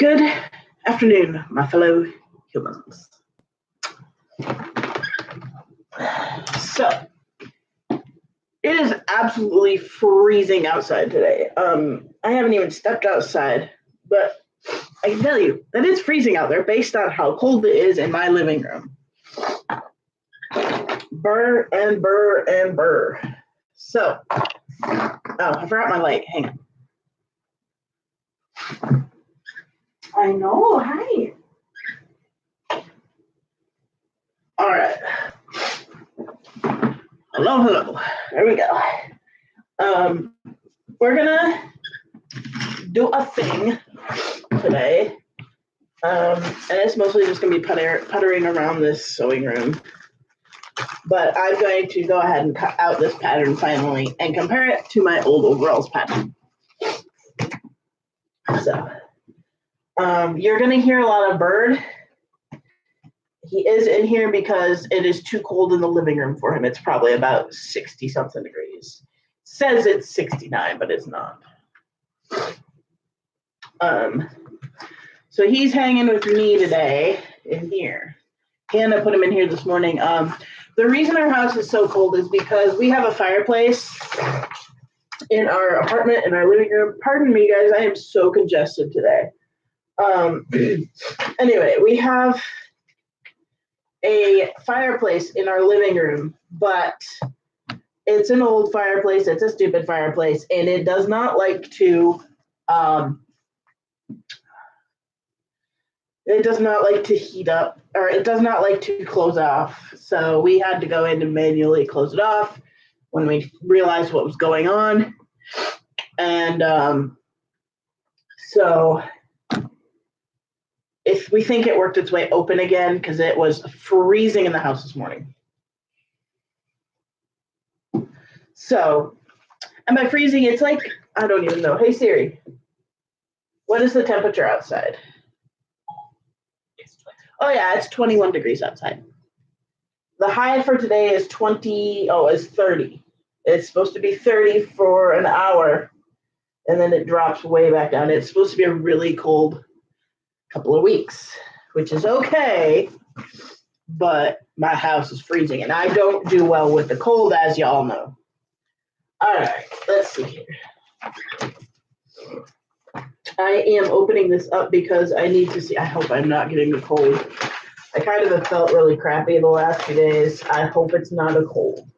Good afternoon, my fellow humans. So, it is absolutely freezing outside today. I haven't even stepped outside, but I can tell you that it's freezing out there based on how cold it is in my living room. Burr and burr and burr. So, I forgot my light. Hang on. I know. Hi. All right. Hello. There we go. We're gonna do a thing today, and it's mostly just gonna be puttering around this sewing room. But I'm going to go ahead and cut out this pattern finally and compare it to my old overalls pattern. So, you're gonna hear a lot of Bird. He is in here because it is too cold in the living room for him. It's probably about 60 something degrees. It says it's 69, but it's not. So he's hanging with me today in here. Hannah put him in here this morning. The reason our house is so cold is because we have a fireplace in our apartment, in our living room. Pardon me, guys, I am so congested today. Anyway, we have a fireplace in our living room, but it's an old fireplace. It's a stupid fireplace, and it does not like to heat up, or it does not like to close off. So we had to go in and manually close it off when we realized what was going on. And so if we think it worked its way open again, because it was freezing in the house this morning. So, and by freezing, it's like, I don't even know. Hey Siri, what is the temperature outside? Oh yeah, it's 21 degrees outside. The high for today is 30. It's supposed to be 30 for an hour, and then it drops way back down. It's supposed to be a really cold couple of weeks, which is okay, but my house is freezing, and I don't do well with the cold, as y'all know. All right, let's see here. I am opening this up because I need to see. I hope I'm not getting a cold. I kind of have felt really crappy the last few days. I hope it's not a cold.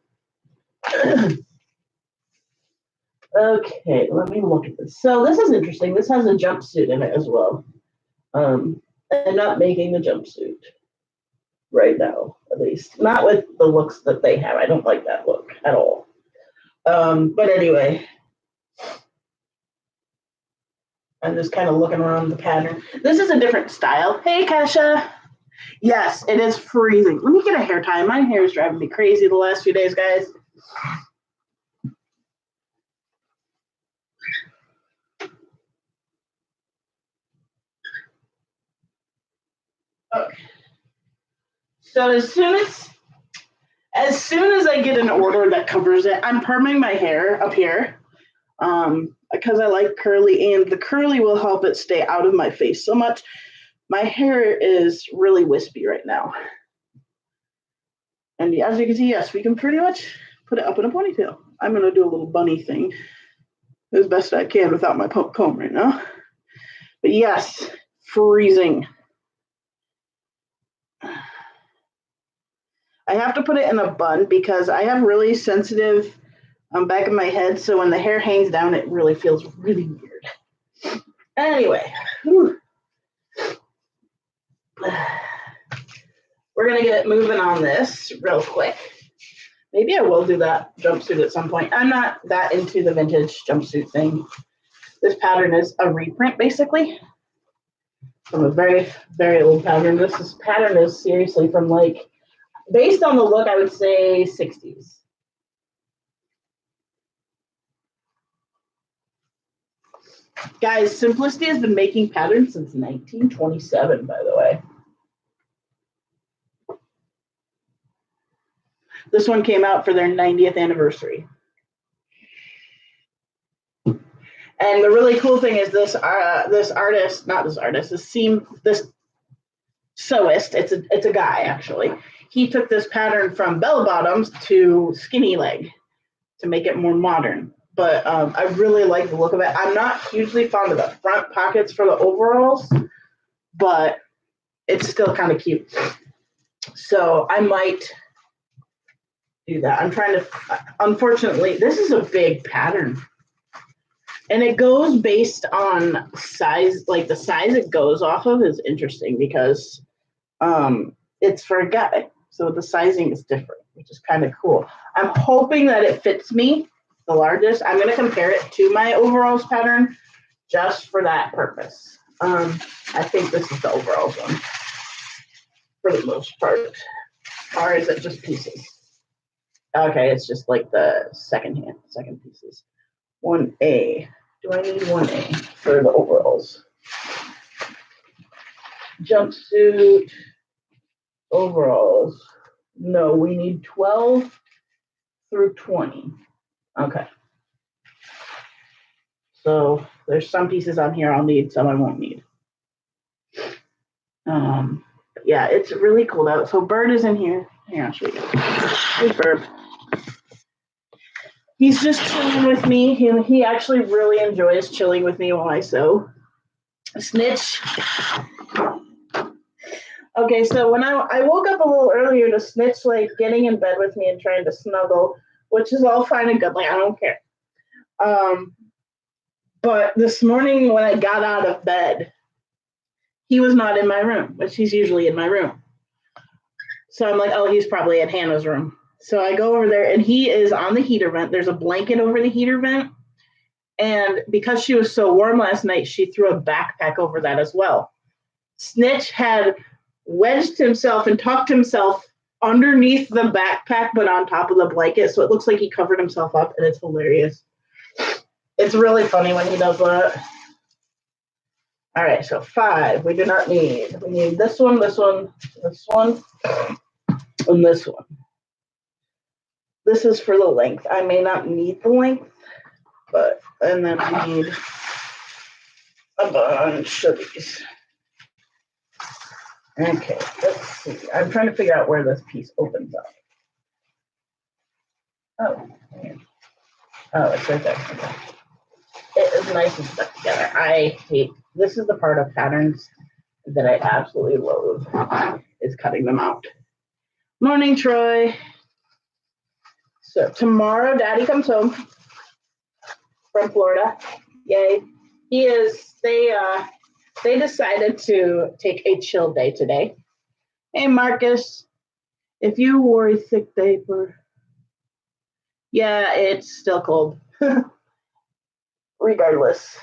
Okay, let me look at this. So this is interesting. This has a jumpsuit in it as well. I'm not making the jumpsuit right now, at least. Not with the looks that they have. I don't like that look at all. But anyway, I'm just kind of looking around the pattern. This is a different style. Hey, Kesha. Yes, it is freezing. Let me get a hair tie. My hair is driving me crazy the last few days, guys. Okay. So as soon as I get an order that covers it, I'm perming my hair up here because I like curly, and the curly will help it stay out of my face so much. My hair is really wispy right now. And as you can see, yes, we can pretty much put it up in a ponytail. I'm going to do a little bunny thing as best I can without my comb right now. But yes, freezing. I have to put it in a bun because I have really sensitive back of my head, so when the hair hangs down, it really feels really weird. Anyway, whew. We're going to get moving on this real quick. Maybe I will do that jumpsuit at some point. I'm not that into the vintage jumpsuit thing. This pattern is a reprint, basically, from a very, very old pattern. This pattern is seriously from, like, based on the look, I would say 60s. Guys, Simplicity has been making patterns since 1927, by the way. This one came out for their 90th anniversary. And the really cool thing is this sewist, it's a guy actually. He took this pattern from bell bottoms to skinny leg to make it more modern. But I really like the look of it. I'm not hugely fond of the front pockets for the overalls, but it's still kind of cute. So I might do that. I'm trying to, unfortunately, this is a big pattern. And it goes based on size, like the size it goes off of is interesting because it's for a guy. So the sizing is different, which is kind of cool. I'm hoping that it fits me, the largest. I'm going to compare it to my overalls pattern just for that purpose. I think this is the overalls one for the most part. Or is it just pieces? Okay, it's just like the second pieces. 1A. Do I need 1A for the overalls? Jumpsuit, overalls. No, we need 12 through 20. Okay. So there's some pieces on here I'll need, some I won't need. Yeah, it's really cold out. So Bird is in here. Here, I'll show you. Hey, Bird. He's just chilling with me. He actually really enjoys chilling with me while I sew. Snitch. Okay, so when I woke up a little earlier to Snitch like getting in bed with me and trying to snuggle, which is all fine and good. Like, I don't care. But this morning when I got out of bed, he was not in my room, which he's usually in my room. So I'm like, oh, he's probably at Hannah's room. So I go over there and he is on the heater vent. There's a blanket over the heater vent. And because she was so warm last night, she threw a backpack over that as well. Snitch had wedged himself and tucked himself underneath the backpack, but on top of the blanket. So it looks like he covered himself up, and it's hilarious. It's really funny when he does that. All right, so 5 we do not need. We need this one, this one, this one, and this one. This is for the length. I may not need the length, but, and then I need a bunch of these. Okay, let's see. I'm trying to figure out where this piece opens up. Oh, oh, it's right there. Okay. It is nice and stuck together. I hate, this is the part of patterns that I absolutely loathe, is cutting them out. Morning, Troy. So tomorrow, Daddy comes home from Florida. Yay. They decided to take a chill day today. Hey, Marcus, if you wore a thick diaper, yeah, it's still cold. Regardless.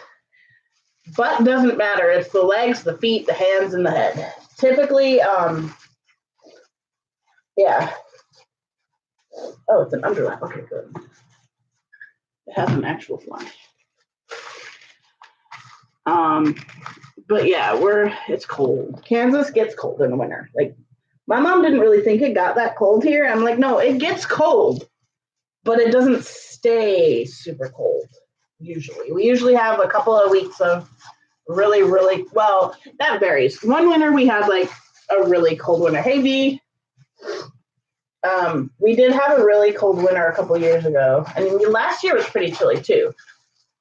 But doesn't matter. It's the legs, the feet, the hands, and the head. Typically, yeah. Oh, it's an underlap. Okay, good. It has an actual fly. But yeah, it's cold. Kansas gets cold in the winter. Like, my mom didn't really think it got that cold here. I'm like, no, it gets cold, but it doesn't stay super cold. Usually, we usually have a couple of weeks of really, really, well, that varies. One winter we had like a really cold winter. Hey, V. We did have a really cold winter a couple years ago. I mean, last year was pretty chilly too.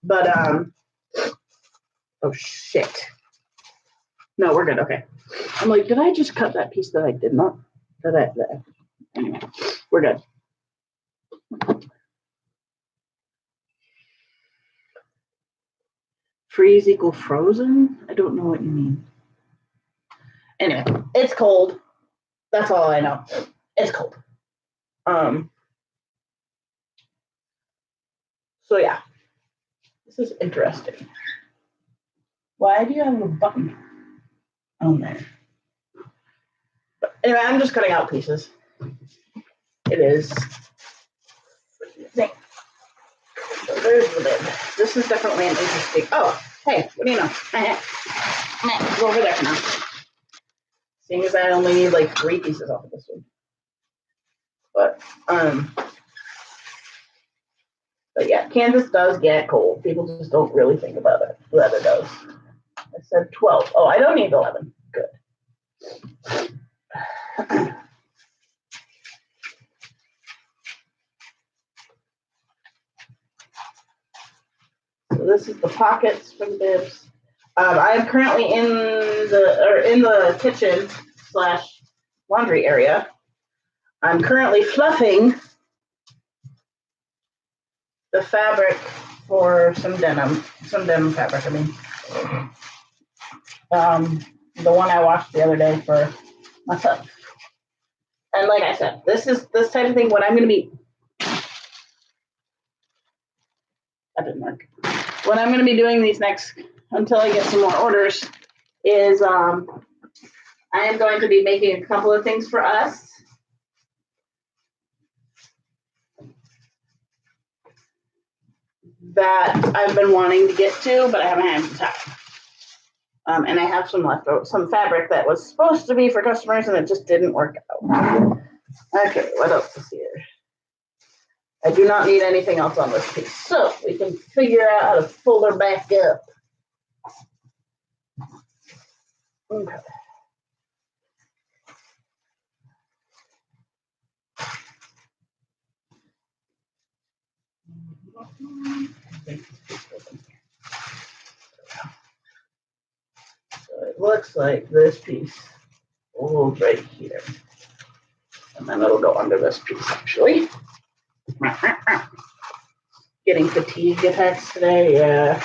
But oh shit. No, we're good. Okay. I'm like, did I just cut that piece that I did not? Anyway, we're good. Freeze equal frozen? I don't know what you mean. Anyway, it's cold. That's all I know. It's cold. So yeah, this is interesting. Why do you have a button on there? But anyway, I'm just cutting out pieces. It is. So there's the lid. This is definitely an interesting. Oh, hey, what do you know? Go over there for now. Seeing as I only need like 3 pieces off of this one. But yeah, Kansas does get cold. People just don't really think about it. Weather does. I said 12. Oh, I don't need 11. Good. So this is the pockets for the bibs. I am currently in the kitchen / laundry area. I'm currently fluffing the fabric for some denim fabric. I mean, the one I washed the other day for myself. And like I said, this type of thing. What I'm going to be, that didn't work. What I'm going to be doing these next until I get some more orders is I am going to be making a couple of things for us. That I've been wanting to get to, but I haven't had the time. And I have some leftover, some fabric that was supposed to be for customers, and it just didn't work out. Okay, what else is here? I do not need anything else on this piece, so we can figure out how to fold her back up. Okay. So it looks like this piece will right here. And then it'll go under this piece, actually. Getting fatigue attacks today, yeah.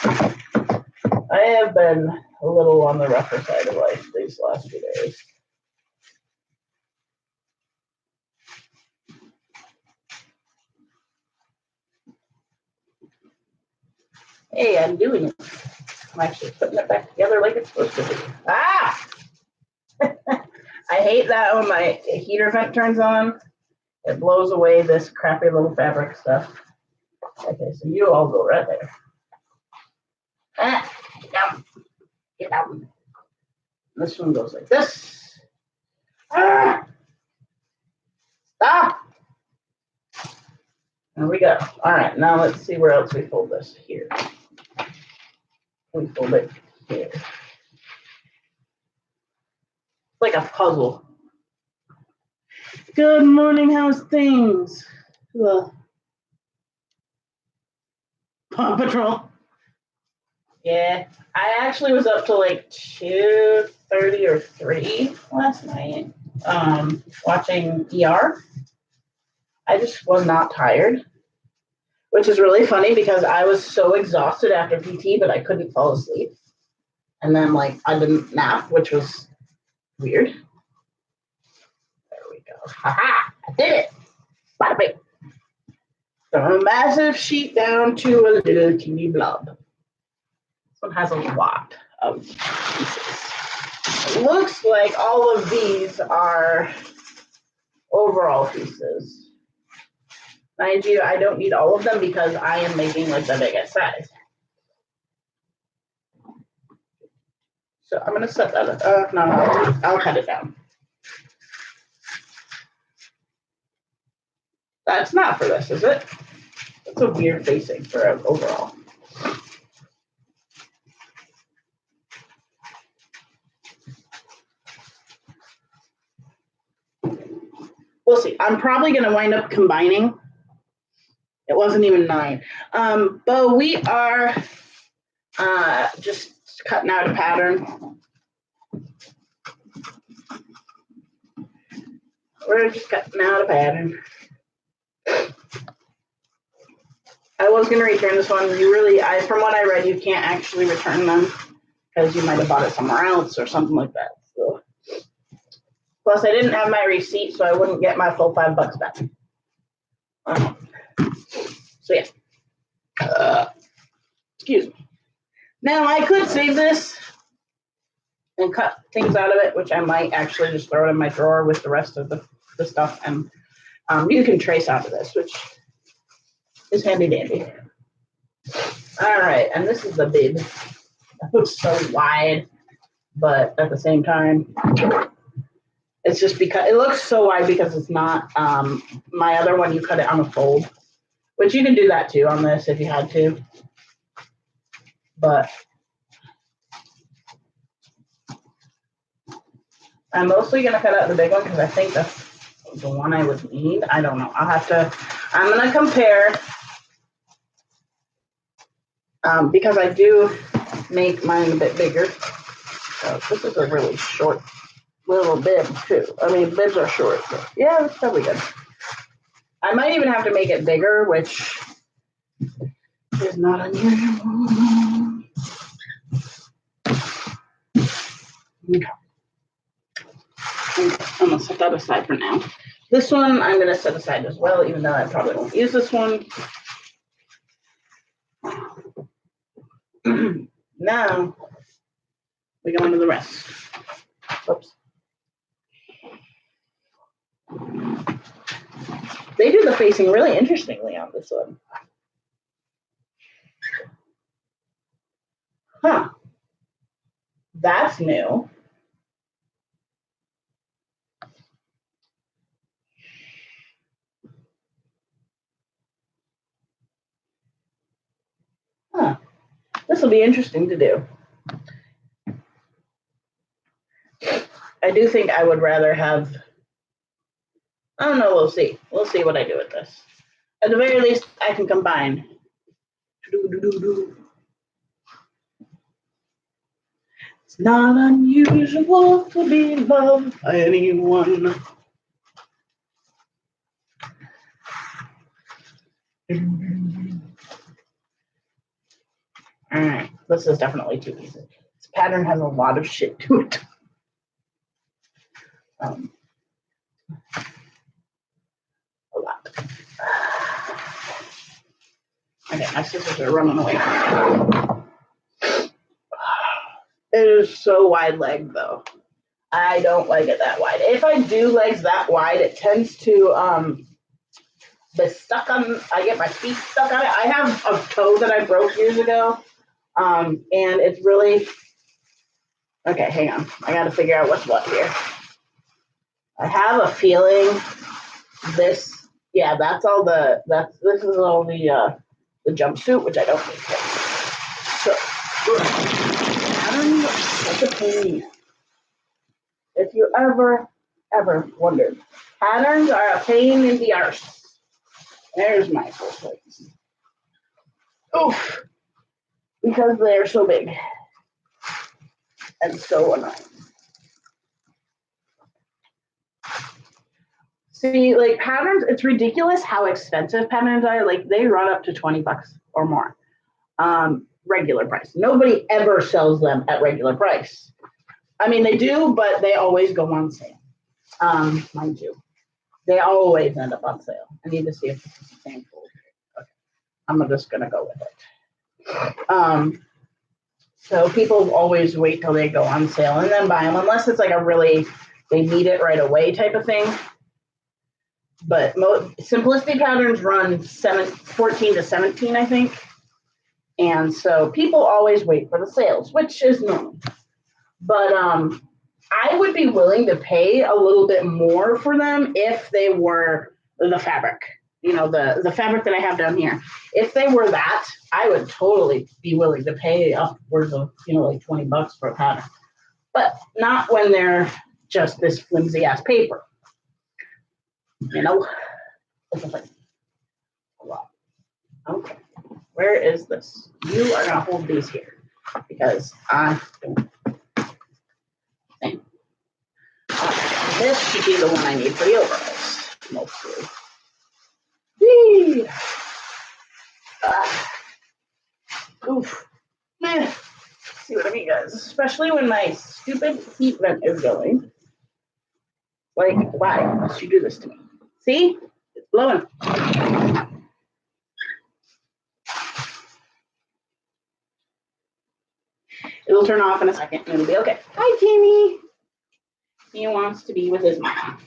I have been a little on the rougher side of life these last few days. Hey, I'm doing it. I'm actually putting it back together like it's supposed to be. Ah! I hate that when my heater vent turns on. It blows away this crappy little fabric stuff. Okay, so you all go right there. Ah, get down. Get down. This one goes like this. Ah! Stop! There we go. All right, now let's see where else we fold this. Here. We fold it here. It's like a puzzle. Good morning, how's things? Paw Patrol. Yeah, I actually was up to like 2:30 or 3 last night, watching ER. I just was not tired, which is really funny because I was so exhausted after PT, but I couldn't fall asleep. And then like I didn't nap, which was weird. There we go. Haha! I did it. Bada bing. From a massive sheet down to a little teeny blob. This one has a lot of pieces. It looks like all of these are overall pieces. Mind you, I don't need all of them because I am making like the biggest size. So I'm gonna set that up. No, I'll cut it down. That's not for this, is it? That's a weird facing for an overall. We'll see. I'm probably going to wind up combining. It wasn't even 9. But we are just cutting out a pattern. We're just cutting out a pattern. I was going to return this one. From what I read, you can't actually return them because you might have bought it somewhere else or something like that. So. Plus, I didn't have my receipt, so I wouldn't get my full $5 back. So yeah. Excuse me. Now I could save this and cut things out of it, which I might actually just throw it in my drawer with the rest of the stuff, and you can trace out of this, which is handy dandy. All right, and this is the bib. That looks so wide, but at the same time, it's just because it looks so wide because it's not my other one. You cut it on a fold, which you can do that too on this if you had to. But I'm mostly going to cut out the big one because I think that's the one I would need. I don't know. I'm going to compare because I do make mine a bit bigger. So this is a really short little bib too. I mean, bibs are short, but yeah, that's probably good. I might even have to make it bigger, which is not unusual. Okay. I'm going to set that aside for now. This one I'm going to set aside as well, even though I probably won't use this one. Now, we go into the rest. Oops. They do the facing really interestingly on this one. Huh. That's new. Huh. This will be interesting to do. I do think I would rather have, I don't know, we'll see. We'll see what I do with this. At the very least, I can combine. It's not unusual to be loved by anyone. All right, this is definitely too easy. This pattern has a lot of shit to it. A lot. Okay, my scissors are running away. It is so wide-legged, though. I don't like it that wide. If I do legs that wide, it tends to be stuck on. I get my feet stuck on it. I have a toe that I broke years ago, and it's really. Okay, hang on. I got to figure out what's what here. I have a feeling this. Yeah, that's all the. This is all the jumpsuit, which I don't think. So, pattern. What's a pain? If you ever wondered, patterns are a pain in the arse. There's my first place. Oof, because they're so big and so annoying. See, like patterns, it's ridiculous how expensive patterns are. Like they run up to $20 or more. Regular price. Nobody ever sells them at regular price. I mean, they do, but they always go on sale. Mind you, they always end up on sale. I need to see if this is the same fold. Okay. I'm just gonna go with it. So people always wait till they go on sale and then buy them, unless it's like a really they need it right away type of thing. But simplicity patterns run 14 to 17, I think. And so people always wait for the sales, which is normal. But I would be willing to pay a little bit more for them if they were the fabric. You know, the fabric that I have down here. If they were that, I would totally be willing to pay upwards of, like $20 for a pattern. But not when they're just this flimsy ass paper. It's a lot. Okay. Where is this? You are gonna hold these here because I don't think. This should be the one I need for the overalls, mostly. Whee! Oof. See what I mean, guys? Especially when my stupid heat vent is going. Like, why must you do this to me? See? It's blowing. It'll turn off in a second and it'll be okay. Hi, Jamie. He wants to be with his mom.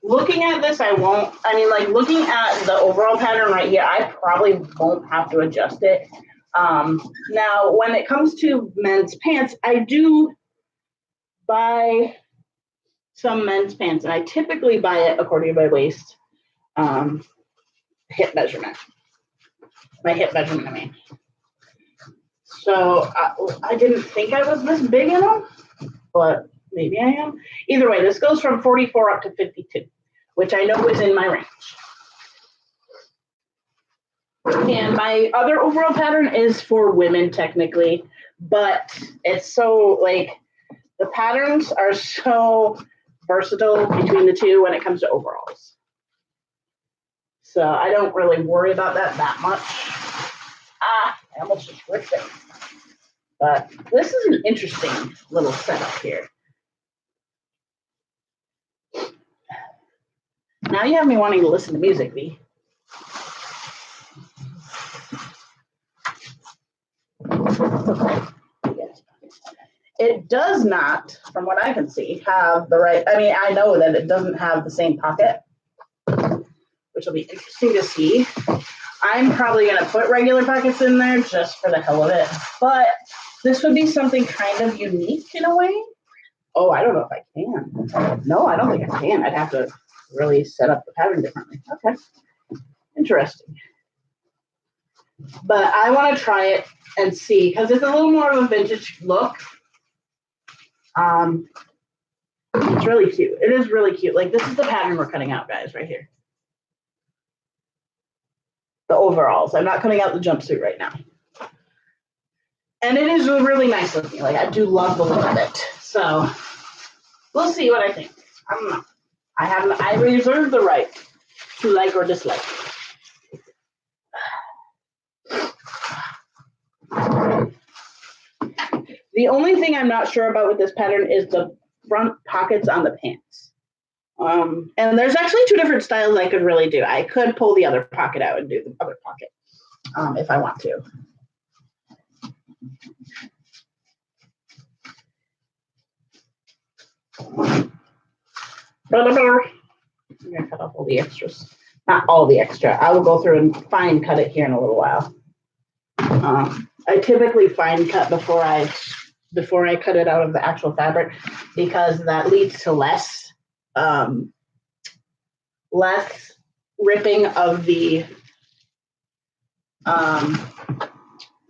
Looking at this, looking at the overall pattern right here, I probably won't have to adjust it. Now, when it comes to men's pants, I do buy some men's pants, and I typically buy it according to my waist. hip measurement. My hip measurement, I mean. So I didn't think I was this big in them, but maybe I am. Either way, this goes from 44 up to 52, which I know is in my range. And my other overall pattern is for women technically, but it's so like the patterns are so versatile between the two when it comes to overalls. So I don't really worry about that much. I almost just ripped it. But this is an interesting little setup here. Now you have me wanting to listen to music, V. It does not, from what I can see, have the right, I mean, I know that it doesn't have the same pocket, which will be interesting to see. I'm probably going to put regular pockets in there just for the hell of it, but this would be something kind of unique in a way. Oh, I don't know if I can. No, I don't think I can. I'd have to really set up the pattern differently. Okay, interesting. But I want to try it and see, because it's a little more of a vintage look. It's really cute. It is really cute. Like, this is the pattern we're cutting out, guys, right here. The overalls. I'm not cutting out the jumpsuit right now. And it is really nice looking. Like, I do love the look of it. So we'll see what I think. I don't know. I reserve the right to like or dislike. The only thing I'm not sure about with this pattern is the front pockets on the pants. And there's actually two different styles I could really do. I could pull the other pocket out and do the other pocket if I want to. I'm going to cut off all the extras. Not all the extra. I will go through and fine cut it here in a little while. I typically fine cut before I cut it out of the actual fabric, because that leads to less ripping of the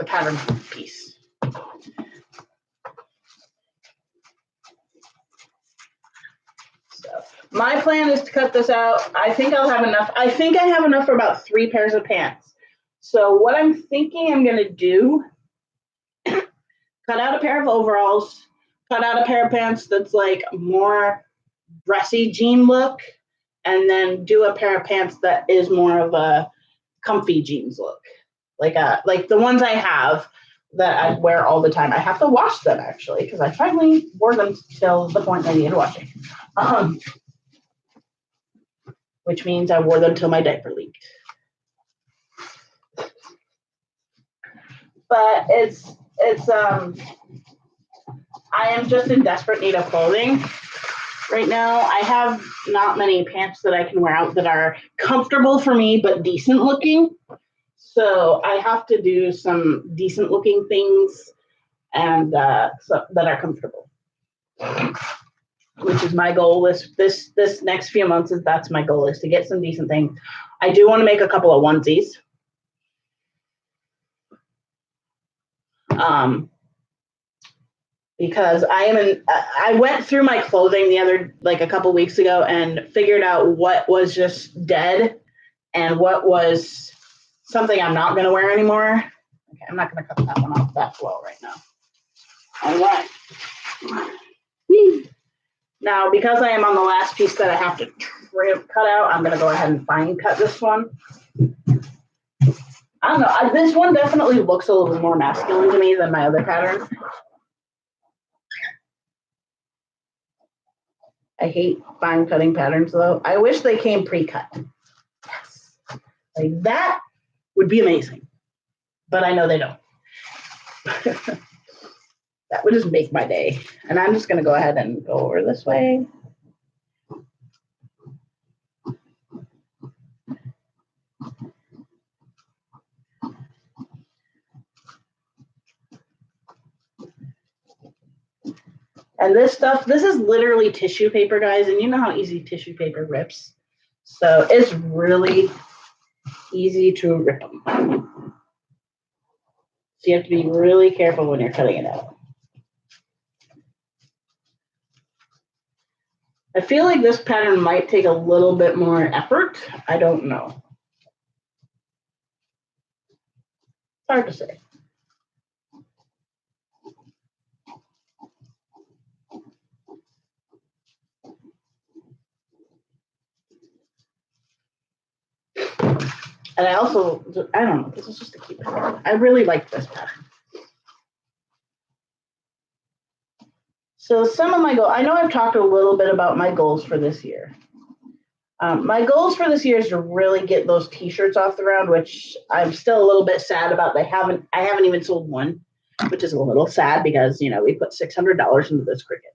pattern piece. So my plan is to cut this out. I think I'll have enough. I think I have enough for about 3 pairs of pants. So what I'm thinking I'm going to do, cut out a pair of overalls, cut out a pair of pants that's like more dressy jean look, and then do a pair of pants that is more of a comfy jeans look. Like the ones I have that I wear all the time. I have to wash them actually, because I finally wore them till the point I needed washing. Which means I wore them till my diaper leaked. But I am just in desperate need of clothing right now. I have not many pants that I can wear out that are comfortable for me but decent looking. So I have to do some decent looking things and so that are comfortable, which is my goal. This next few months that's my goal, is to get some decent things. I do want to make a couple of onesies. Because I went through my clothing a couple weeks ago and figured out what was just dead and what was something I'm not going to wear anymore. Okay, I'm not going to cut that one off that flow right now. All right. Now, because I am on the last piece that I have to cut out, I'm going to go ahead and fine cut this one. I don't know. This one definitely looks a little more masculine to me than my other pattern. I hate fine cutting patterns though. I wish they came pre-cut. Yes. Like that would be amazing. But I know they don't. That would just make my day. And I'm just going to go ahead and go over this way. And this stuff, this is literally tissue paper, guys. And you know how easy tissue paper rips. So it's really easy to rip them. So you have to be really careful when you're cutting it out. I feel like this pattern might take a little bit more effort. I don't know. It's hard to say. And I don't know, this is just a cute pattern. I really like this pattern. So some of my goals, I know I've talked a little bit about my goals for this year. My goals for this year is to really get those t-shirts off the ground, which I'm still a little bit sad about. I haven't even sold one, which is a little sad because, you know, we put $600 into this Cricut.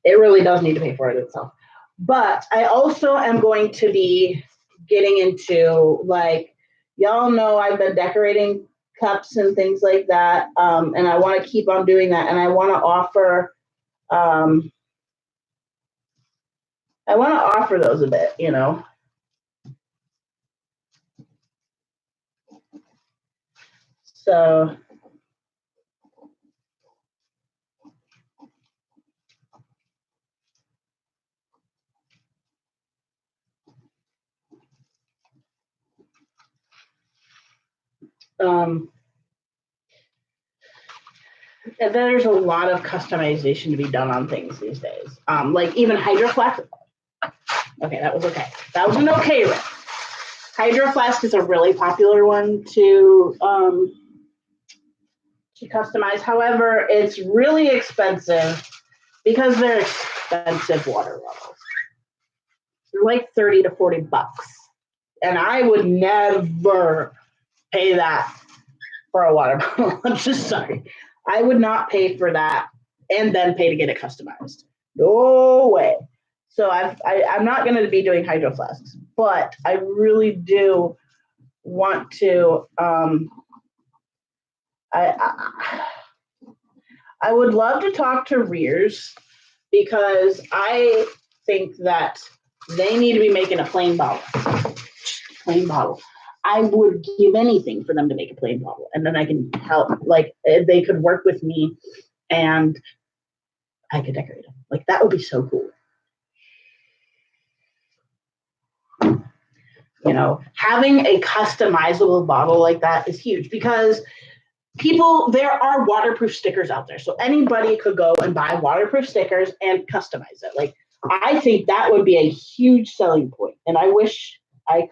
It really does need to pay for it itself. But I also am going to be getting into, like, y'all know I've been decorating cups and things like that. And I want to keep on doing that. And I want to offer those a bit, you know. So and there's a lot of customization to be done on things these days. Like even Hydro Flask. Okay, that was okay. That was an okay rip. Hydro Flask is a really popular one to customize. However, it's really expensive because they're expensive water bottles. They're like 30 to 40 bucks. And I would never pay that for a water bottle. I'm just sorry. I would not pay for that and then pay to get it customized. No way. So I'm not going to be doing Hydro Flasks, but I really do want to. I would love to talk to Rears because I think that they need to be making a plain bottle. Plain bottle. I would give anything for them to make a plain bottle, and then I can help. Like they could work with me, and I could decorate them. Like that would be so cool. You know, having a customizable bottle like that is huge because there are waterproof stickers out there. So anybody could go and buy waterproof stickers and customize it. Like, I think that would be a huge selling point. And I wish I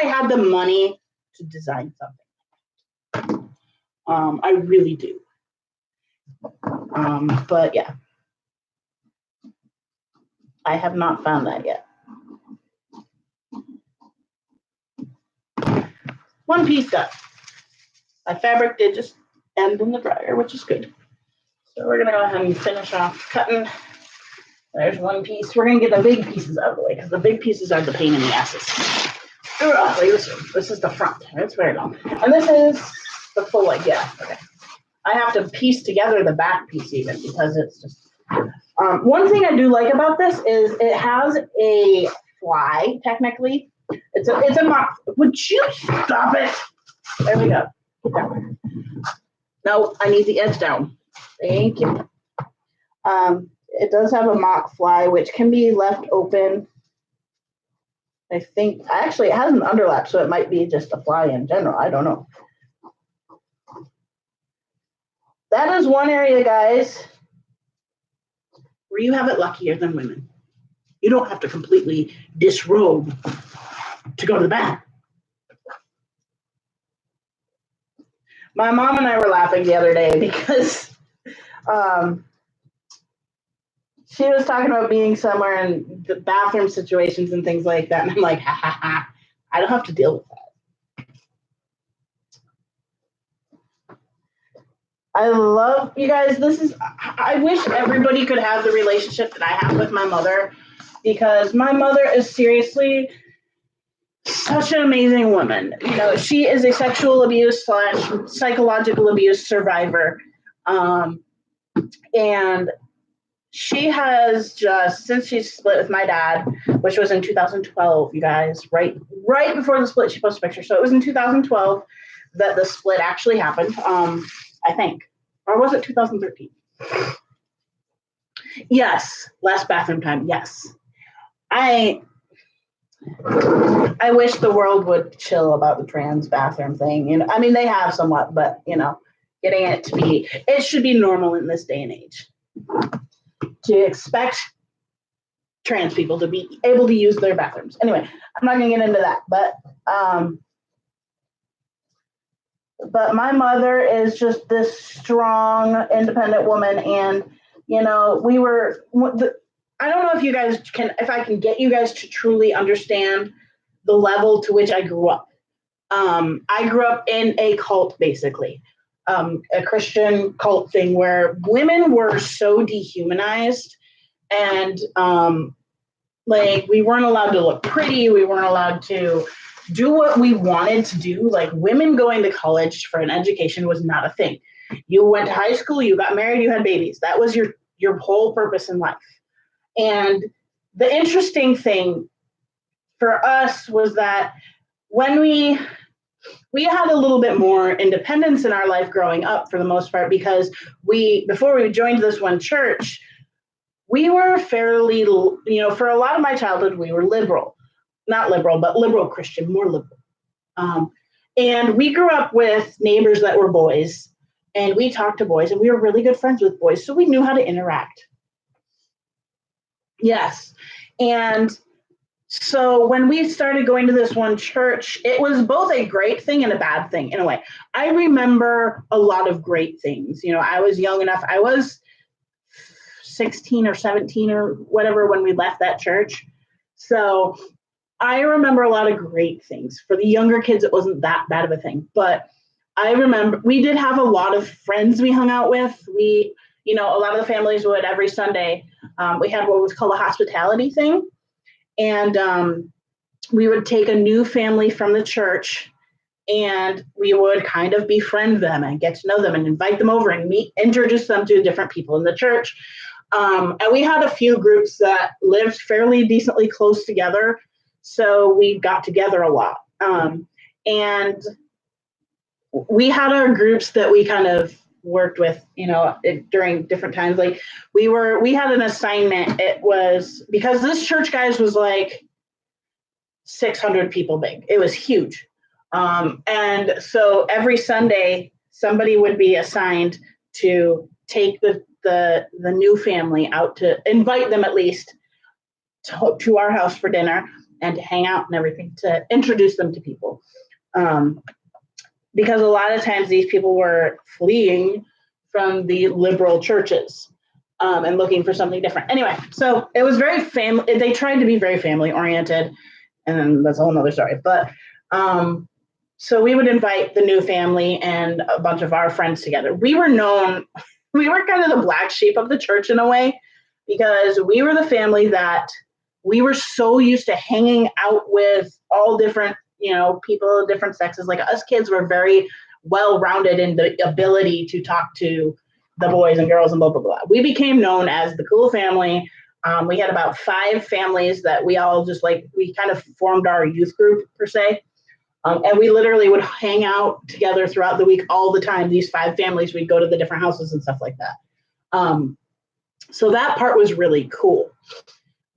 had the money to design something. I really do. But yeah, I have not found that yet. One piece done. My fabric did just end in the dryer, which is good. So we're gonna go ahead and finish off cutting. There's one piece. We're gonna get the big pieces out of the way because the big pieces are the pain in the asses. Like this is the front. It's very long. And this is the full leg. Yeah, okay. I have to piece together the back piece even because it's just. One thing I do like about this is it has a fly, technically. It's a mock. Would you stop it? There we go. No, I need the edge down. Thank you. It does have a mock fly, which can be left open. I think, actually, it has an underlap, so it might be just a fly in general. I don't know. That is one area, guys, where you have it luckier than women. You don't have to completely disrobe to go to the bath. My mom and I were laughing the other day because she was talking about being somewhere in the bathroom situations and things like that. And I'm like, ha ha ha, I don't have to deal with that. I love you guys. I wish everybody could have the relationship that I have with my mother because my mother is seriously such an amazing woman. You know, she is a sexual abuse / psychological abuse survivor. And she has just, since she split with my dad, which was in 2012, you guys, right before the split, she posted a picture. So it was in 2012 that the split actually happened, I think. Or was it 2013? Yes, last bathroom time, yes. I wish the world would chill about the trans bathroom thing. You know, I mean, they have somewhat, but you know, getting it to be, it should be normal in this day and age to expect trans people to be able to use their bathrooms. Anyway, I'm not gonna get into that, but my mother is just this strong, independent woman, and you know, I don't know if you guys can, if I can get you guys to truly understand the level to which I grew up. I grew up in a cult, basically, a Christian cult thing where women were so dehumanized, and like we weren't allowed to look pretty, we weren't allowed to do what we wanted to do. Like women going to college for an education was not a thing. You went to high school, you got married, you had babies. That was your whole purpose in life. And the interesting thing for us was that when we had a little bit more independence in our life growing up, for the most part, because before we joined this one church, we were fairly, you know, for a lot of my childhood, we were liberal. Not liberal, but liberal Christian, more liberal. And we grew up with neighbors that were boys, and we talked to boys, and we were really good friends with boys, so we knew how to interact. Yes. And so when we started going to this one church, it was both a great thing and a bad thing in a way. I remember a lot of great things. You know, I was young enough. I was 16 or 17 or whatever when we left that church. So I remember a lot of great things. For the younger kids, it wasn't that bad of a thing. But I remember we did have a lot of friends we hung out with. You know, a lot of the families would every Sunday, we had what was called a hospitality thing. And we would take a new family from the church, and we would kind of befriend them and get to know them and invite them over and introduce them to different people in the church. And we had a few groups that lived fairly decently close together, so we got together a lot. And we had our groups that we kind of worked with, you know, during different times. Like we had an assignment. It was because this church, guys, was like 600 people big. It was huge. And so every Sunday, somebody would be assigned to take the new family out, to invite them at least to our house for dinner and to hang out and everything, to introduce them to people. Because a lot of times these people were fleeing from the liberal churches and looking for something different. Anyway, so it was very family. They tried to be very family oriented, and that's a whole nother story. But so we would invite the new family and a bunch of our friends together. We were kind of the black sheep of the church in a way, because we were the family that we were so used to hanging out with all different, you know, people of different sexes. Like us kids were very well-rounded in the ability to talk to the boys and girls and blah, blah, blah. We became known as the cool family. We had about 5 families that we all just we kind of formed our youth group per se. And we literally would hang out together throughout the week all the time. These 5 families, we'd go to the different houses and stuff like that. So that part was really cool.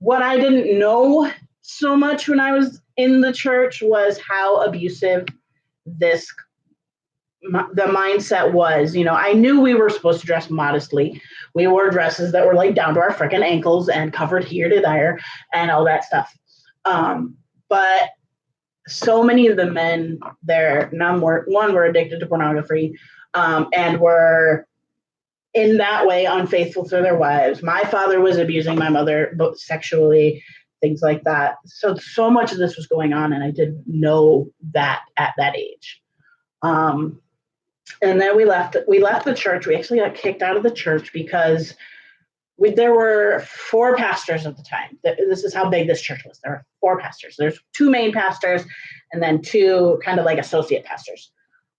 What I didn't know so much when I was in the church was how abusive the mindset was. You know, I knew we were supposed to dress modestly. We wore dresses that were like down to our freaking ankles and covered here to there and all that stuff. But so many of the men there, were addicted to pornography, and were in that way unfaithful to their wives. My father was abusing my mother, both sexually, things like that. So much of this was going on, and I didn't know that at that age. And then we left the church. We actually got kicked out of the church because there were 4 pastors at the time. This is how big this church was. There were 4 pastors. There's 2 main pastors and then 2 kind of like associate pastors.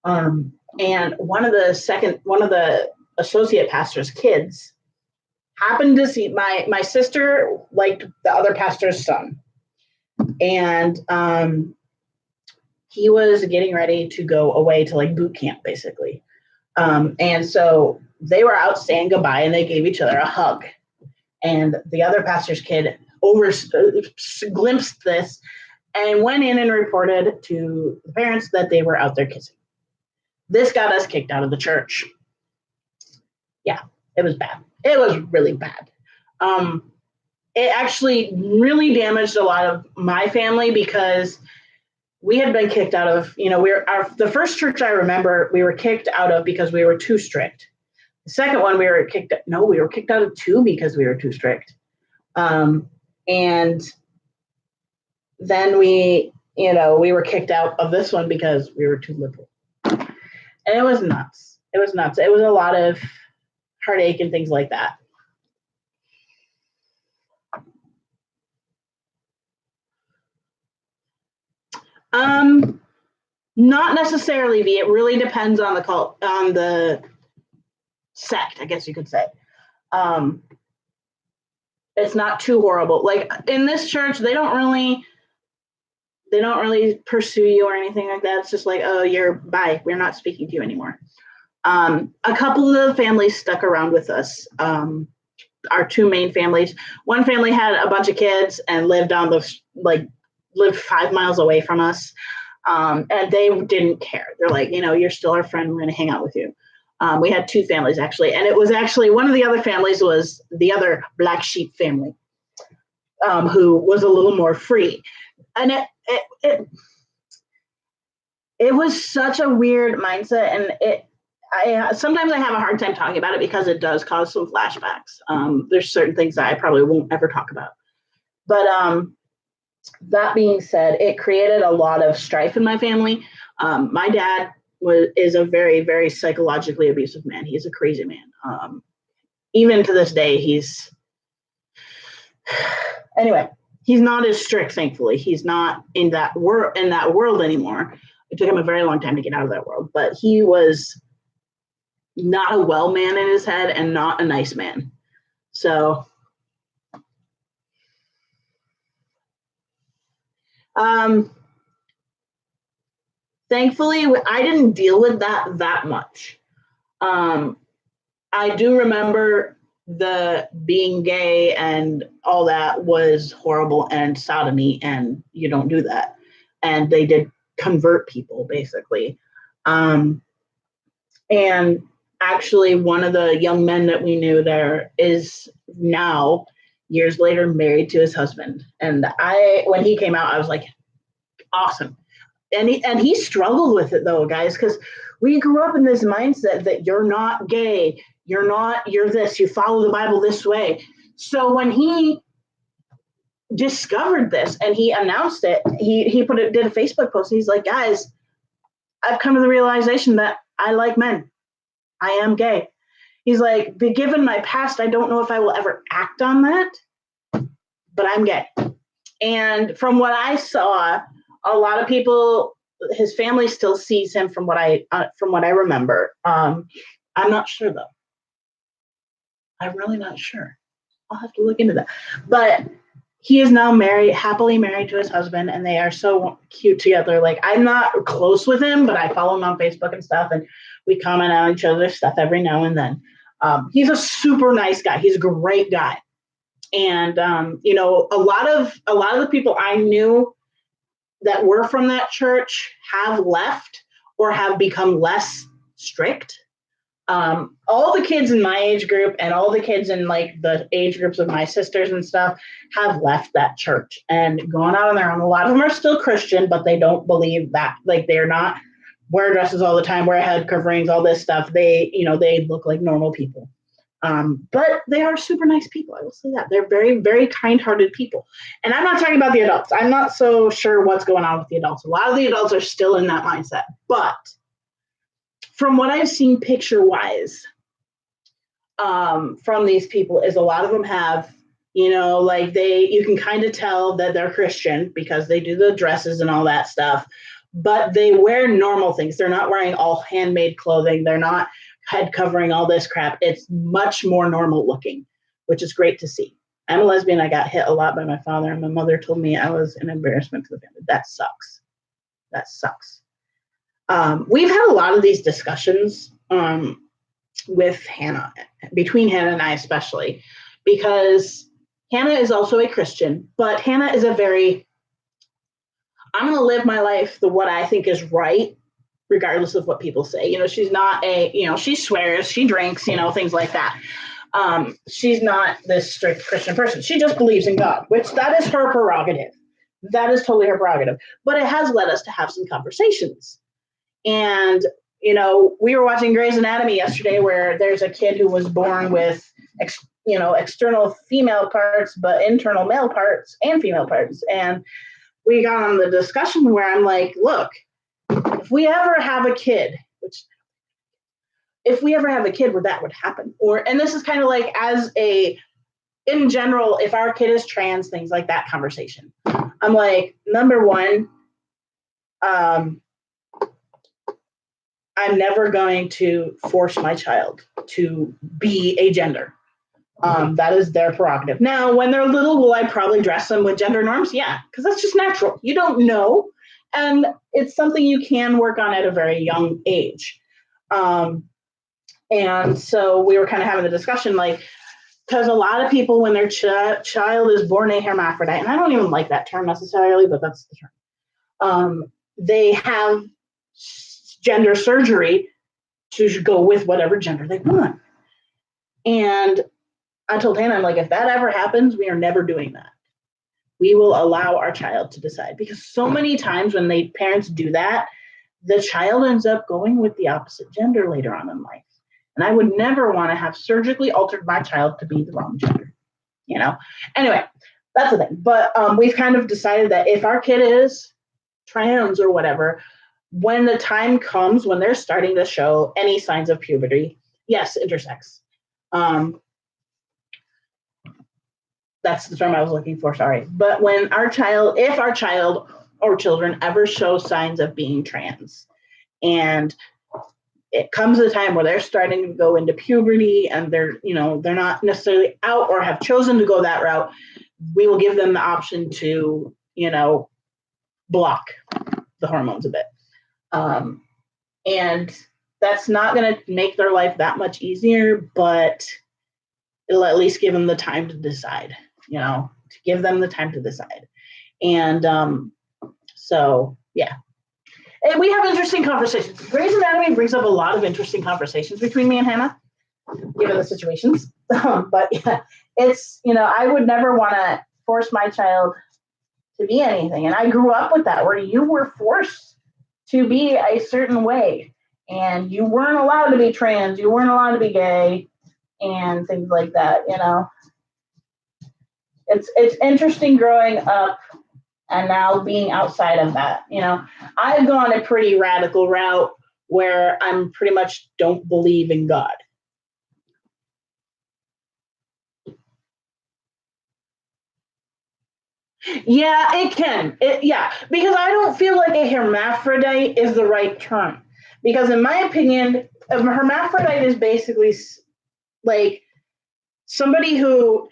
And one of the associate pastor's kids happened to see my sister liked the other pastor's son, and he was getting ready to go away to like boot camp basically, and so they were out saying goodbye and they gave each other a hug, and the other pastor's kid glimpsed this and went in and reported to the parents that they were out there kissing. This got us kicked out of the church. Yeah, it was bad. It was really bad. It actually really damaged a lot of my family because we had been kicked out of, the first church I remember we were kicked out of because we were too strict. The second one we were kicked out of two because we were too strict. And then we were kicked out of this one because we were too liberal. And it was nuts. It was nuts. It was a lot of heartache and things like that. Not necessarily, V. It really depends on the sect, I guess you could say. It's not too horrible. Like in this church, they don't really pursue you or anything like that. It's just like, oh, bye. We're not speaking to you anymore. A couple of the families stuck around with us. Our two main families. One family had a bunch of kids and lived 5 miles away from us. And they didn't care. They're like, you're still our friend. We're going to hang out with you. We had two families actually. And it was actually one of the other families was the other black sheep family, who was a little more free. And it was such a weird mindset. And sometimes I have a hard time talking about it because it does cause some flashbacks. There's certain things that I probably won't ever talk about. But that being said, it created a lot of strife in my family. My dad is a very, very psychologically abusive man. He's a crazy man. Even to this day, anyway, he's not as strict, thankfully. He's not in that world anymore. It took him a very long time to get out of that world, but he was not a well man in his head and not a nice man. So thankfully, I didn't deal with that much. I do remember the being gay and all that was horrible and sodomy, and you don't do that. And they did convert people, basically. And actually, one of the young men that we knew there is now, years later, married to his husband. And when he came out, I was like, awesome. And he struggled with it though, guys, because we grew up in this mindset that you're not gay, you're this, you follow the Bible this way. So when he discovered this and he announced it, he did a Facebook post. He's like, guys, I've come to the realization that I like men. I am gay. He's like, but given my past, I don't know if I will ever act on that, but I'm gay. And from what I saw, a lot of people, his family still sees him from what I remember. I'm not sure though. I'm really not sure. I'll have to look into that. But he is now happily married to his husband, and they are so cute together. Like, I'm not close with him, but I follow him on Facebook and stuff, and we comment on each other's stuff every now and then. He's a super nice guy. He's a great guy. And a lot of the people I knew that were from that church have left or have become less strict. All the kids in my age group and all the kids in like the age groups of my sisters and stuff have left that church and gone out on their own. A lot of them are still Christian, but they don't believe that, like, they're not wear dresses all the time, wear head coverings, all this stuff. They look like normal people. But they are super nice people. I will say that. They're very, very kind-hearted people. And I'm not talking about the adults. I'm not so sure what's going on with the adults. A lot of the adults are still in that mindset. But from what I've seen picture-wise from these people is a lot of them have, you can kind of tell that they're Christian because they do the dresses and all that stuff. But they wear normal things. They're not wearing all handmade clothing. They're not head covering, all this crap. It's much more normal looking, which is great to see. I'm a lesbian. I got hit a lot by my father, and my mother told me I was an embarrassment to the family. That sucks. That sucks. We've had a lot of these discussions with Hannah, between Hannah and I especially, because Hannah is also a Christian, but Hannah is I'm going to live my life what I think is right, regardless of what people say. She's not she swears, she drinks, things like that. She's not this strict Christian person. She just believes in God, which that is her prerogative. That is totally her prerogative. But it has led us to have some conversations. And, we were watching Grey's Anatomy yesterday, where there's a kid who was born with, external female parts, but internal male parts and female parts. And we got on the discussion where I'm like, look, if we ever have a kid where that would happen, and this is kind of like in general, if our kid is trans, things like that conversation, I'm like, number one, I'm never going to force my child to be a gender. That is their prerogative. Now, when they're little, will I probably dress them with gender norms? Yeah, because that's just natural. You don't know. And it's something you can work on at a very young age. And so we were kind of having the discussion, because a lot of people, when their child is born a hermaphrodite, and I don't even like that term necessarily, but that's the term, they have gender surgery to go with whatever gender they want. And I told Hannah, I'm like, if that ever happens, we are never doing that. We will allow our child to decide, because so many times when parents do that, the child ends up going with the opposite gender later on in life. And I would never want to have surgically altered my child to be the wrong gender, Anyway, that's the thing. But we've kind of decided that if our kid is trans or whatever, when the time comes when they're starting to show any signs of puberty, yes, intersex. That's the term I was looking for, sorry. But if our child or children ever show signs of being trans, and it comes a time where they're starting to go into puberty and they're not necessarily out or have chosen to go that route, we will give them the option to, block the hormones a bit. And that's not going to make their life that much easier, but it'll at least give them the time to decide, to give them the time to decide. And so, yeah. And we have interesting conversations. Grey's Anatomy brings up a lot of interesting conversations between me and Hannah, given the situations. But yeah, it's, I would never want to force my child to be anything. And I grew up with that, where you were forced to be a certain way, and you weren't allowed to be trans, you weren't allowed to be gay, and things like that. It's interesting growing up and now being outside of that. I've gone a pretty radical route where I'm pretty much don't believe in God. Yeah, it can. Because I don't feel like a hermaphrodite is the right term. Because in my opinion, a hermaphrodite is basically like somebody who,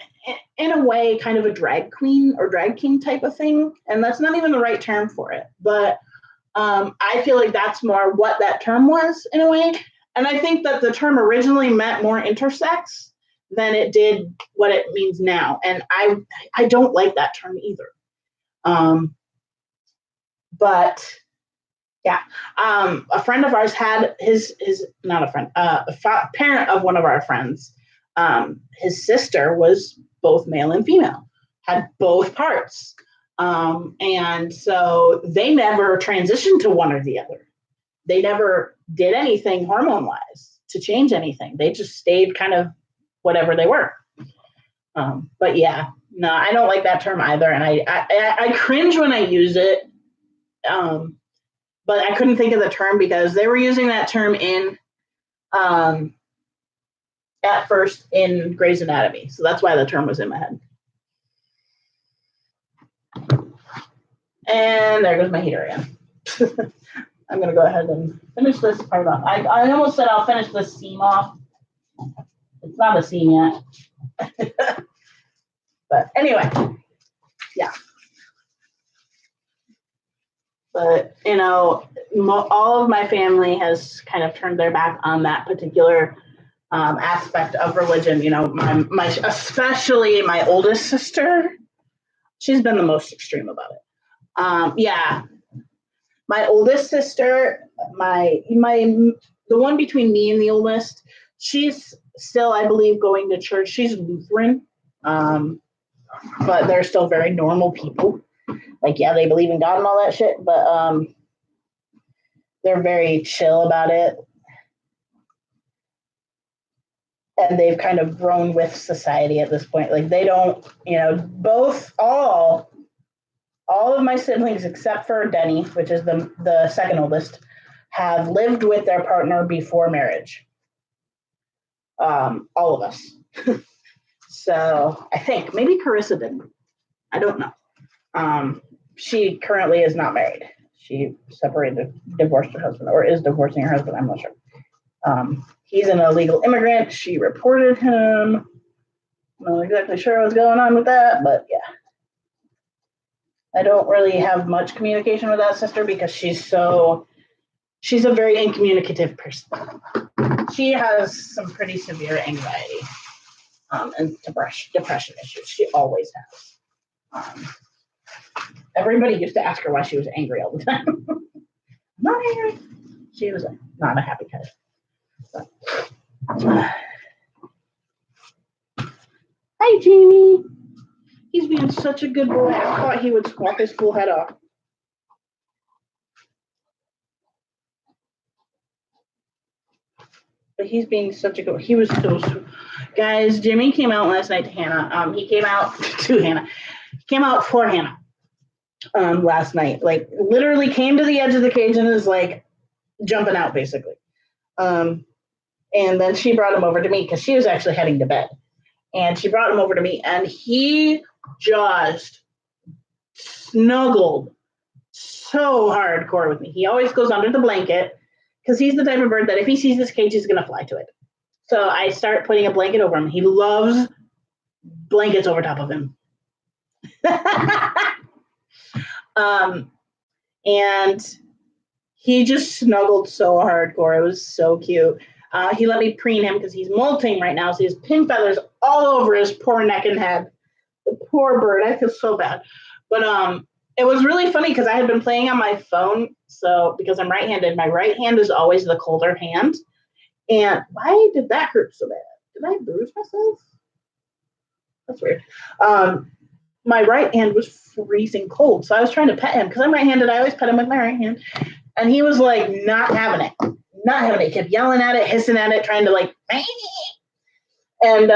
in a way, kind of a drag queen or drag king type of thing. And that's not even the right term for it. But I feel like that's more what that term was, in a way. And I think that the term originally meant more intersex than it did what it means now. And I don't like that term either. But yeah, a friend of ours had not a friend, a parent of one of our friends. His sister was both male and female, had both parts. And so they never transitioned to one or the other. They never did anything hormone-wise to change anything. They just stayed kind of whatever they were. But yeah, no, I don't like that term either. And I cringe when I use it. But I couldn't think of the term because they were using that term at first in Grey's Anatomy. So that's why the term was in my head. And there goes my heater again. I'm going to go ahead and finish this part off. I almost said I'll finish this seam off. It's not a seam yet. But anyway, yeah. But, all of my family has kind of turned their back on that particular aspect of religion. Especially my oldest sister, she's been the most extreme about it. Yeah, my oldest sister, the one between me and the oldest, she's still, I believe, going to church. She's Lutheran, but they're still very normal people. Like, yeah, they believe in God and all that shit, but they're very chill about it. And they've kind of grown with society at this point. Like, they don't, all of my siblings, except for Denny, which is the second oldest, have lived with their partner before marriage. All of us. So I think maybe Carissa didn't. I don't know. She currently is not married. She divorced her husband, or is divorcing her husband. I'm not sure. He's an illegal immigrant. She reported him. I'm not exactly sure what's going on with that, but yeah. I don't really have much communication with that sister because she's a very incommunicative person. She has some pretty severe anxiety and depression issues. She always has. Everybody used to ask her why she was angry all the time. Not angry. She was not a happy kid. Hi, Jamie. He's being such a good boy. I thought he would squawk his full head off. But he's being such a good. He was so sweet. Guys, Jimmy came out last night to Hannah. He came out to Hannah. He came out for Hannah last night. Like, literally came to the edge of the cage and is like jumping out, basically. And then she brought him over to me because she was actually heading to bed. And she brought him over to me, and he just snuggled so hardcore with me. He always goes under the blanket because he's the type of bird that if he sees this cage, he's going to fly to it. So I start putting a blanket over him. He loves blankets over top of him. And he just snuggled so hardcore. It was so cute. He let me preen him because he's molting right now. So he has pin feathers all over his poor neck and head. The poor bird. I feel so bad. But it was really funny because I had been playing on my phone. So because I'm right-handed, my right hand is always the colder hand. And why did that hurt so bad? Did I bruise myself? That's weird. My right hand was freezing cold. So I was trying to pet him because I'm right-handed. I always pet him with my right hand. And he was like not having it. Not having it. He kept yelling at it, hissing at it, trying to like, and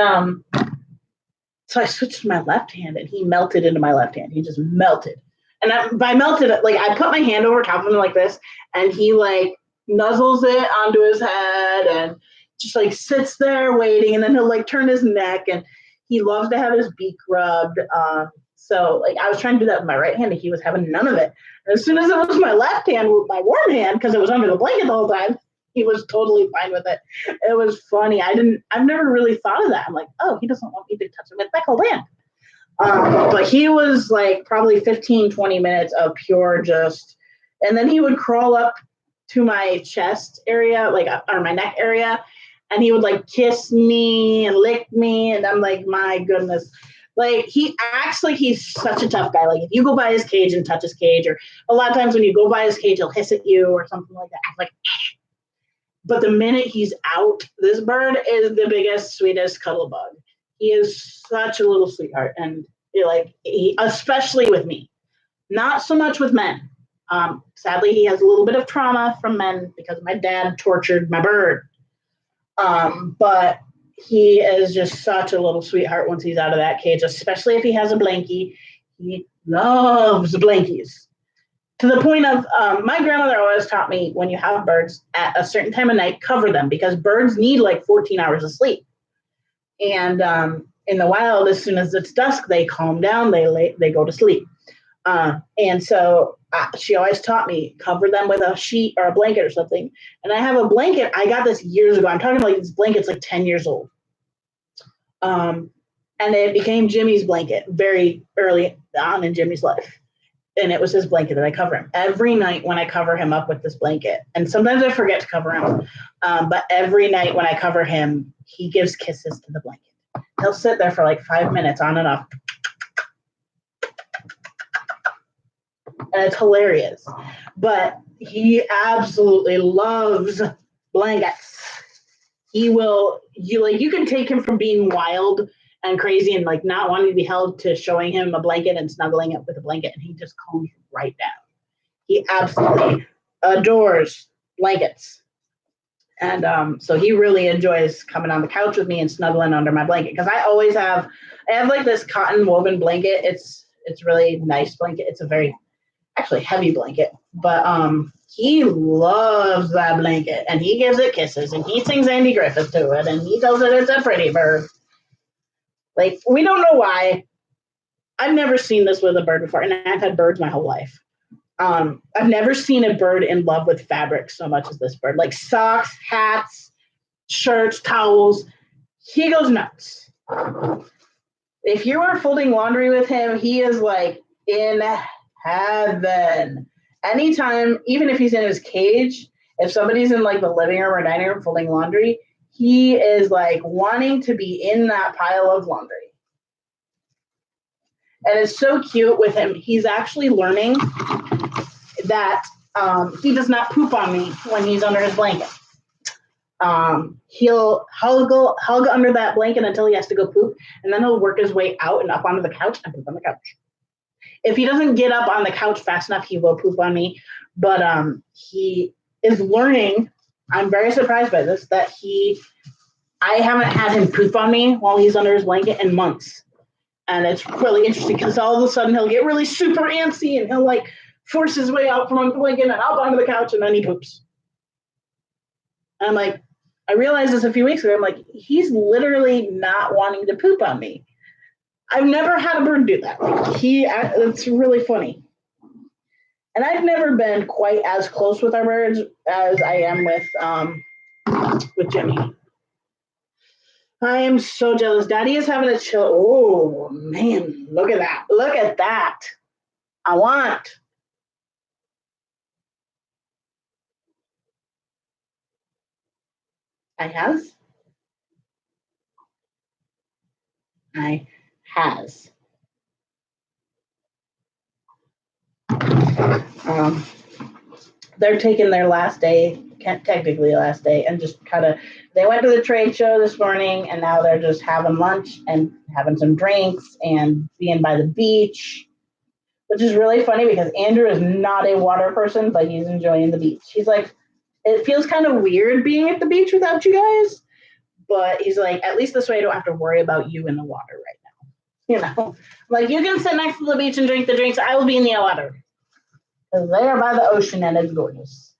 so I switched to my left hand and he melted into my left hand. He just melted. And by melted, like I put my hand over top of him like this and he like nuzzles it onto his head and just like sits there waiting, and then he'll like turn his neck, and he loves to have his beak rubbed. So like I was trying to do that with my right hand and he was having none of it. And as soon as it was my left hand with my warm hand, because it was under the blanket the whole time, he was totally fine with it. It was funny. I've never really thought of that. I'm like, oh, he doesn't want me to touch him with my cold hand. But he was like probably 15, 20 minutes of pure just, and then he would crawl up to my chest area, like, or my neck area, and he would like kiss me and lick me. And I'm like, my goodness. Like, he acts like he's such a tough guy. Like, if you go by his cage and touch his cage, or a lot of times when you go by his cage, he'll hiss at you or something like that. I'm like, but the minute he's out, this bird is the biggest, sweetest cuddle bug. He is such a little sweetheart, and especially with me. Not so much with men. Sadly, he has a little bit of trauma from men because my dad tortured my bird. But he is just such a little sweetheart once he's out of that cage, especially if he has a blankie. He loves blankies. To the point of, my grandmother always taught me, when you have birds at a certain time of night, cover them, because birds need like 14 hours of sleep. And in the wild, as soon as it's dusk, they calm down, they go to sleep. And so she always taught me, cover them with a sheet or a blanket or something. And I have a blanket. I got this years ago. I'm talking like this blanket's like 10 years old. And it became Jimmy's blanket very early on in Jimmy's life. And it was his blanket that I cover him every night when I cover him up with this blanket. And sometimes I forget to cover him, but every night when I cover him, he gives kisses to the blanket. He'll sit there for like 5 minutes on and off, and it's hilarious. But he absolutely loves blankets. You can take him from being wild and crazy and like not wanting to be held to showing him a blanket and snuggling up with a blanket, and he just calms right down. He absolutely adores blankets. And so he really enjoys coming on the couch with me and snuggling under my blanket, because I have like this cotton woven blanket. It's really nice blanket. It's a very actually heavy blanket, but he loves that blanket, and he gives it kisses, and he sings Andy Griffith to it, and he tells it it's a pretty bird. Like, we don't know why. I've never seen this with a bird before, and I've had birds my whole life. I've never seen a bird in love with fabric so much as this bird. Like socks, hats, shirts, towels. He goes nuts. If you are folding laundry with him, he is like in heaven. Anytime, even if he's in his cage, if somebody's in like the living room or dining room folding laundry, he is like wanting to be in that pile of laundry. And it's so cute with him. He's actually learning that he does not poop on me when he's under his blanket. He'll hug under that blanket until he has to go poop, and then he'll work his way out and up onto the couch and poop on the couch. If he doesn't get up on the couch fast enough, he will poop on me. But he is learning. I'm very surprised by this, that I haven't had him poop on me while he's under his blanket in months. And it's really interesting because all of a sudden he'll get really super antsy and he'll like force his way out from under the blanket and up onto the couch, and then he poops. And I'm like, I realized this a few weeks ago. I'm like, he's literally not wanting to poop on me. I've never had a bird do that. Like it's really funny. And I've never been quite as close with our birds as I am with Jimmy. I am so jealous. Daddy is having a chill. Oh man, look at that. Look at that. I want. I has. They're taking their last day, technically last day, and just kind of, they went to the trade show this morning, and now they're just having lunch and having some drinks and being by the beach, which is really funny because Andrew is not a water person, but he's enjoying the beach. He's like, it feels kind of weird being at the beach without you guys, but he's like, at least this way I don't have to worry about you in the water right now. You know, like, you can sit next to the beach and drink the drinks. I will be in the water. Because they are by the ocean and it's gorgeous.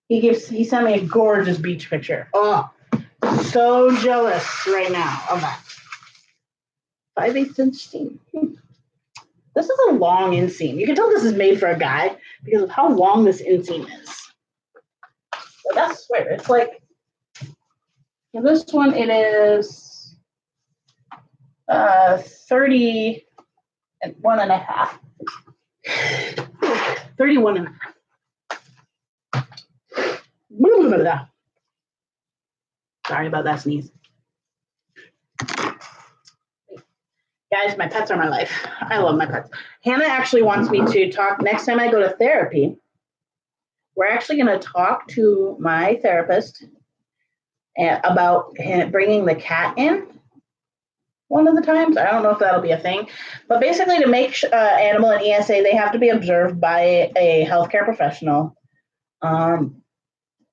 He sent me a gorgeous beach picture. Oh, so jealous right now of that. 5/8 inch seam. This is a long inseam. You can tell this is made for a guy because of how long this inseam is. But that's weird. It's like, this one, it is 31 and a half. 31 and a half. Sorry about that sneeze. Guys, my pets are my life. I love my pets. Hannah actually wants me to talk next time I go to therapy. We're actually going to talk to my therapist about bringing the cat in one of the times. I don't know if that'll be a thing. But basically, to make animal and ESA, they have to be observed by a healthcare professional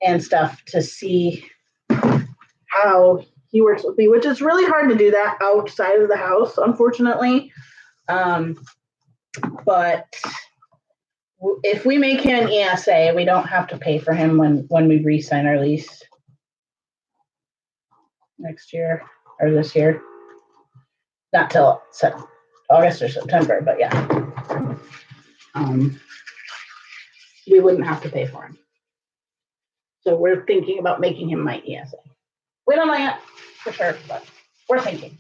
and stuff to see how he works with me, which is really hard to do that outside of the house, unfortunately. But if we make him an ESA, we don't have to pay for him when we re-sign our lease next year or this year. Not till August or September, but yeah. We wouldn't have to pay for him. So we're thinking about making him my ESA. We don't know yet. for sure, but we're thinking.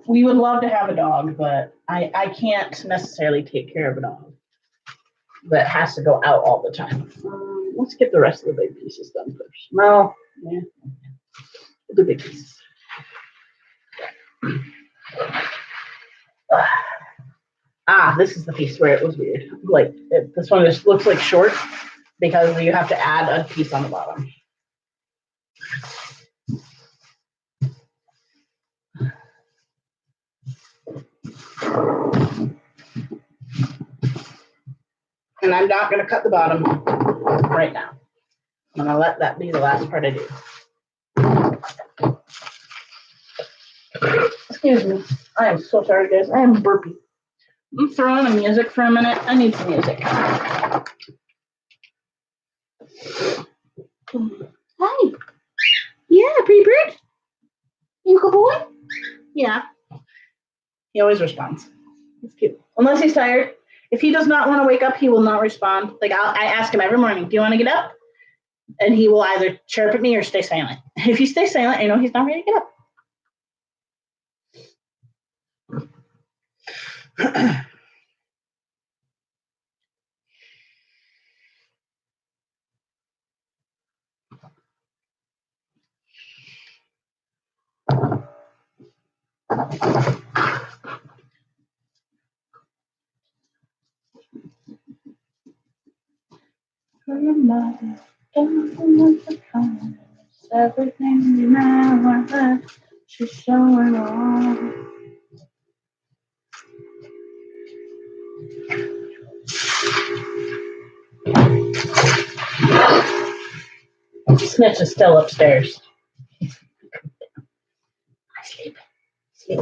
We would love to have a dog, but I can't necessarily take care of a dog that has to go out all the time. Let's get the rest of the big pieces done first. No, yeah, the big pieces. This is the piece where it was weird. Like this one just looks like short because you have to add a piece on the bottom. And I'm not going to cut the bottom right now. I'm going to let that be the last part I do. Excuse me. I am so sorry, guys. I am burpy. I'm throwing the music for a minute. I need some music. Hi. Yeah, pretty bird. You a good boy? Yeah. He always responds. It's cute. Unless he's tired. If he does not want to wake up, he will not respond. Like I ask him every morning, do you want to get up? And he will either chirp at me or stay silent. If he stays silent, I know he's not ready to get up. Everything you never had, she's showing off. Snitch is still upstairs. Sleep. Sleep.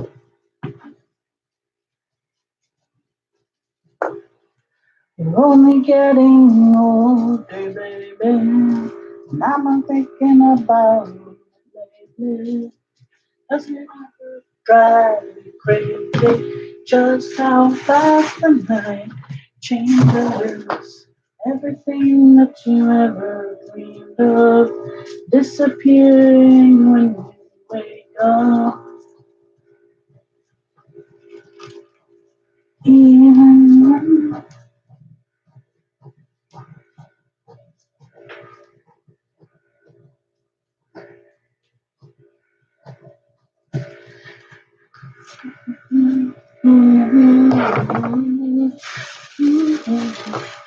You're only getting older, baby. And I'm thinking about you lately. Does it ever drive you crazy? Just how fast the night changes. Everything that you ever dreamed of disappearing when you wake up. Even when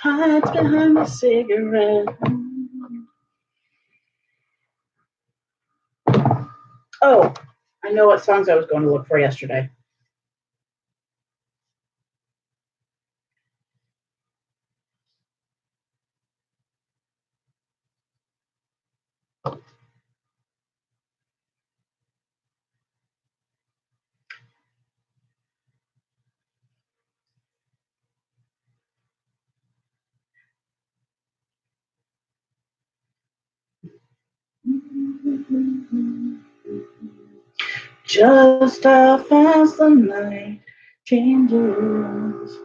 hides behind the cigarette. Oh, I know what songs I was going to look for yesterday. Just how fast the night changes.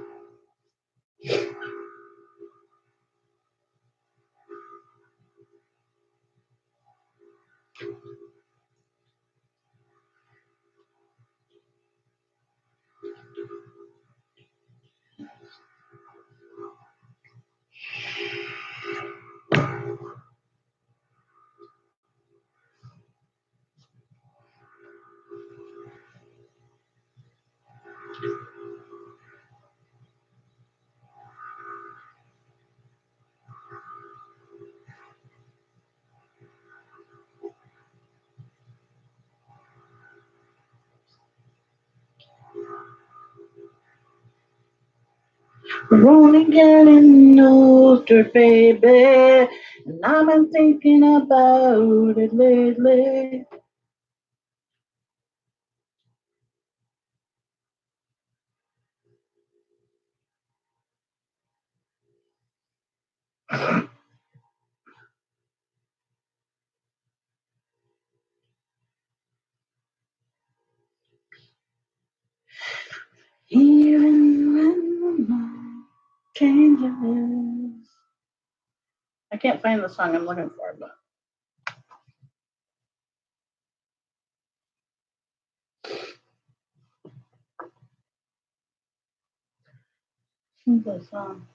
We're only getting older, baby, and I've been thinking about it lately. Even when the night changes. I can't find the song I'm looking for, but the song.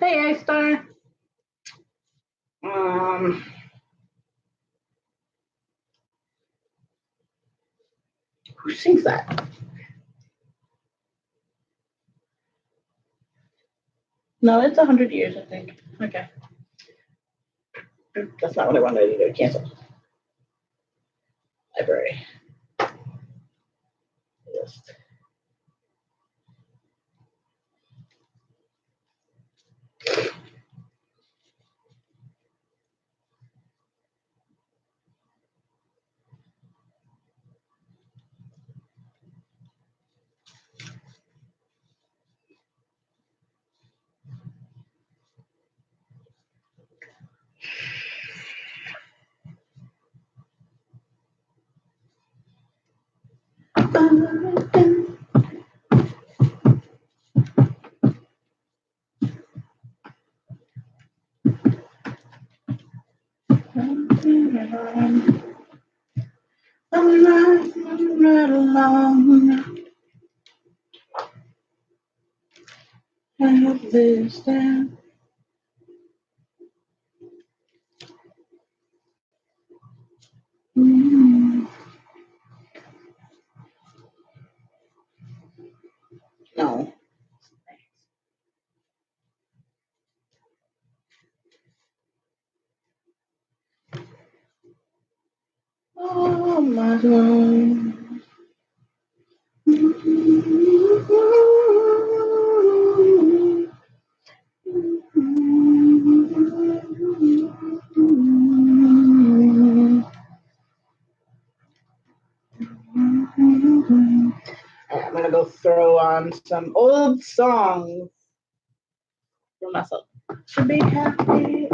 Hey, Ice Star. Who sings that? No, it's 100 years, I think. Okay. That's not what I wanted to do. Cancel. Library. List. I'm right along. I have this down. No. Oh, my God. I'm gonna go throw on some old songs for myself. Should be happy.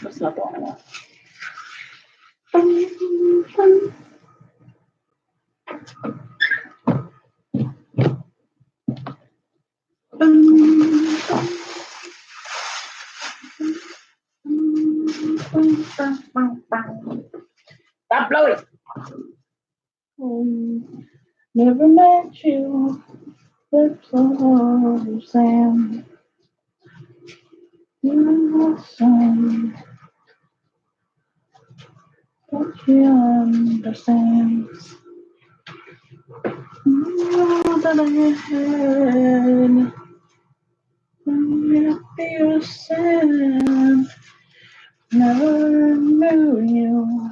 That's not the one I want. Stop blowing. Never met you, lips of sand. You are son, but she understands. Know that I had. I feel sad. Never knew you.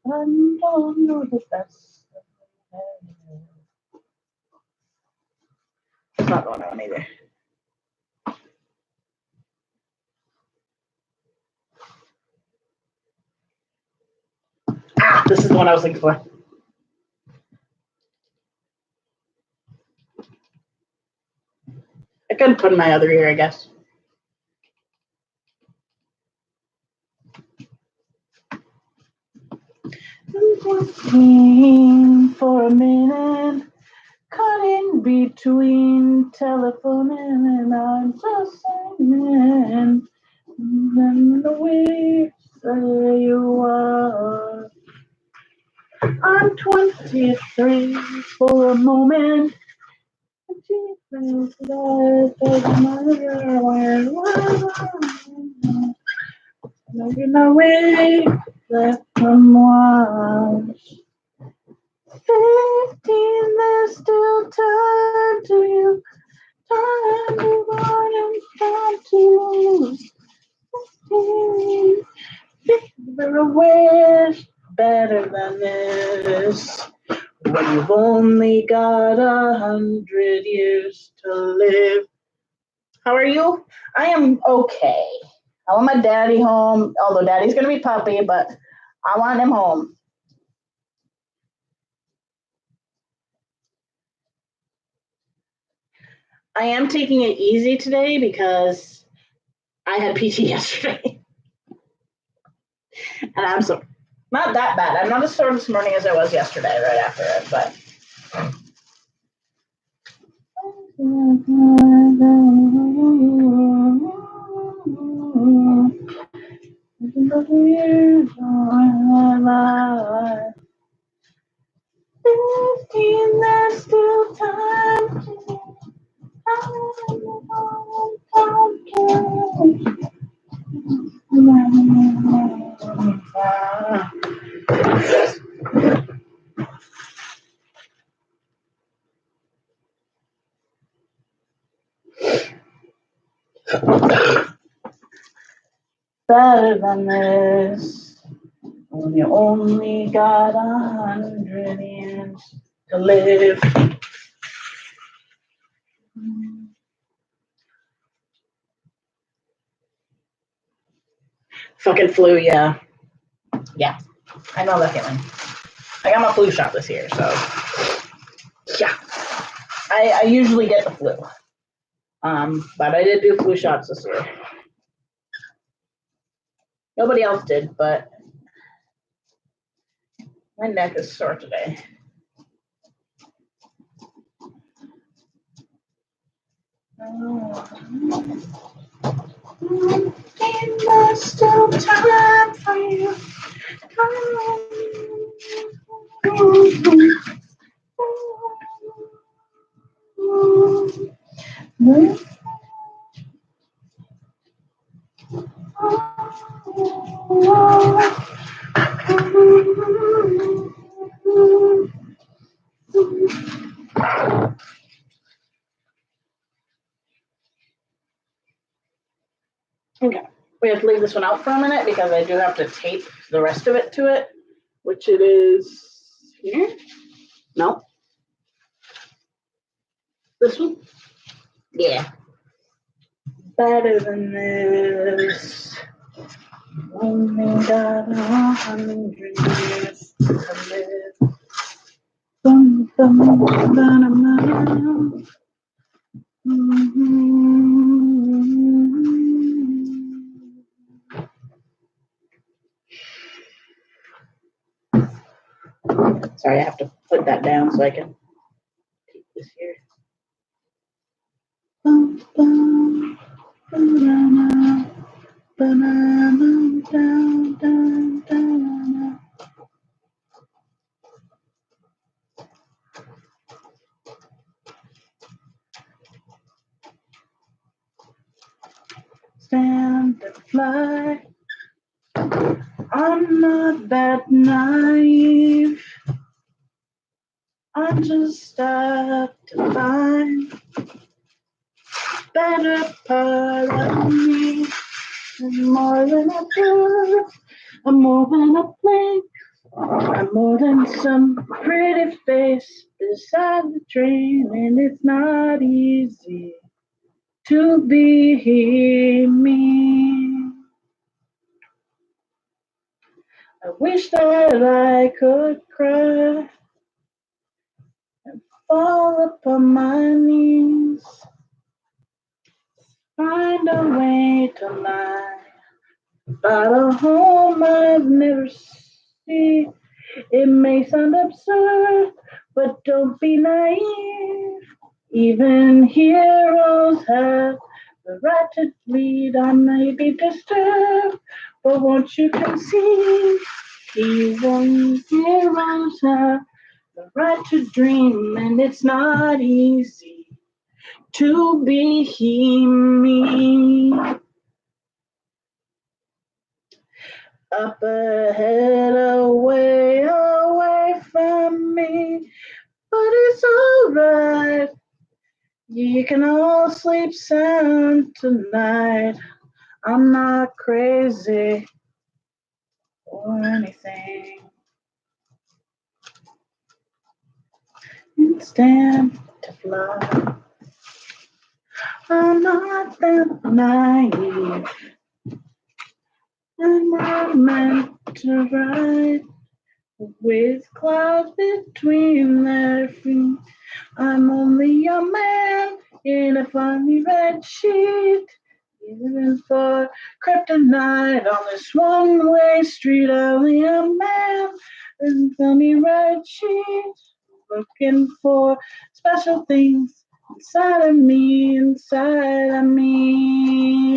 I don't know the best. It's not going on either. Ah, this is the one I was looking for. I couldn't put in my other ear, I guess. Walking for a minute, caught in between telephone and I'm just saying, then the way say you are. I'm 23 for a moment. She feels that doesn't matter where. Making my way left from once. 15, there's still time to you. Time to run and time to lose. Never wish better than this. When you've only got 100 years to live. How are you? I am okay. I want my daddy home, although daddy's gonna be puppy, but I want him home. I am taking it easy today because I had PT yesterday. And I'm so not that bad. I'm not as sore this morning as I was yesterday, right after it, but there's still time to better than this. When you only got 100 years to live. Fucking flu, yeah. Yeah, I know that feeling. I got my flu shot this year, so yeah. I usually get the flu. But I did do flu shots this year. Nobody else did, but my neck is sore today. There's still time for you. Okay, we have to leave this one out for a minute because I do have to tape the rest of it to it, which it is here. No, this one. Yeah, better than this. Only got 100 years to live. Bum, bum, bum, bum, Sorry, I have to put that down so I can keep this here. Bum, bum, banana, banana, down, down, down. Stand and fly. I'm not that naive. I just have to find better part of me. I'm more than a bird. I'm more than a plane. I'm more than some pretty face beside the train, and it's not easy to be me. I wish that I could cry and fall upon my knees, find a way to lie about a home I've never seen. It may sound absurd, but don't be naive. Even heroes have the right to bleed. I may be disturbed, but won't you concede? Even heroes have the right to dream, and it's not easy to be me. Up ahead, away, away from me. But it's alright. You can all sleep sound tonight. I'm not crazy or anything. Stand to fly. I'm not that naive. I'm not meant to ride with clouds between their feet. I'm only a man in a funny red sheet. Even for kryptonite on this one-way street, only a man in a funny red sheet. Looking for special things inside of me, inside of me,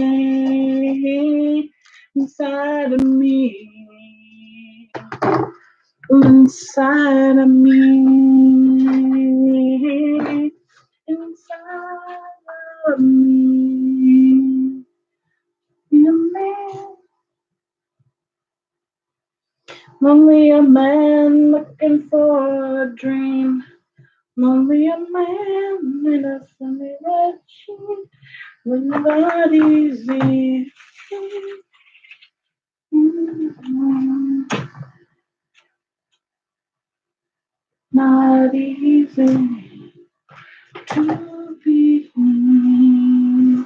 inside of me, inside of me, inside of me. Only a man looking for a dream. Only a man in a sunny red sheet. Not easy. Not easy to be me.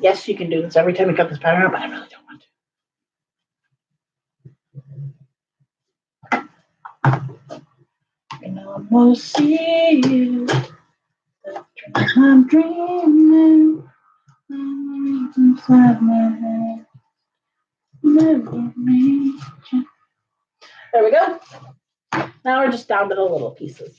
Yes, you can do this every time you cut this pattern out, but I really don't want to. I can almost see you. I'm dreaming inside my head. Never me. There we go. Now we're just down to the little pieces.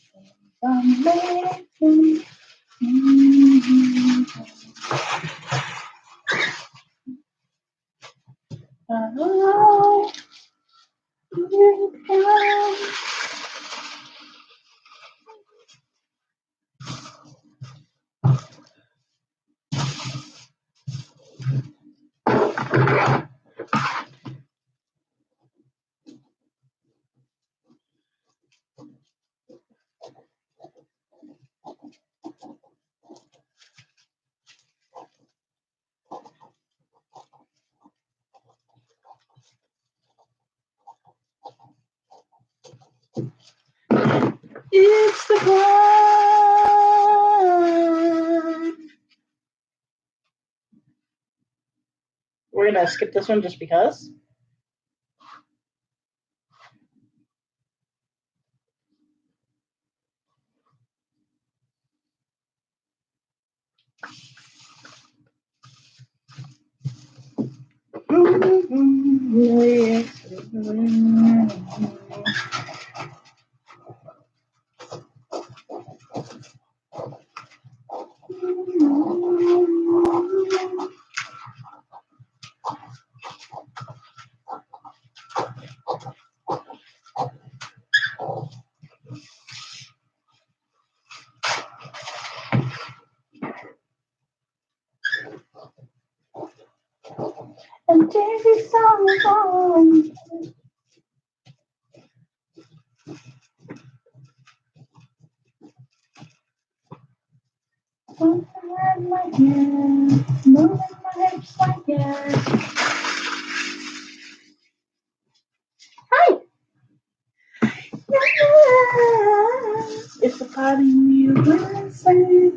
It's the one. We're gonna skip this one just because. And Daisy song. One hand my hand, moving my hips like yes. Hi. Yes. It's a part of me when I say.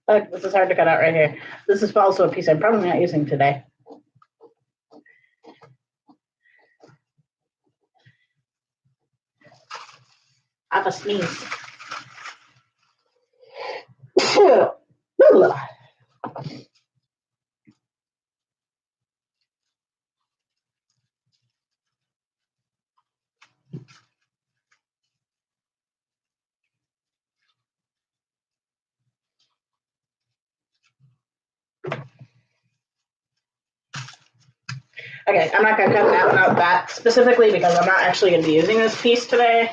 Look, this is hard to cut out right here. This is also a piece I'm probably not using today. I have a sneeze. Okay, I'm not going to cut that one out that specifically because I'm not actually going to be using this piece today.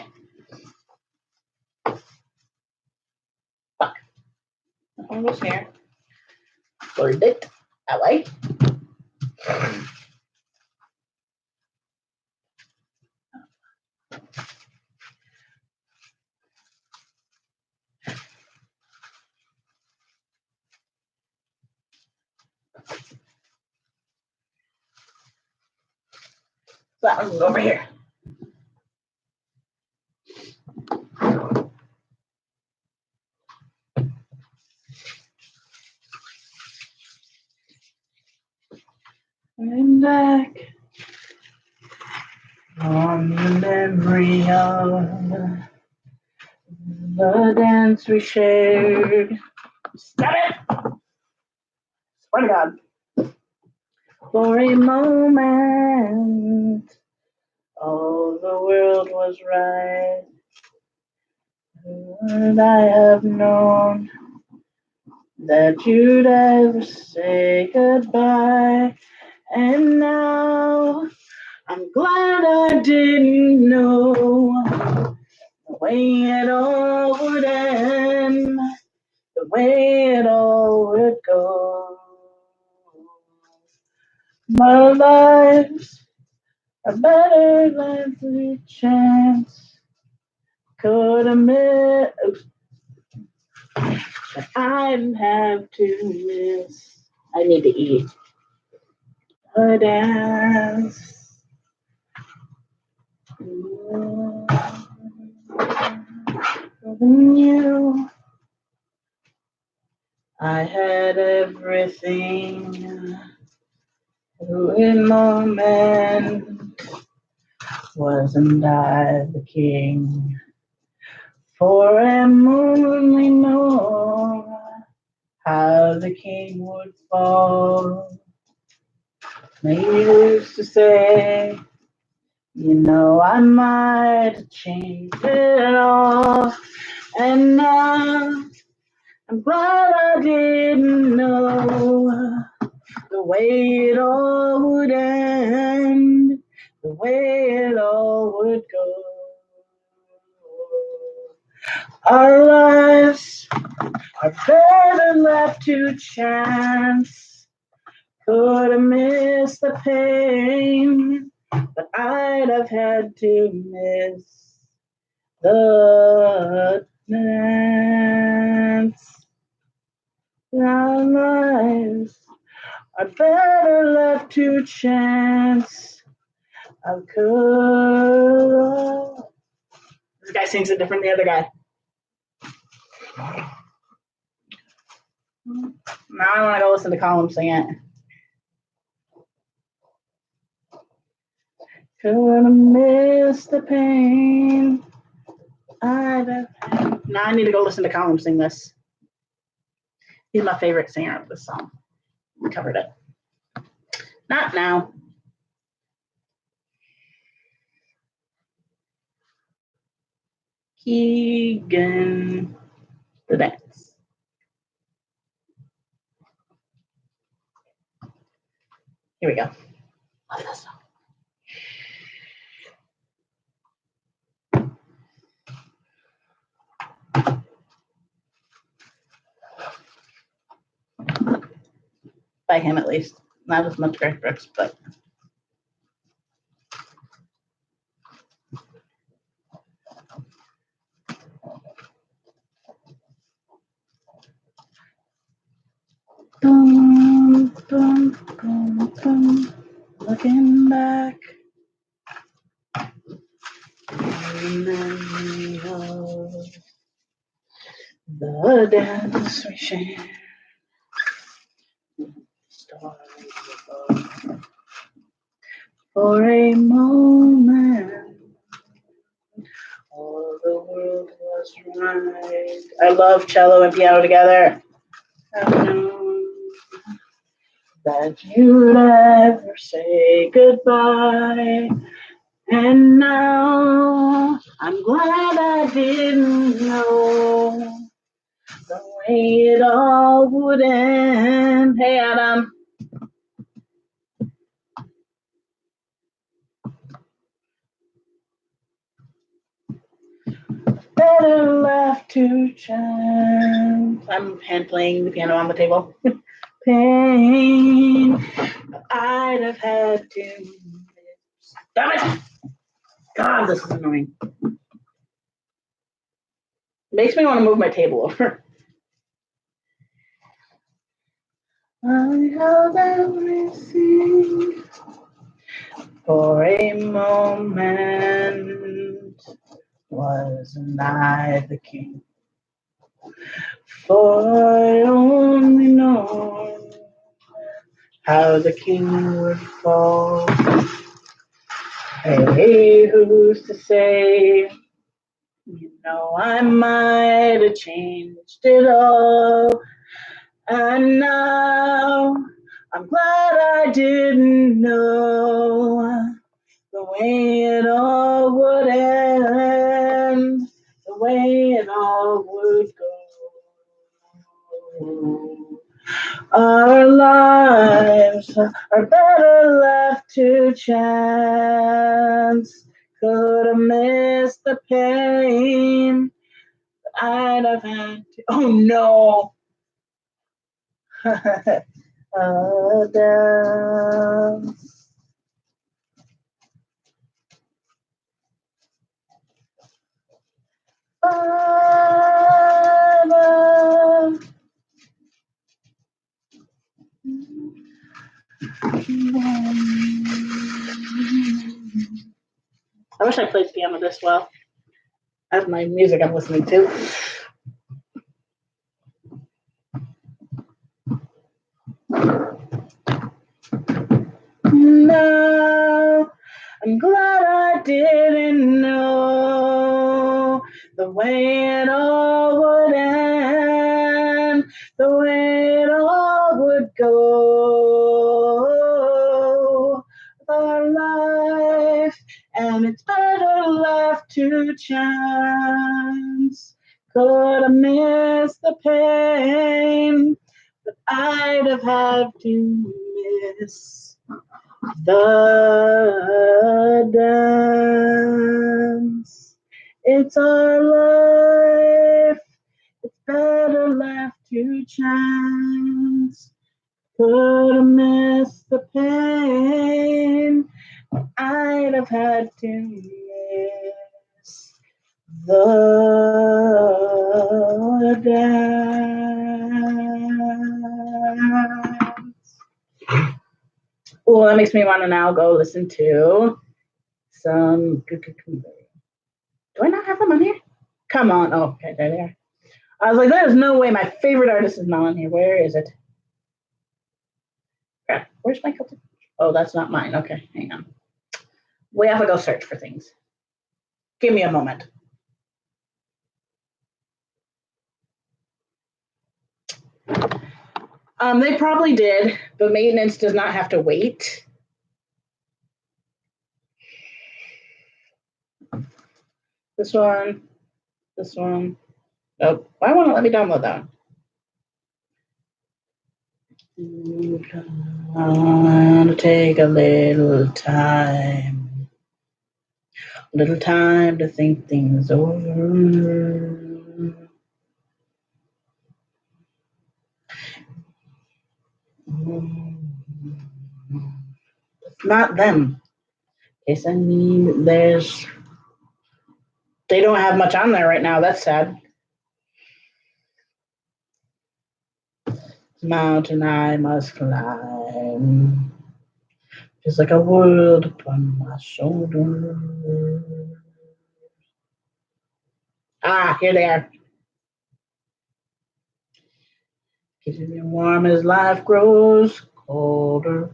Fuck. Almost here. Fold it that way. That one's over here. And back on the memory of the dance we shared. Stop it! Swear to God. For a moment, all the world was right. Would I have known that you'd ever say goodbye? And now I'm glad I didn't know the way it all would end, the way it all would go. My life's a better likely chance. Could have missed, but I'd have to miss. I need to eat. A dance. You, I had everything. In moment, wasn't I the king? For I only know how the king would fall. They used to say, you know, I might change it all. And now I'm glad I didn't know the way it all would end, the way it all would go. Our lives are better left to chance. Could have missed the pain, but I'd have had to miss the dance. Our lives are better left to chance. I could. This guy sings it different than the other guy. Now I want to go listen to Colin sing it. Could have missed the pain. Now I need to go listen to Colin sing this. He's my favorite singer of this song. We covered it. Not now. Keegan, the dance. Here we go. Love this song. By him at least. Not as much Garth Brooks, but. Boom, boom, boom, boom. Looking back. The dance we shared. For a moment, all the world was right. I love cello and piano together. I've known that you'd ever say goodbye. And now I'm glad I didn't know the way it all would end. Hey, Adam. Better left to chance. I'm hand playing the piano on the table. Pain I'd have had to. Damn it! God, this is annoying. Makes me want to move my table over. I held everything for a moment. Wasn't I the king? For I only know how the king would fall. Hey, who's to say? You know, I might have changed it all. And now I'm glad I didn't know the way it all would end, the way it all would go. Our lives are better left to chance. Could have missed the pain I'd have had to. Oh no! Down. I wish I played piano this well. That's my music I'm listening to. No, I'm glad I didn't know the way it all would end, the way it all would go. Our life, and it's better left to chance. Could have missed the pain, but I'd have had to miss the dance. It's our life, it's better left to chance. Could have missed the pain, I'd have had to miss the dance. Well, that makes me want to now go listen to some. Do I not have them on here? Come on. Oh, okay, there they are. I was like, there's no way my favorite artist is not on here. Where is it? Where's my Celtic? Oh, that's not mine. Okay, hang on. We have to go search for things. Give me a moment. They probably did, but maintenance does not have to wait. This one. Nope. Why won't it let me download that one? I want to take a little time to think things over. Not them. Yes, I mean, they don't have much on there right now. That's sad. Mountain I must climb. Just like a world upon my shoulder. Ah, here they are. Keeping me warm as life grows Holder.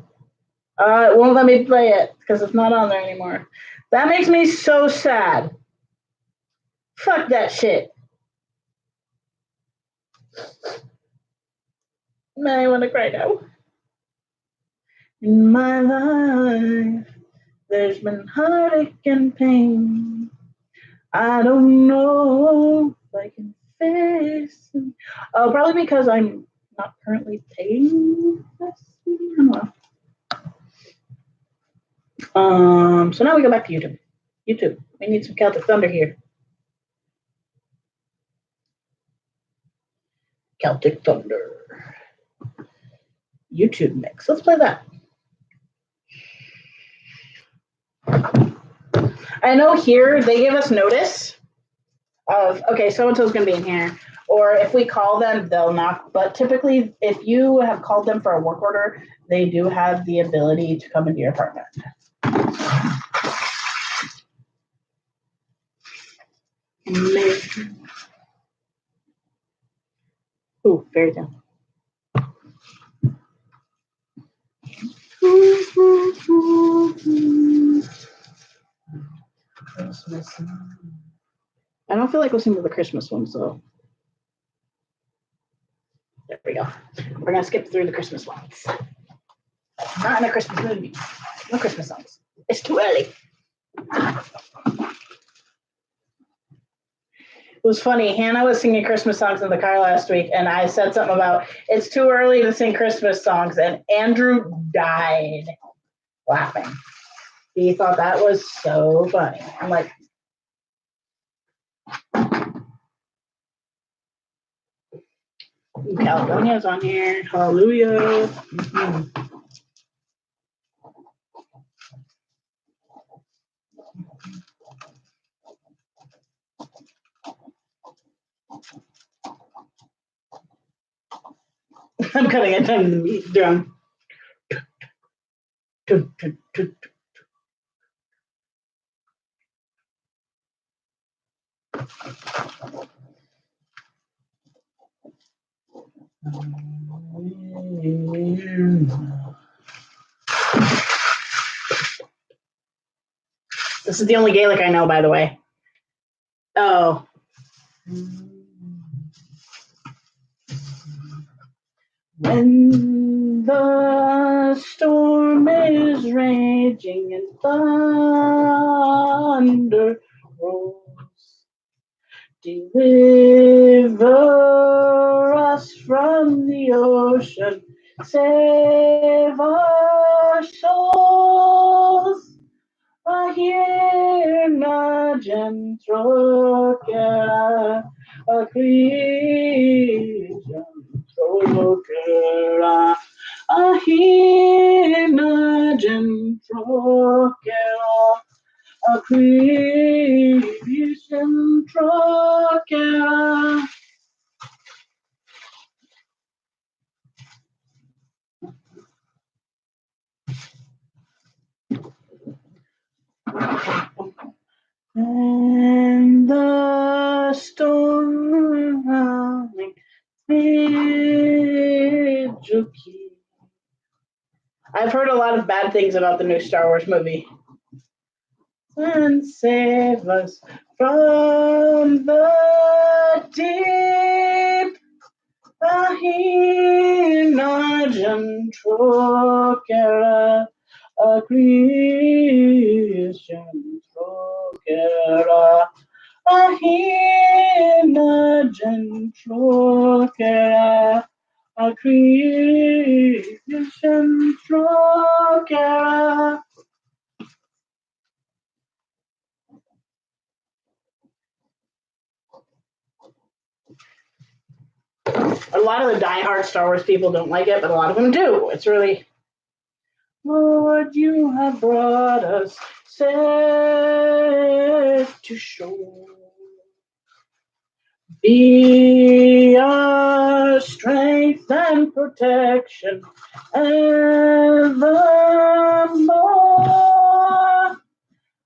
It won't let me play it because it's not on there anymore. That makes me so sad. Fuck that shit. Man, I want to cry now. In my life, there's been heartache and pain. I don't know if I can face it. Oh, probably because I'm not currently paying this. I don't know. So now we go back to YouTube. YouTube. We need some Celtic Thunder here. Celtic Thunder. YouTube mix. Let's play that. I know here they give us notice of, okay, so-and-so's going to be in here. Or if we call them, they'll knock. But typically, if you have called them for a work order, they do have the ability to come into your apartment. Ooh, fairy tale. Christmas. I don't feel like listening to the Christmas one, so there we go. We're gonna skip through the Christmas ones. Not in a Christmas movie. No Christmas songs. It's too early. It was funny. Hannah was singing Christmas songs in the car last week, and I said something about it's too early to sing Christmas songs, and Andrew died laughing. He thought that was so funny. I'm like, California's on here. Hallelujah. Mm-hmm. I'm cutting it down to the meat drum. This is the only Gaelic I know, by the way. Oh. When the storm is raging and thunder rolls, deliver us from the ocean, save our souls. Ahirna gentrokera, a creation trokera, ahirna gentrokera, a creation trokera. And the storm howling Mijuki. I've heard a lot of bad things about the new Star Wars movie. And save us from the deep. Ahina Jantrokera, a Christian Trokera. Ahina Jantrokera, a Christian Trokera. A lot of the diehard Star Wars people don't like it, but a lot of them do. It's really, Lord, you have brought us safe to shore. Be our strength and protection evermore.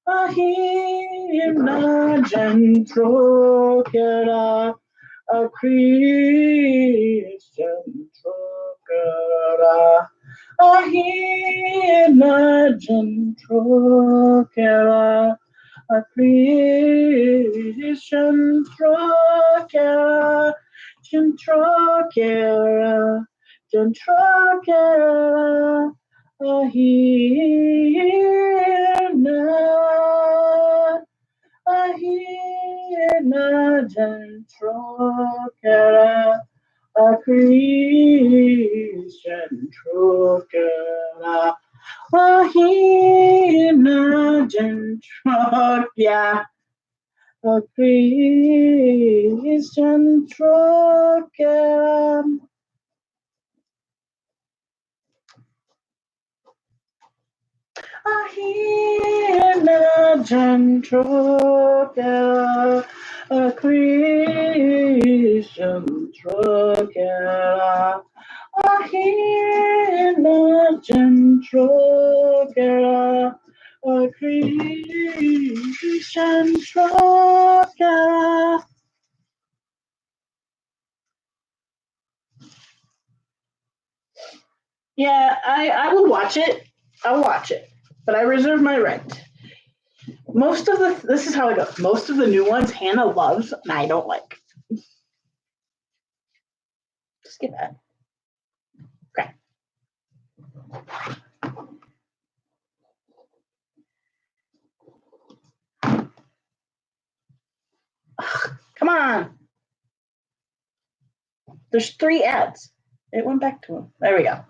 Ahina Jantrokera, a Christian Trokera, Ahina Jantrokera, a Christian Trokera, Jantrokera, Jantrokera, Ahina Jantrokera, a Christian Trokera. Ahina Jantrokera, a Christian Trokera. Ahina Jantrokera, a Christian Trokera. Ahina Jantrokera, a Christian Trokera. Yeah, I will watch it. I'll watch it, but I reserve my right. This is how it goes. Most of the new ones Hannah loves, and I don't like. Skip that. Okay. Come on. There's 3 ads. It went back to them. There we go.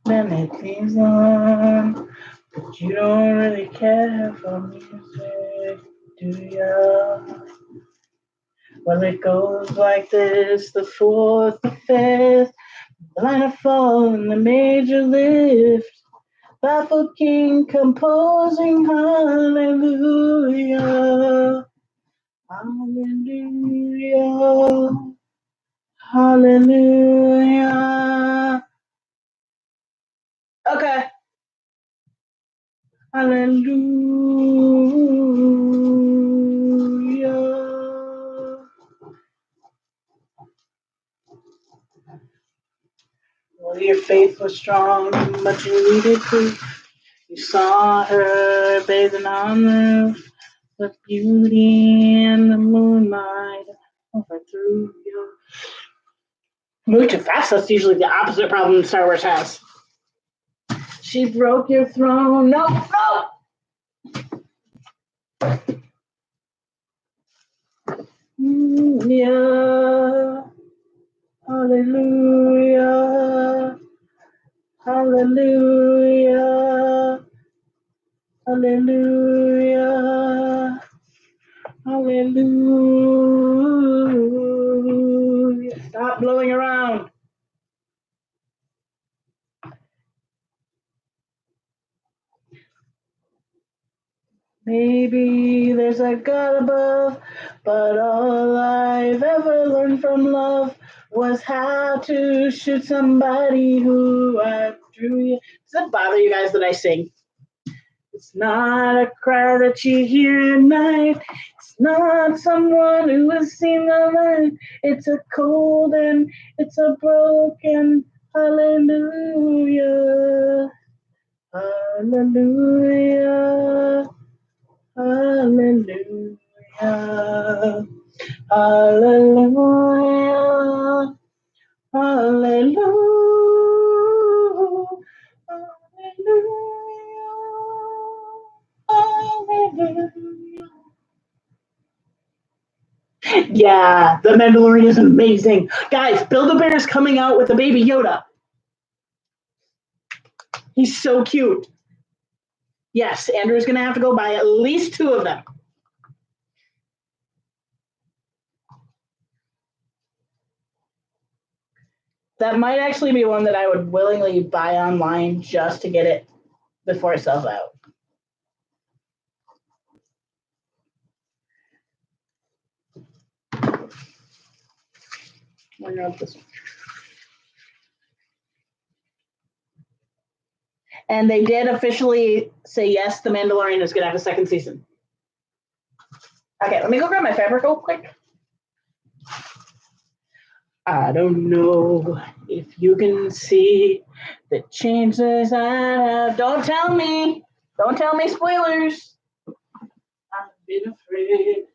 Then it goes on, but you don't really care for music, do ya? Well, it goes like this: the 4th, the 5th, the minor fall, and the major lift. Baffled king composing hallelujah, hallelujah, hallelujah. Okay. Hallelujah. Well, your faith was strong, but you needed proof. You saw her bathing on the roof, the beauty and the moonlight overthrew you. Move too fast, that's usually the opposite problem Star Wars has. She broke your throne. No, no! Yeah. Hallelujah. Hallelujah. Hallelujah. Hallelujah. Stop blowing around. Maybe there's a God above, but all I've ever learned from love was how to shoot somebody who outdrew you. Does that bother you guys that I sing? It's not a cry that you hear at night. It's not someone who has seen the light. It's a cold and it's a broken hallelujah. Hallelujah. Hallelujah. Hallelujah. Hallelujah. Hallelujah. Yeah, The Mandalorian is amazing. Guys, Build-A-Bear is coming out with a baby Yoda. He's so cute. Yes, Andrew's going to have to go buy at least 2 of them. That might actually be one that I would willingly buy online just to get it before it sells out. This one. And they did officially say yes, The Mandalorian is going to have a 2nd season. Okay, let me go grab my fabric real quick. I don't know if you can see the changes I have. Don't tell me. Don't tell me spoilers. I've been afraid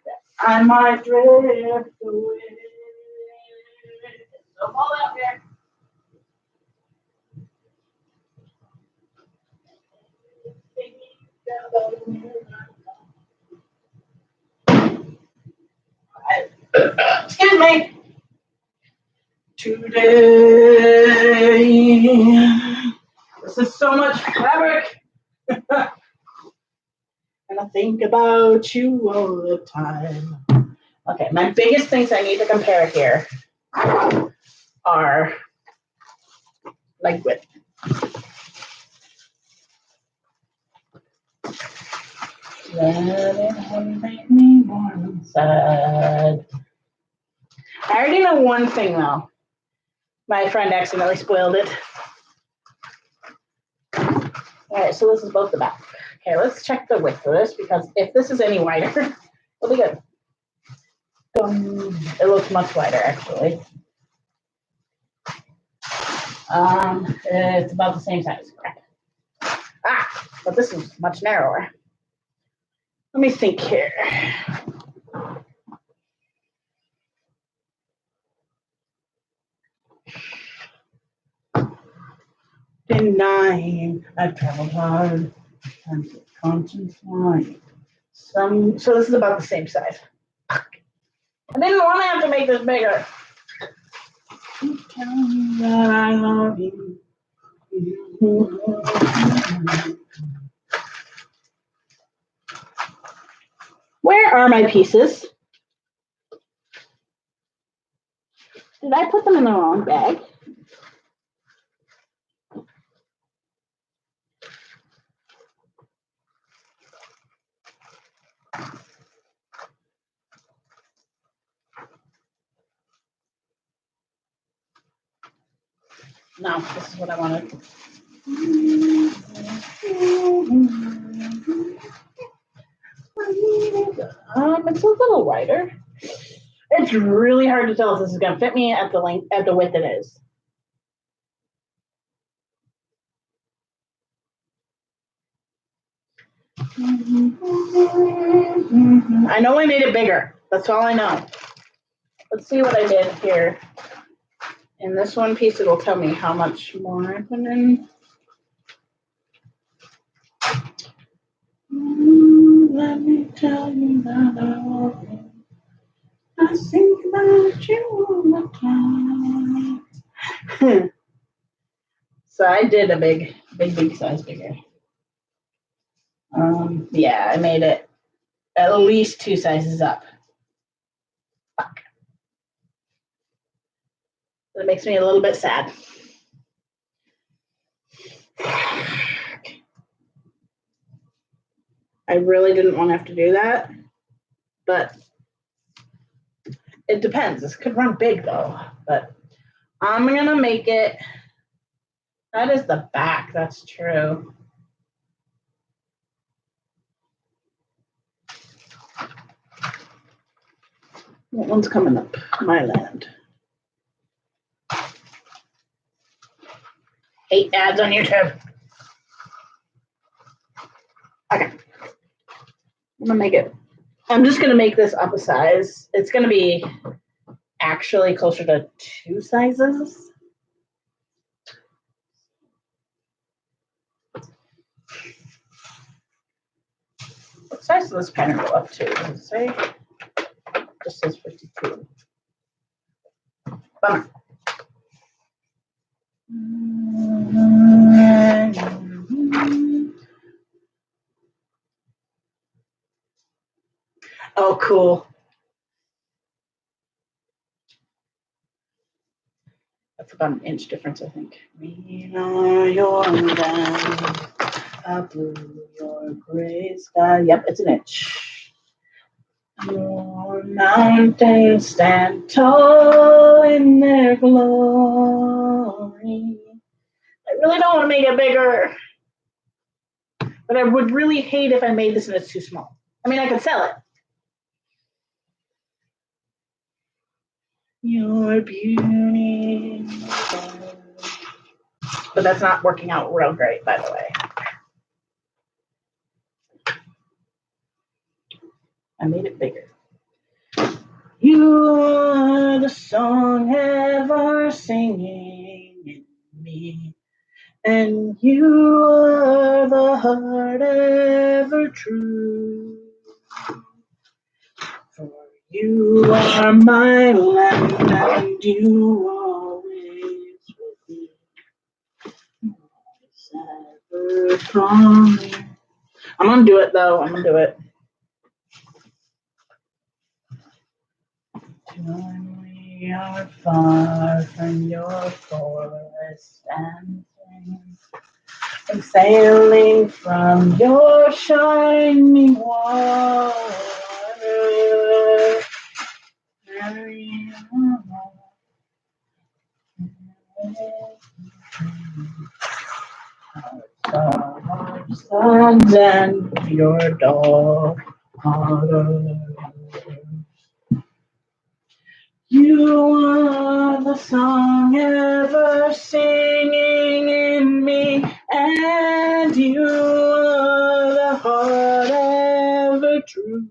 that I might drift away. So fall out there. Excuse me. Today, this is so much fabric. And I think about you all the time. Okay, my biggest things I need to compare here are leg width. Let it make me warm inside. I already know one thing though. My friend accidentally spoiled it. All right, so this is both the back. Okay, let's check the width of this because if this is any wider, it'll be good. It looks much wider actually. It's about the same size, correct? But this is much narrower. Let me think here. Denying I've traveled hard and conscience line. So this is about the same size. I didn't want to have to make this bigger. Tell me that I love you. Where are my pieces? Did I put them in the wrong bag? No, this is what I wanted. It's a little wider. It's really hard to tell if this is going to fit me at the length, at the width it is. I know I made it bigger. That's all I know. Let's see what I did here. In this one piece, it'll tell me how much more I put in. Let me tell you that I love you. I think about you all the time. So I did a big size bigger. Yeah, I made it at least 2 sizes up. Fuck. That makes me a little bit sad. I really didn't want to have to do that, but it depends. This could run big though, but I'm gonna make it. That is the back, that's true. What one's coming up? My land. 8 ads on YouTube. Okay. I'm just gonna make this up a size. It's gonna be actually closer to 2 sizes. What size does this pattern go up to? Does it say? It just says 52. Bummer. Oh, cool. That's about an inch difference, I think. We are your land, up blue, your gray sky. Yep, it's an inch. Your mountains stand tall in their glory. I really don't want to make it bigger, but I would really hate if I made this and it's too small. I mean, I could sell it, Your beauty. But that's not working out real great, by the way. I made it bigger. You are the song ever singing in me, and you are the heart ever true. For you are my land, and you always will be. Ever coming. I'm gonna do it though. I'm gonna do it. When we are far from your forest and I'm sailing from your shining water. Sons and your daughters. You are the song ever singing in me, and you are the heart ever true.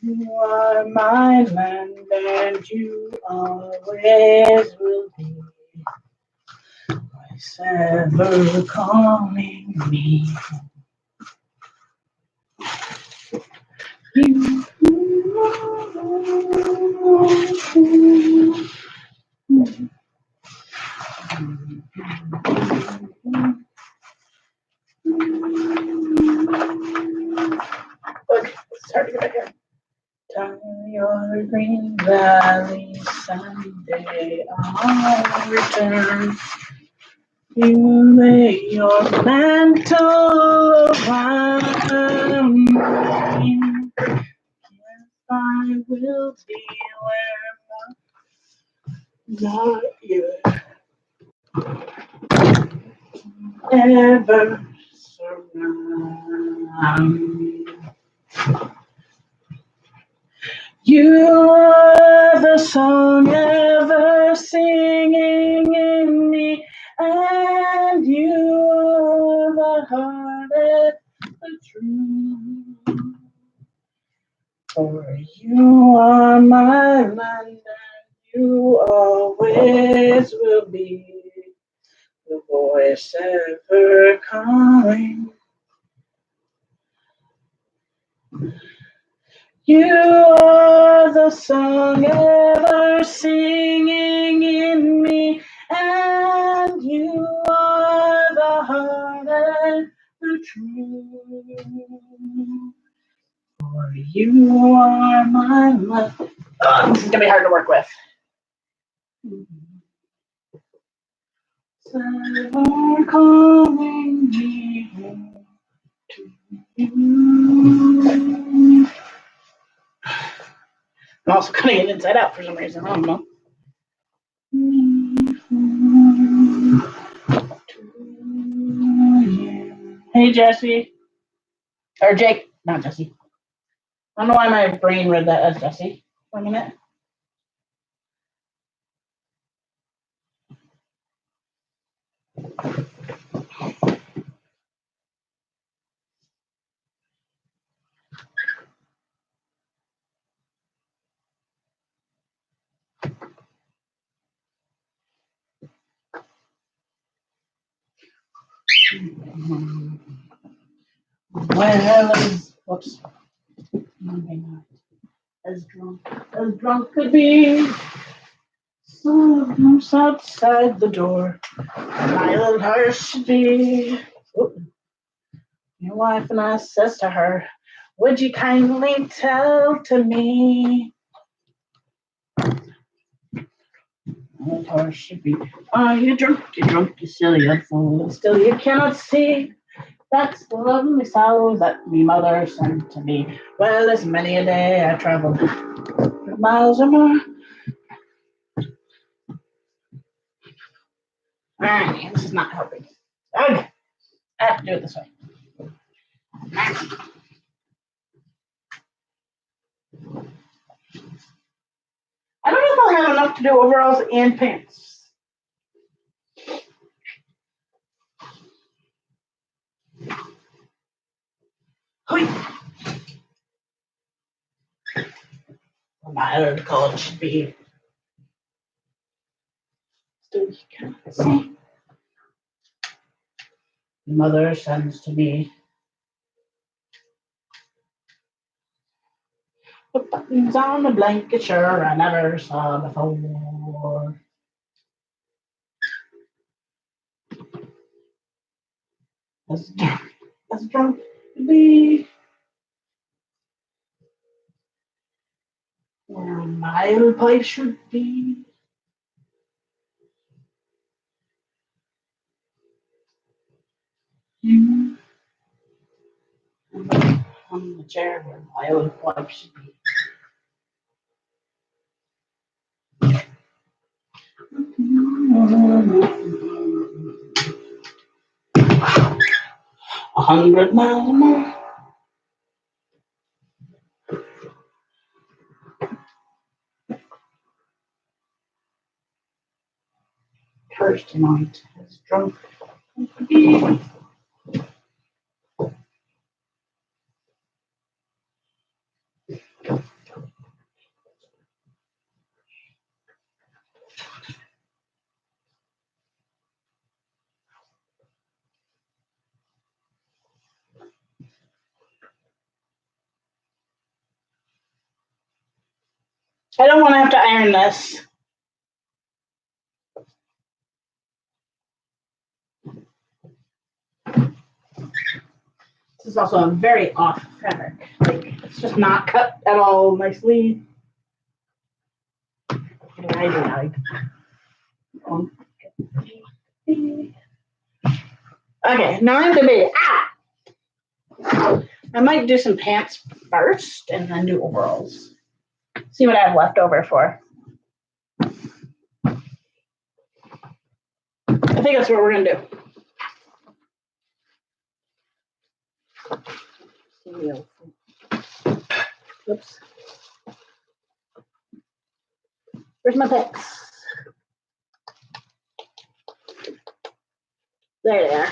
You are my land, and you always will be. Voice ever calling me. You Okay, let's start it again. Turn your green valley someday I'll return. You lay your mantle around me. Yes, I will be where not yet ever surround me. You are the song ever singing in me, and you are the heart ever true. For you are my land, and you always will be the voice ever calling. You are the song ever singing in me, and you are the heart and the truth. For you are my love. Oh, this is gonna be hard to work with. Ever calling me home to you. I'm also cutting it inside out for some reason. I don't know. Hey, Jesse. Or Jake. Not Jesse. I don't know why my brain read that as Jesse for a minute. Well, whoops. As drunk could be. Someone's outside the door. My little heart should be. Oop. Your wife and I says to her, would you kindly tell to me? My little heart should be. Are you drunk, you silly old fool? Still you cannot see. That's the lovely soul that me mother sent to me. Well, there's many a day I traveled 100 miles or more. Alright, this is not helping. Okay, I have to do it this way. have enough to do overalls and pants. Hoi. My other college should be. So you can see. Mother sends to me. The buttons on the blanket shirt I never saw before. As drunk to be. Where my little pipe should be. On the chair where my old pipe should be. 100 miles an hour. Thursday night as drunk to be. I don't want to have to iron this. This is also a very off fabric. Like, it's just not cut at all nicely. Okay, now I'm debating. I might do some pants first and then do overalls. See what I have left over for. I think that's what we're gonna do. Oops. Where's my picks? There they are.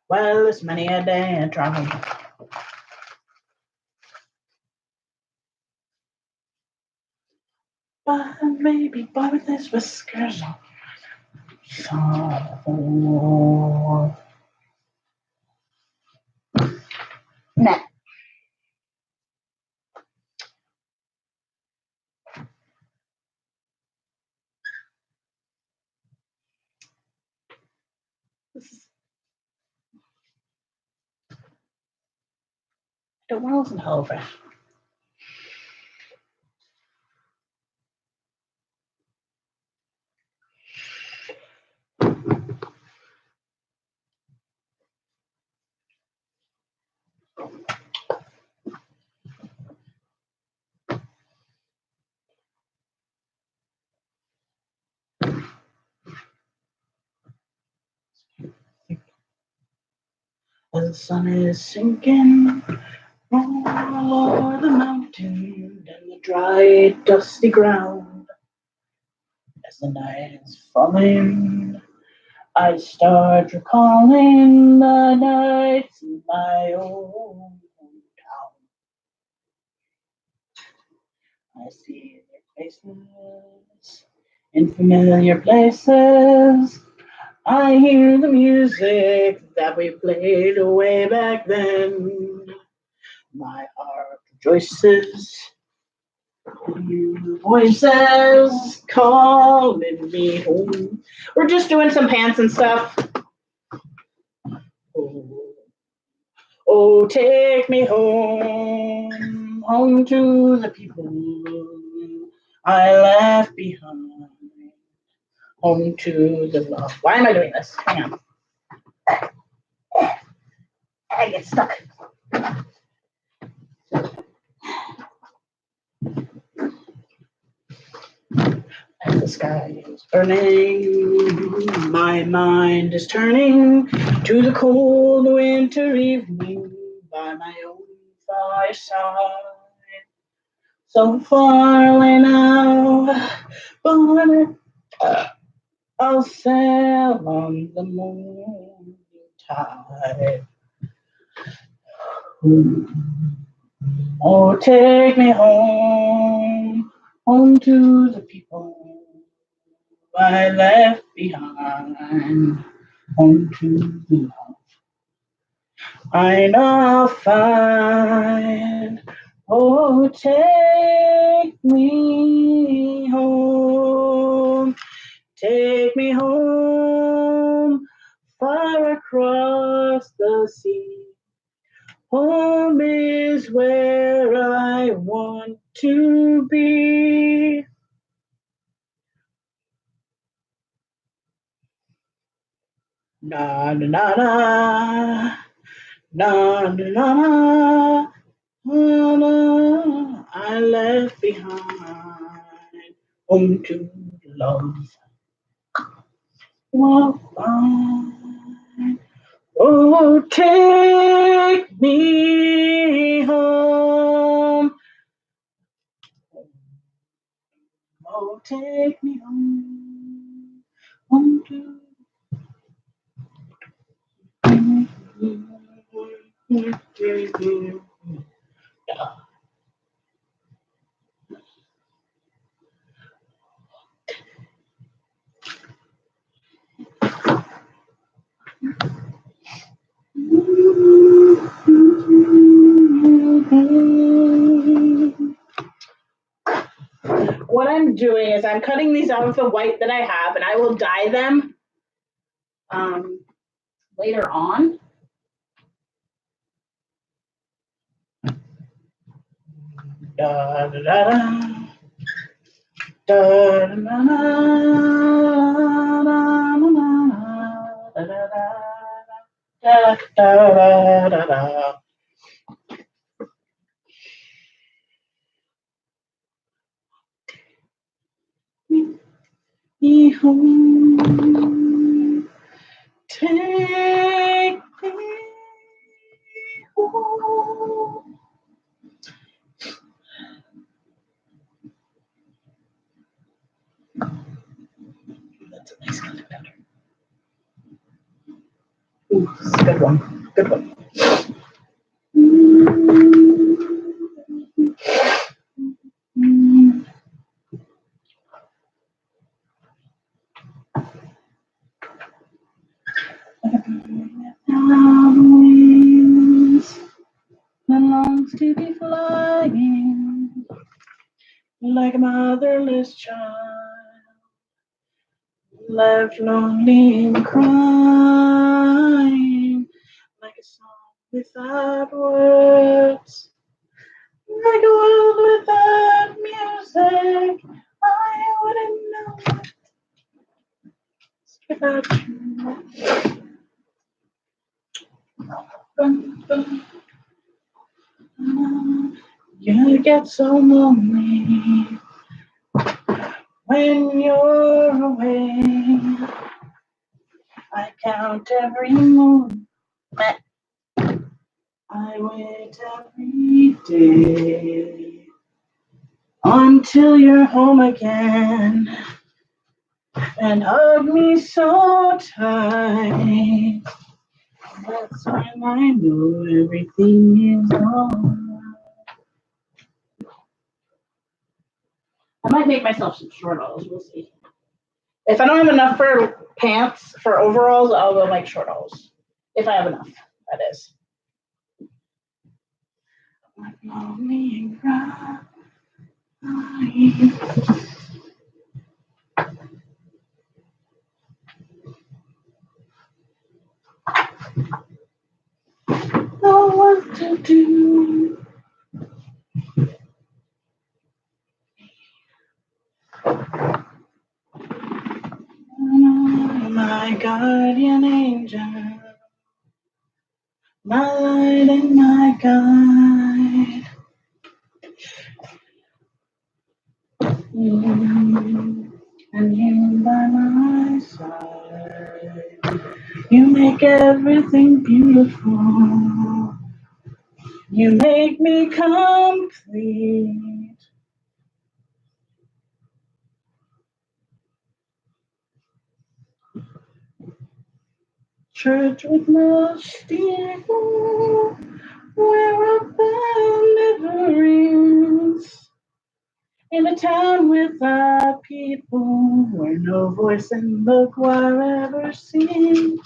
Well, it's many a day in travel. But maybe boy with his whiskers on. Nah. I don't want to listen to over. As the sun is sinking over the mountain and the dry, dusty ground. As the night is falling, I start recalling the nights in my own town. I see their faces in familiar places. I hear the music that we played way back then. My heart rejoices. New voices calling me home. We're just doing some pants and stuff. Oh, take me home, home to the people I left behind, home to the love. Why am I doing this? Hang on. I get stuck. The sky is burning, my mind is turning to the cold winter evening by my own fireside. So far away now, but I'll sail on the morning tide. Oh, take me home, home to the people I left behind, home to the love I know I'll find. Oh, take me home, far across the sea. Home is where I want to be. Na na na na, na na na na, na I left behind. Home to love. Well, oh, take me home. Oh, take me home. Home to What I'm doing is I'm cutting these out of the white that I have, and I will dye them later on. Da, da, da, da, da, da, da, da, da, da. Me home, take me home. That's a nice color pattern. Ooh, this is a good one. Good one. Wings belongs to be flying like a motherless child, left lonely and crying like a song without words, like a world without music. I wouldn't know it without you. You get so lonely when you're away. I count every moment. I wait every day until you're home again and hug me so tight. That's when I know everything is alright. I might make myself some shortals. We'll see. If I don't have enough for pants, for overalls, I'll go like shortals. If I have enough, that is. I'm lonely and crying. Know what to do. My guardian angel, my light and my guide. And You make everything beautiful. You make me complete. Church with no steeple, where a bell never rings. In a town without people, where no voice in the choir ever sings.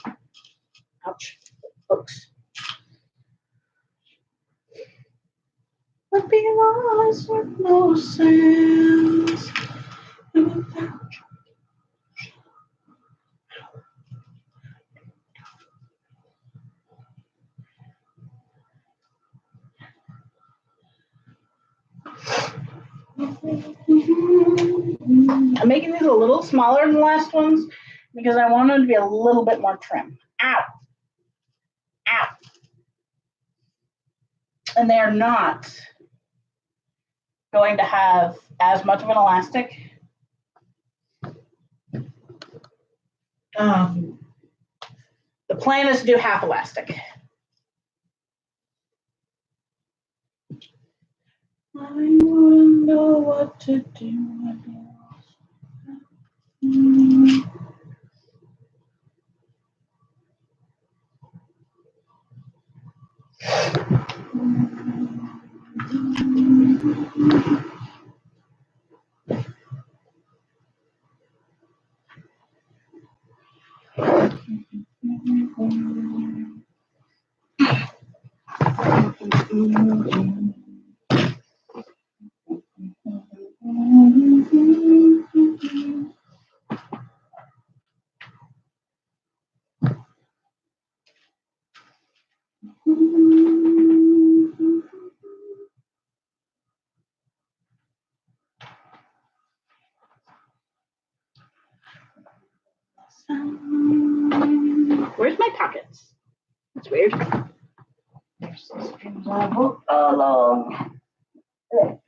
Ouch, folks. But be lost with no sense. I'm making these a little smaller than the last ones because I want them to be a little bit more trim. Ow. Ow. And they are not going to have as much of an elastic. The plan is to do half elastic. I wouldn't know what to do. Where's my pockets? That's weird. There's the strings I hooked along. There.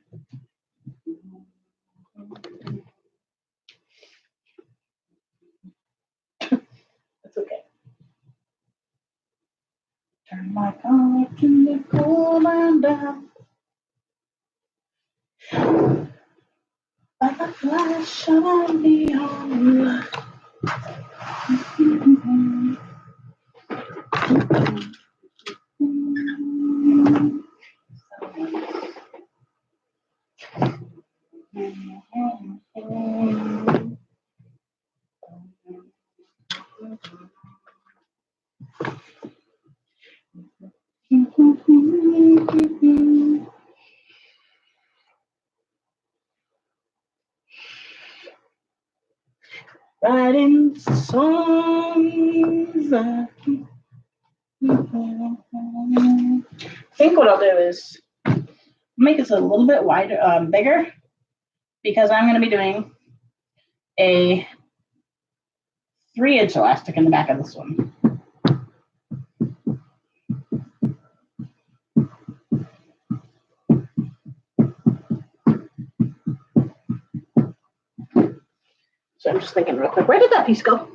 That's okay. Turn my collar to the cool and down. By the flash of a neon. Writing songs. I think what I'll do is make this a little bit wider, bigger, because I'm going to be doing a 3-inch elastic in the back of this one. So I'm just thinking real quick, where did that piece go?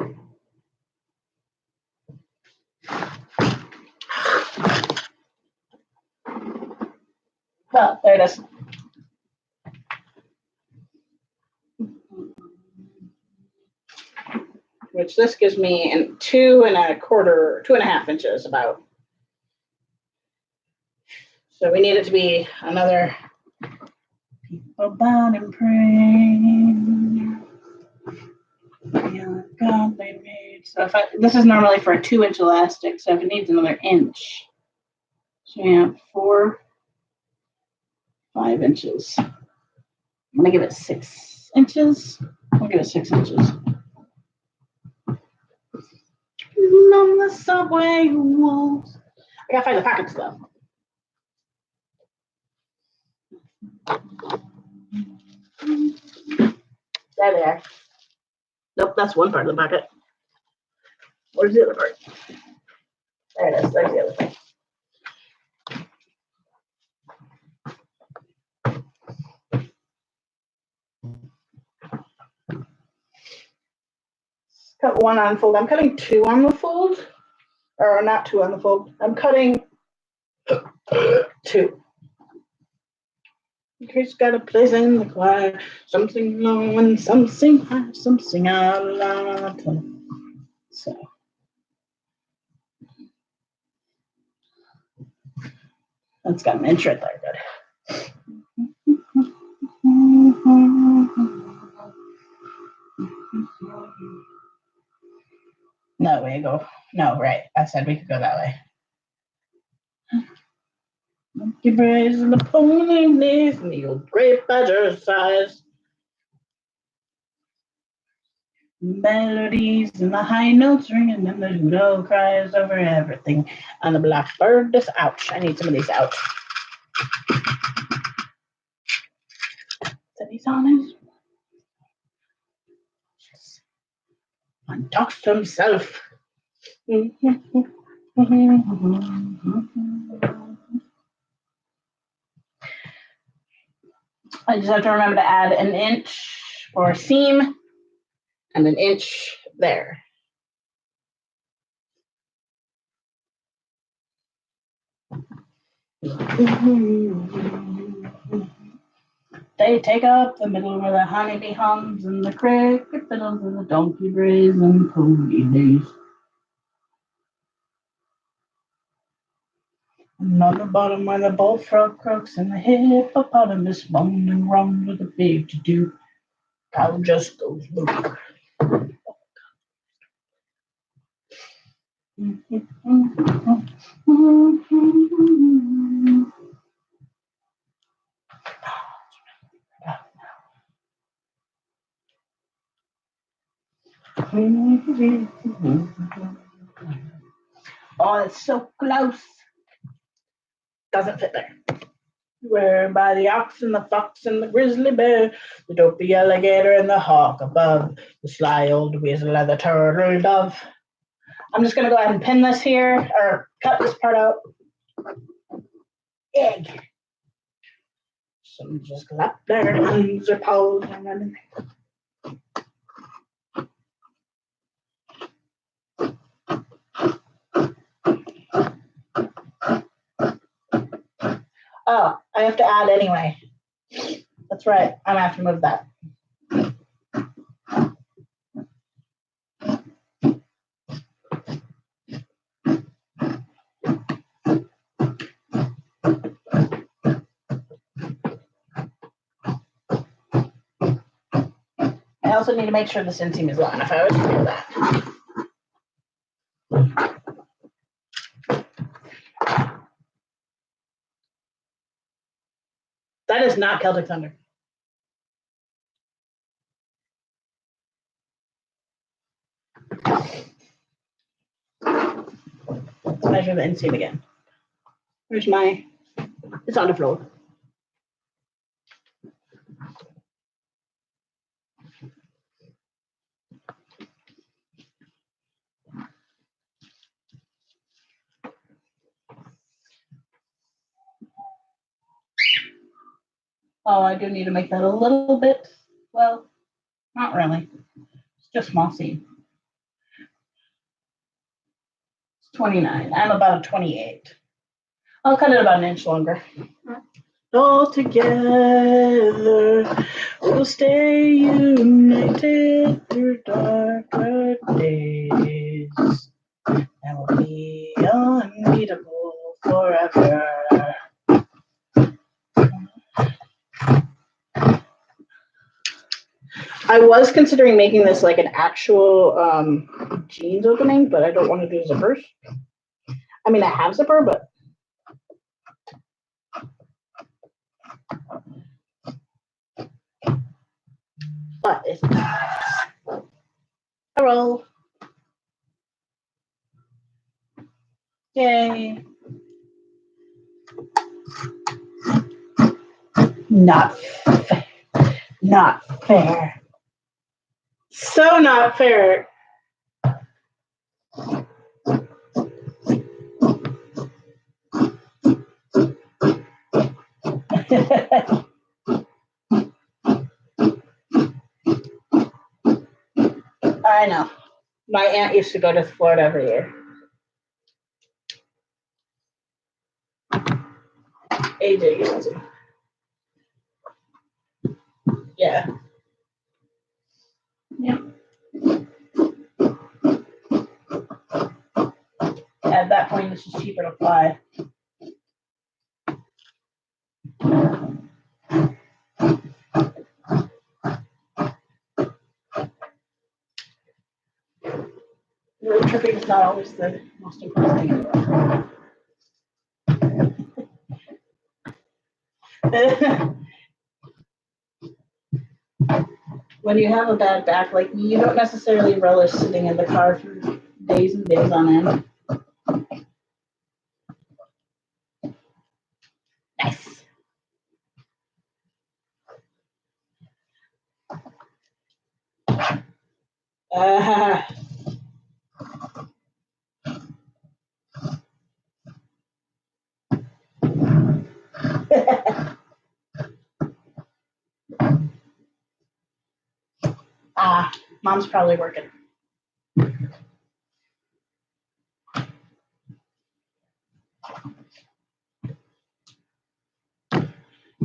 Oh, there it is. Which this gives me in 2.25 inches about. So we need it to be another people bound and praying. Yeah, God they made. So this is normally for a 2-inch elastic, so if it needs another inch. So yeah, 5 inches. I'm gonna give it 6 inches. I'll give it 6 inches. On the subway walls. I gotta find the pockets though. There they are. Nope, that's one part of the pocket. Where's the other part? There it is. There's the other thing. Cut one on fold. I'm cutting 2 on the fold or not two on the fold. I'm cutting two. Chris got a place in the choir, something low and something high, something out loud. So that's got an inch right there. Good. No, way to go. No, right. I said we could go that way. Monkey brays and the pony knees and the old great badger size. Melodies and the high notes ringing and the doodle cries over everything. And the blackbird is ouch. I need some of these out. That he's on his. And talks to himself. I just have to remember to add an inch for a seam and an inch there. They take up the middle where the honeybee hums and the cricket fiddles and the donkey brays and pony days. And on the bottom where the bullfrog croaks and the hippopotamus moans and runs with a big to do. Cow just goes boom. Oh, it's so close. Doesn't fit there. Where by the ox and the fox and the grizzly bear, the dopey alligator and the hawk above, the sly old weasel and the turtle dove. I'm just going to go ahead and pin this here, or cut this part out. Egg. Some just clap their hands or paws and running. Oh, I have to add anyway. That's right. I'm going to have to move that. I also need to make sure this inseam is long enough. I always forget that. That is not Celtic Thunder. Let's measure the inseam again. Where's my, it's on the floor. Oh, I do need to make that a little bit, well, not really. It's just small seam. It's 29. I'm about a 28. I'll cut it about an inch longer. All together, we'll stay united through darker days, and we'll be unbeatable forever. I was considering making this like an actual jeans opening, but I don't want to do zippers. I mean, I have zipper, but it's a roll. Yay. Not fair. Not fair. So not fair. I know. My aunt used to go to Florida every year. AJ used to. Yeah. Yeah. At that point, it's just cheaper to fly. Road tripping is not always the most important thing in the world. When you have a bad back like me, you don't necessarily relish sitting in the car for days and days on end. Nice. Mom's probably working.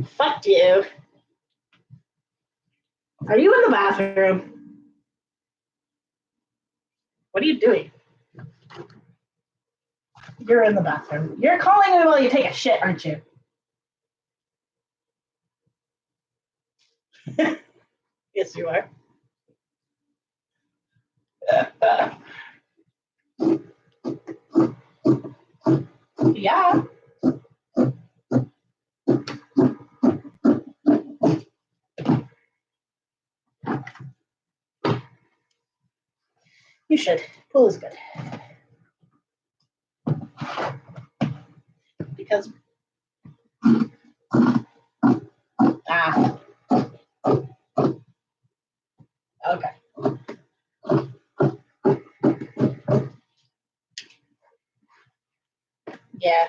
Fuck you. Are you in the bathroom? What are you doing? You're in the bathroom. You're calling me while you take a shit, aren't you? Yes, you are. Yeah. You should. Pool is good. Because okay. Yeah.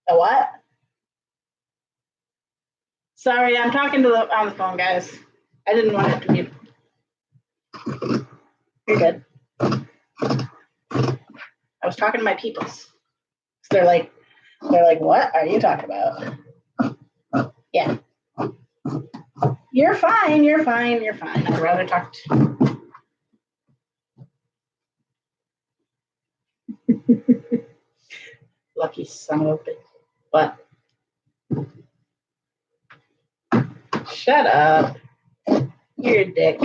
A what? Sorry, I'm talking to on the phone, guys. I didn't want it to be. You're good. I was talking to my peoples. They're like, what are you talking about? Yeah. You're fine. You're fine. You're fine. I'd rather talk to. Lucky son of a bitch. What? Shut up. You're a dick.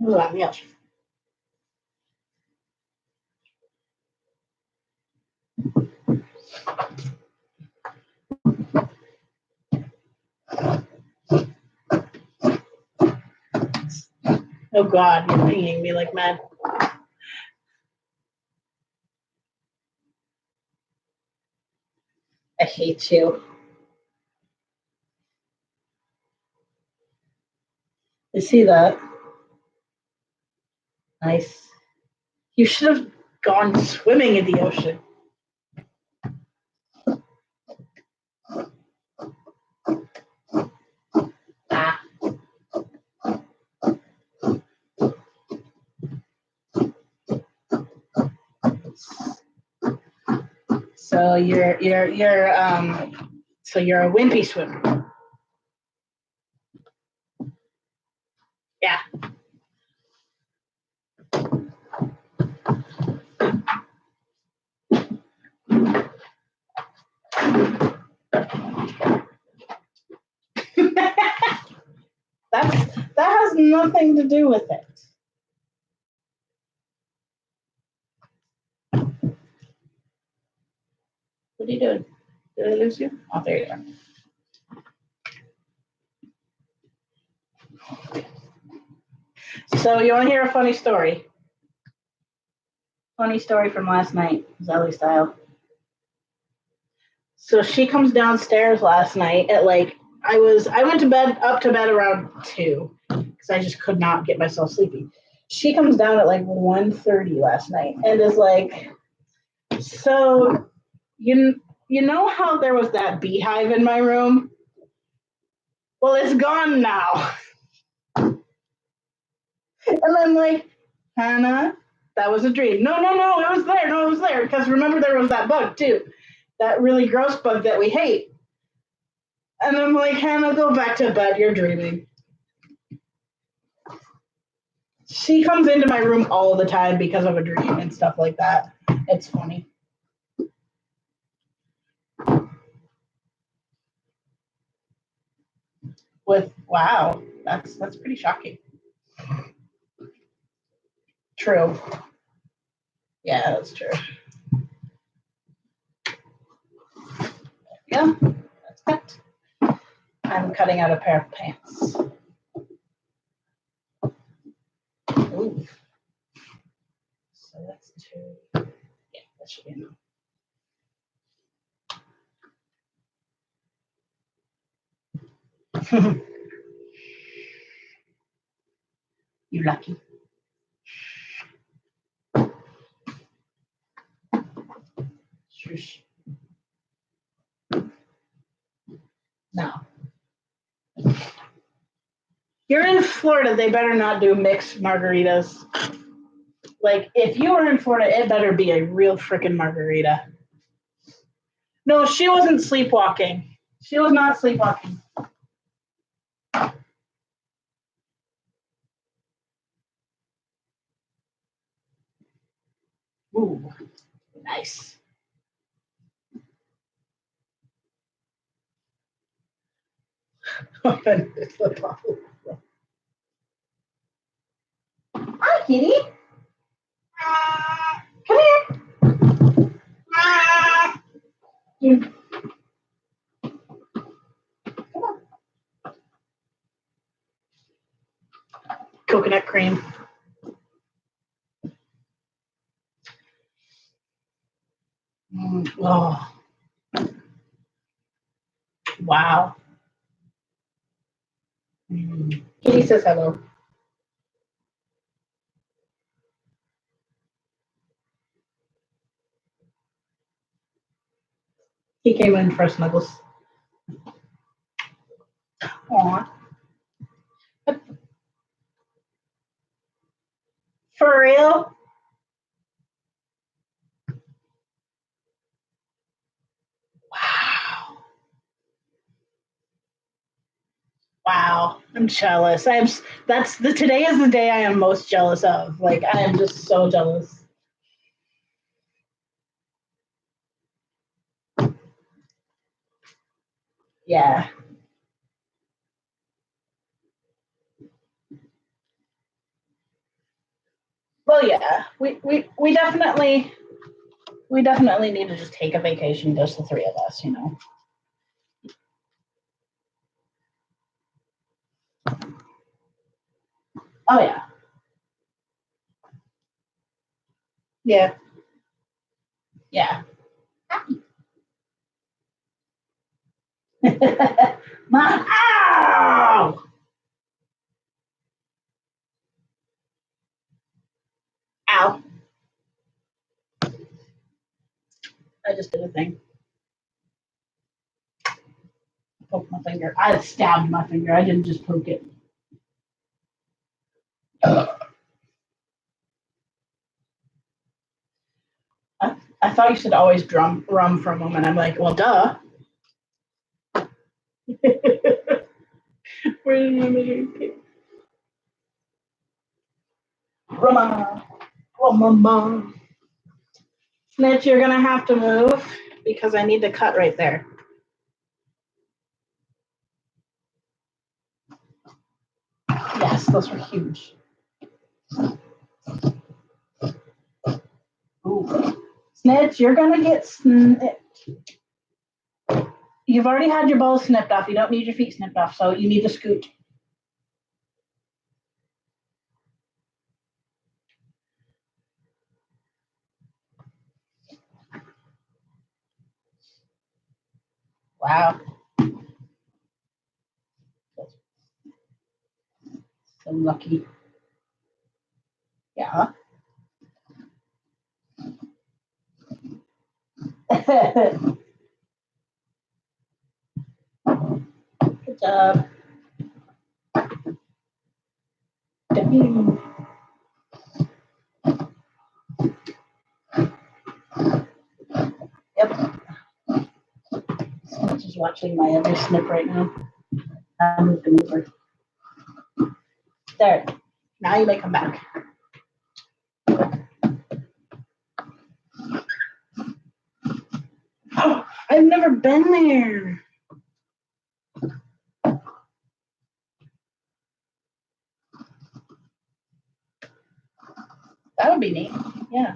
Ooh, I'm the Oh God, you're pinging me like mad. I hate you. I see that. Nice. You should have gone swimming in the ocean. Ah. So you're a wimpy swimmer. Yeah. That has nothing to do with it. What are you doing? Did I lose you? Oh, there you are. So you want to hear a funny story? Funny story from last night, Zelly style. So she comes downstairs last night at I went up to bed around 2 because I just could not get myself sleepy. She comes down at 1:30 last night and is like, so You know how there was that beehive in my room? Well, it's gone now. And I'm like, Hannah, that was a dream. No, no, no, it was there. No, it was there. Because remember, there was that bug too, that really gross bug that we hate. And I'm like, Hannah, go back to bed. You're dreaming. She comes into my room all the time because of a dream and stuff like that. It's funny. With wow, that's pretty shocking. True. Yeah, that's true. Yeah, that's cut. I'm cutting out a pair of pants. Ooh. So that's two. Yeah, that should be enough. You lucky. Shush. Now, you're in Florida. They better not do mixed margaritas. Like, if you were in Florida, it better be a real freaking margarita. No, she wasn't sleepwalking. She was not sleepwalking. Ooh, nice. Hi, kitty. Come here. Come on. Coconut cream. Oh, wow. Kitty says hello. He came in for snuggles. Aw. For real? Wow. Wow. I'm jealous. That's the today is the day I am most jealous of. Like I am just so jealous. Yeah. Well, yeah. We definitely need to just take a vacation, just the three of us, you know. Oh yeah. Yeah. Yeah. Mom, ow! Ow. I just did a thing. Poke my finger. I stabbed my finger. I didn't just poke it. I thought you said always rum for a moment. I'm like, well, duh. Where's my measuring Rama. Rama. Snitch, you're gonna have to move because I need to cut right there. Yes, those were huge. Ooh. Snitch, you're gonna get snipped. You've already had your balls snipped off. You don't need your feet snipped off, so you need to scoot. Wow. So lucky. Yeah. Good job. Dang. Yep. So I'm just watching my other snip right now. I moved him over. There. Now you may come back. Oh, I've never been there. That would be neat. Yeah.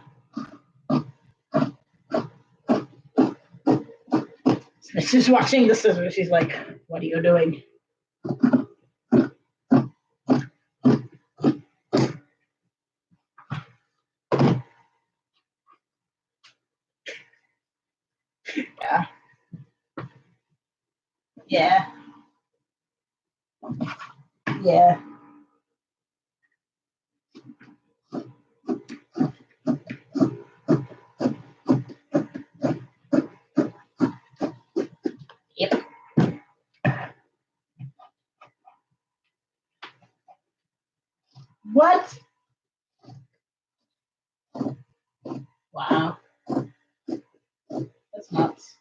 She's watching the scissors. She's like, what are you doing? Yeah. Yeah. Yeah. Yep. What? Wow. That's nuts.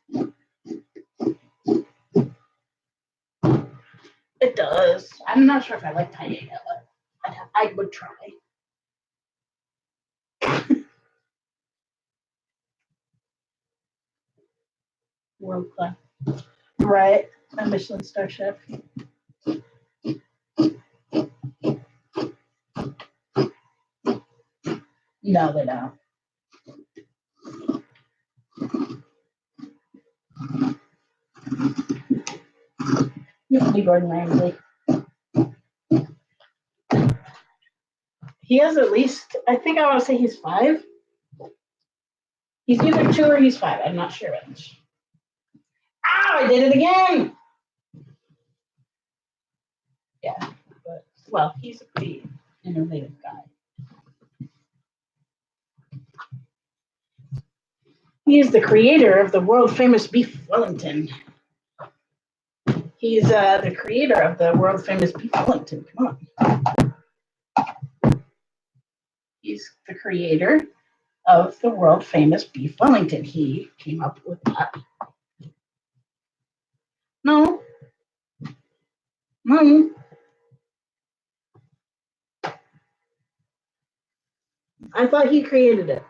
It does. I'm not sure if I like tying it, but I would try. World class. Right. A Michelin star chef. No, they don't. You can be Gordon Ramsay. He has at least, I think I want to say he's 5. He's either 2 or he's 5. I'm not sure which. Ow, I did it again. Yeah, but, well, he's a pretty innovative guy. He is the creator of the world famous beef Wellington. He's the creator of the world famous beef Wellington. Come on. He's the creator of the world famous beef Wellington. He came up with that. No. No. I thought he created it.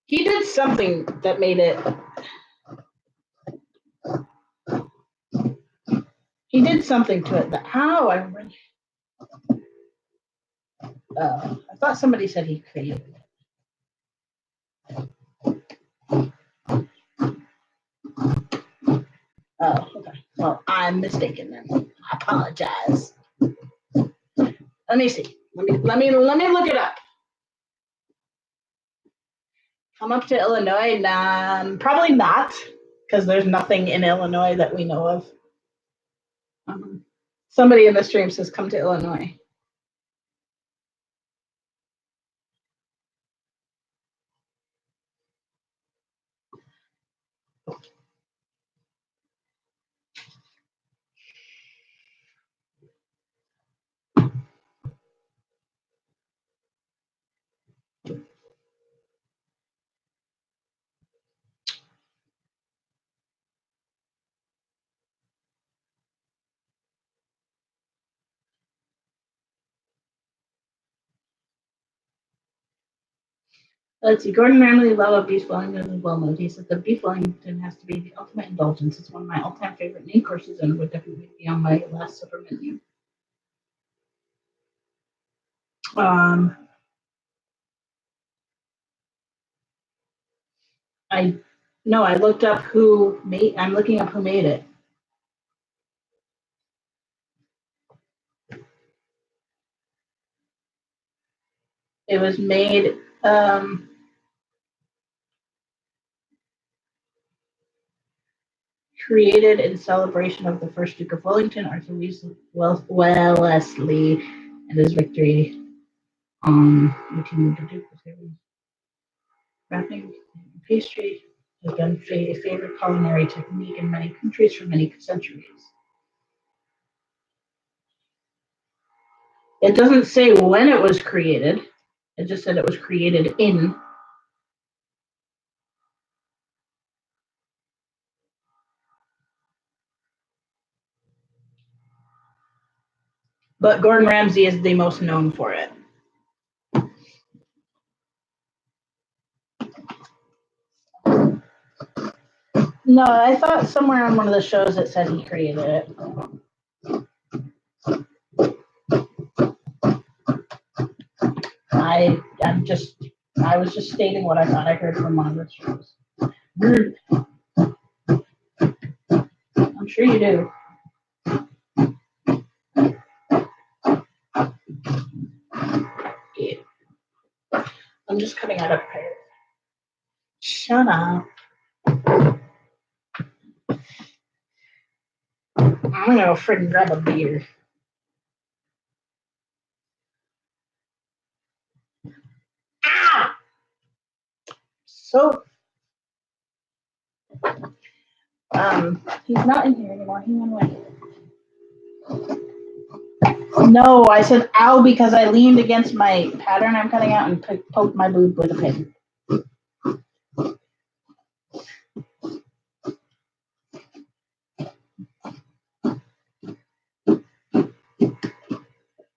He did something that made it. He did something to it that how I really. I thought somebody said he created it. Oh, okay. Well, I'm mistaken then. I apologize. Let me see. Let me look it up. Come up to Illinois? Nah, probably not, because there's nothing in Illinois that we know of. Somebody in the stream says come to Illinois. Let's see. Gordon Ramsay love of beef Wellington is well known. He said the beef Wellington has to be the ultimate indulgence. It's one of my all-time favorite main courses and would definitely be on my last supper menu. I looked up who made. I'm looking up who made it. It was made. Created in celebration of the first Duke of Wellington, Arthur Wellesley, and his victory on the Duke of wrapping pastry has been a favorite culinary technique in many countries for many centuries. It doesn't say when it was created. It just said it was created in. But Gordon Ramsay is the most known for it. No, I thought somewhere on one of the shows it said he created it. I was just stating what I thought I heard from one of the shows. I'm sure you do. Yeah. I'm just cutting out a pair. Shut up. I'm gonna go freaking grab a beer. Ah! So, he's not in here anymore. He went away. No, I said ow because I leaned against my pattern I'm cutting out and poked my boob with a pin.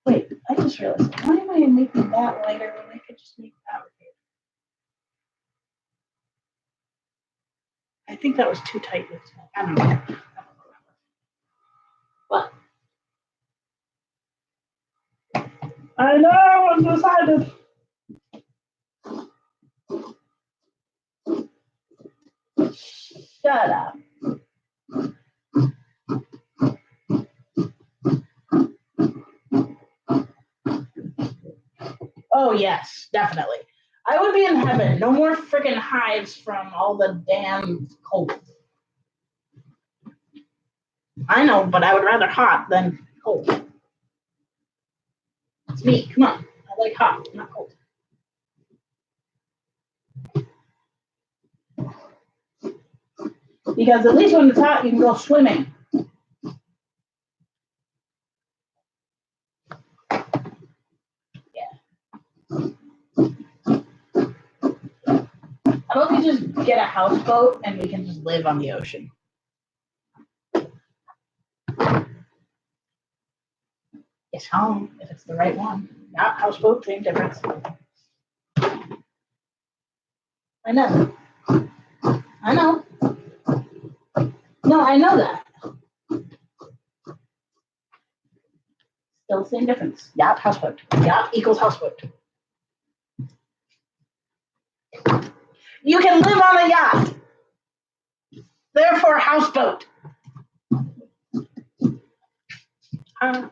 Wait, I just realized, why am I making that lighter when I could just make that bigger? I think that was too tight this time. I don't know. What? I know, I'm decided. Shut up. Oh, yes, definitely. I would be in heaven. No more freaking hives from all the damn cold. I know, but I would rather hot than cold. It's me. Come on. I like hot, not cold. Because at least when it's hot, you can go swimming. How about we just get a houseboat and we can just live on the ocean? It's home if it's the right one. Not houseboat, same difference. I know. I know. No, I know that. Still same difference. Yacht, houseboat. Yacht equals houseboat. You can live on a yacht. Therefore, houseboat. I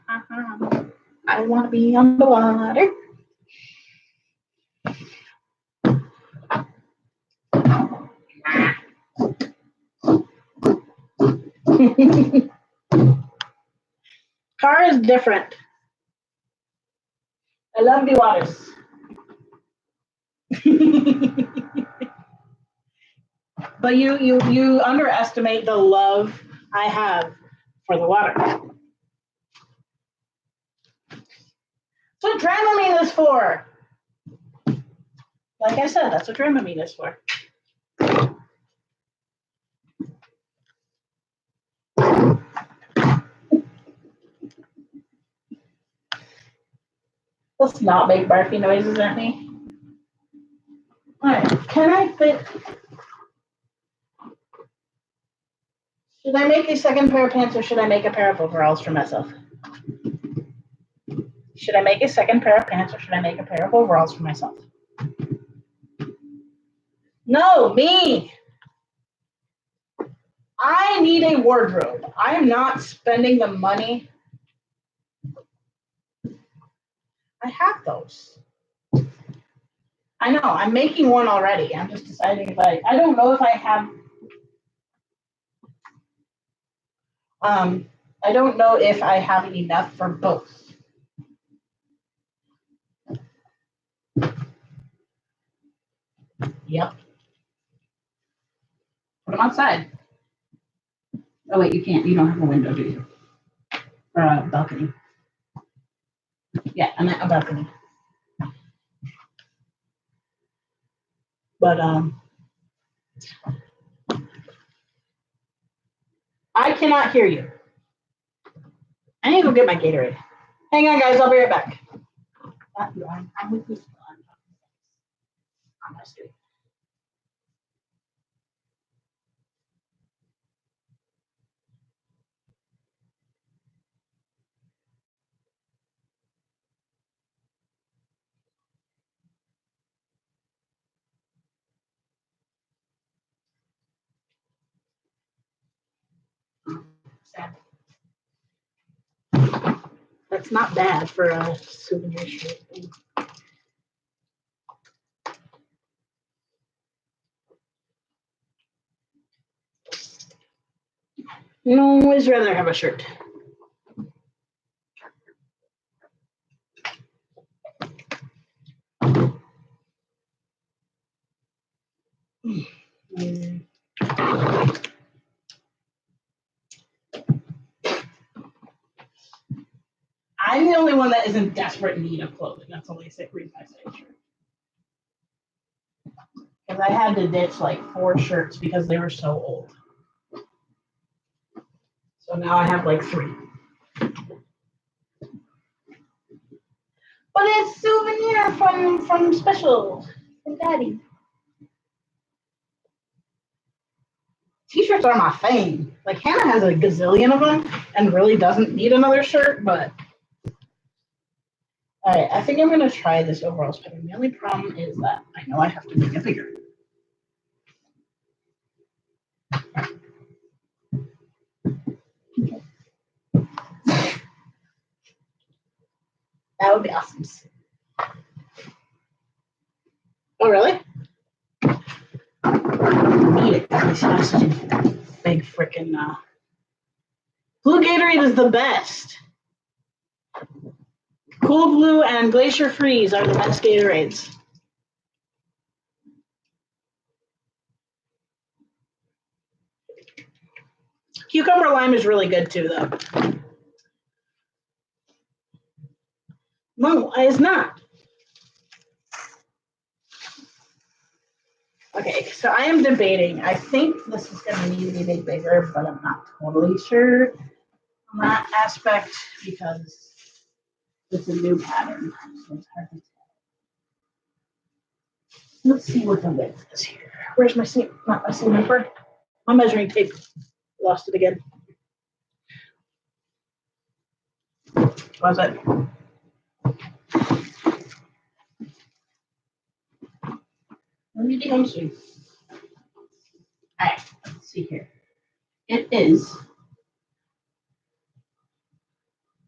want to be on the water. Car is different. I love the waters. But you underestimate the love I have for the water. That's what Dramamine is for. Like I said, that's what Dramamine is for. Let's not make barfy noises at me. Alright, can I fit? Should I make a second pair of pants or should I make a pair of overalls for myself? Should I make a second pair of pants or should I make a pair of overalls for myself? No, me. I need a wardrobe. I am not spending the money. I have those. I know, I'm making one already. I'm just deciding if I don't know if I have, I don't know if I have enough for both. Yep. Put them outside. Oh wait, you can't. You don't have a window, do you? Or a balcony. Yeah, I'm at a balcony. But I cannot hear you. I need to go get my Gatorade. Hang on, guys. I'll be right back. I'm with you on my street. Sad. That's not bad for a souvenir shirt. No, I'd always rather have a shirt. I'm the only one that is in desperate need of clothing. That's only a reason I say shirt. Because I had to ditch like 4 shirts because they were so old. So now I have like 3. But it's souvenir from Special from Daddy. T-shirts are my thing. Like Hannah has a gazillion of them and really doesn't need another shirt, but all right, I think I'm gonna try this overalls pattern. The only problem is that I know I have to make it bigger. That would be awesome. Oh really? Need it. This has such a big freaking Blue Gatorade is the best. Cool Blue and Glacier Freeze are the best Gatorades. Cucumber Lime is really good too, though. No, it's not. Okay, so I am debating. I think this is going to need to be made bigger, but I'm not totally sure on that aspect because it's a new pattern. So it's hard to tell. Let's see what the width is here. Where's my seam? Not my seam number. My measuring tape. Lost it again. Was it? Let me come soon. All right, let's see here. It is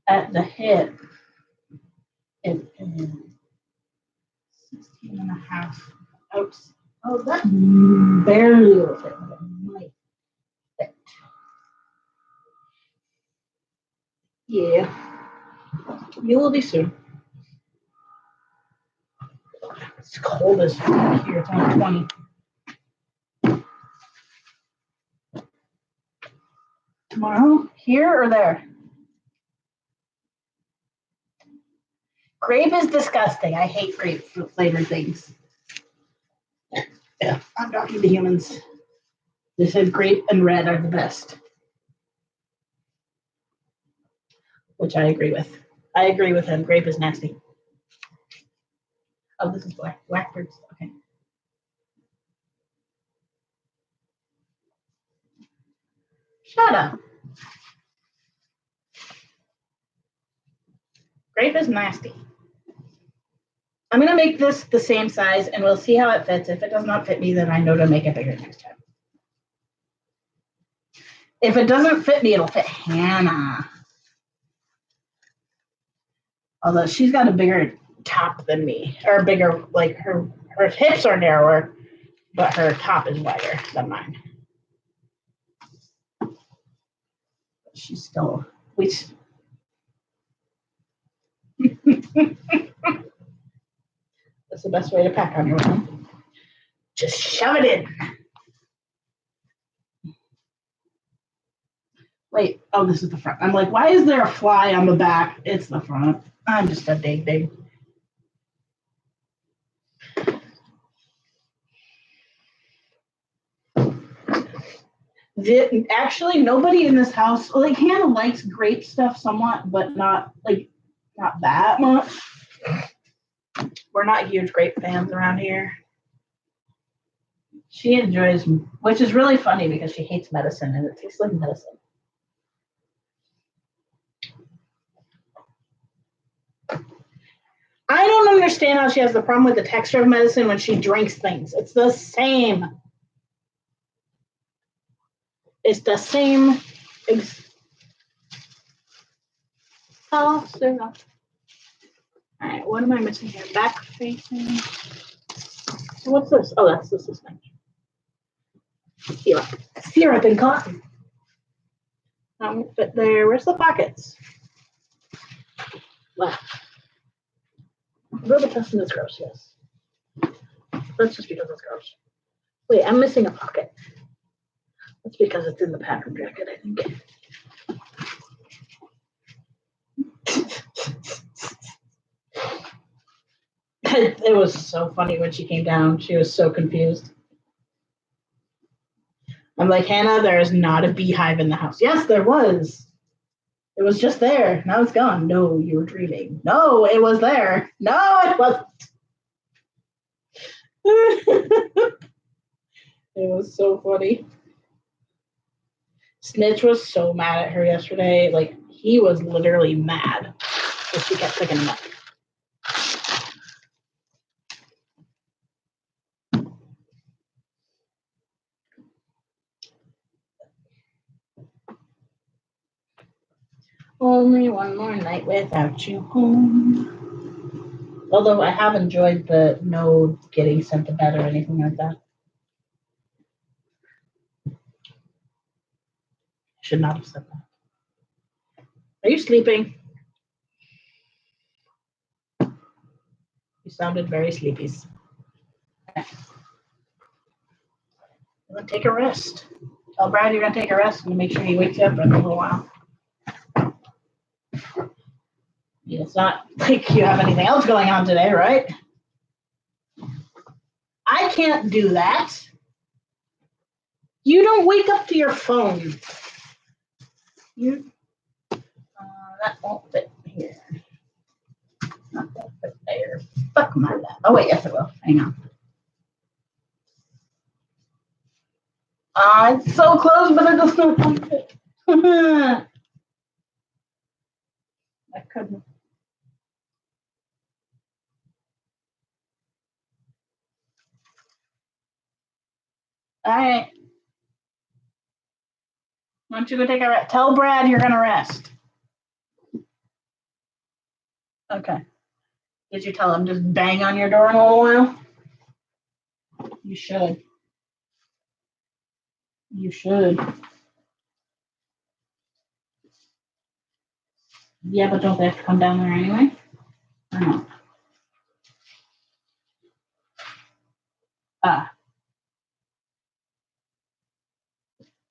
at the hip. It is 16 and a half. Oops. Oh, that barely will fit, but it might fit. Yeah. You will be soon. It's cold as fuck here. It's only 20. Tomorrow? Here or there? Grape is disgusting. I hate grape flavored things. Yeah, I'm talking to humans. They said grape and red are the best. Which I agree with. I agree with him. Grape is nasty. Oh, this is blackbirds. Okay. Shut up. Grape is nasty. I'm going to make this the same size and we'll see how it fits. If it does not fit me, then I know to make it bigger next time. If it doesn't fit me, it'll fit Hannah. Although she's got a bigger top than me, or bigger, like her hips are narrower, but her top is wider than mine. She's still, that's the best way to pack on your own. Just shove it in. Wait, oh, this is the front. I'm like, why is there a fly on the back? It's the front. I'm just a dig. Actually, nobody in this house, like Hannah likes grape stuff somewhat, but not that much. We're not huge grape fans around here. She enjoys, which is really funny because she hates medicine and it tastes like medicine. I don't understand how she has the problem with the texture of medicine when she drinks things. It's the same. It's the same. Oh, so all right, what am I missing here? Back facing. So what's this? Oh, that's the suspension. Syrup and cotton. Fit there. Where's the pockets? Wow. Robitussin is gross, yes. That's just because it's gross. Wait, I'm missing a pocket. That's because it's in the pattern jacket, I think. It was so funny when she came down. She was so confused. I'm like, Hannah, there is not a beehive in the house. Yes, there was. It was just there. Now it's gone. No, you were dreaming. No, it was there. No, it wasn't. It was so funny. Snitch was so mad at her yesterday. Like, he was literally mad that she kept picking him up. Only one more night without you home. Although I have enjoyed the no getting sent to bed or anything like that. Should not have said that. Are you sleeping? You sounded very sleepy. Okay. You're gonna take a rest. Tell Brad you're gonna take a rest and make sure he wakes you up in a little while. It's not like you have anything else going on today, right? I can't do that. You don't wake up to your phone. That won't fit here. Not that fit there. Fuck my lap. Oh wait, yes it will. Hang on. It's so close, but it does not fit. I couldn't. All right. Why don't you go take a rest? Tell Brad you're gonna rest. Okay. Did you tell him just bang on your door in a little while? You should. You should. Yeah, but don't they have to come down there anyway? Or not?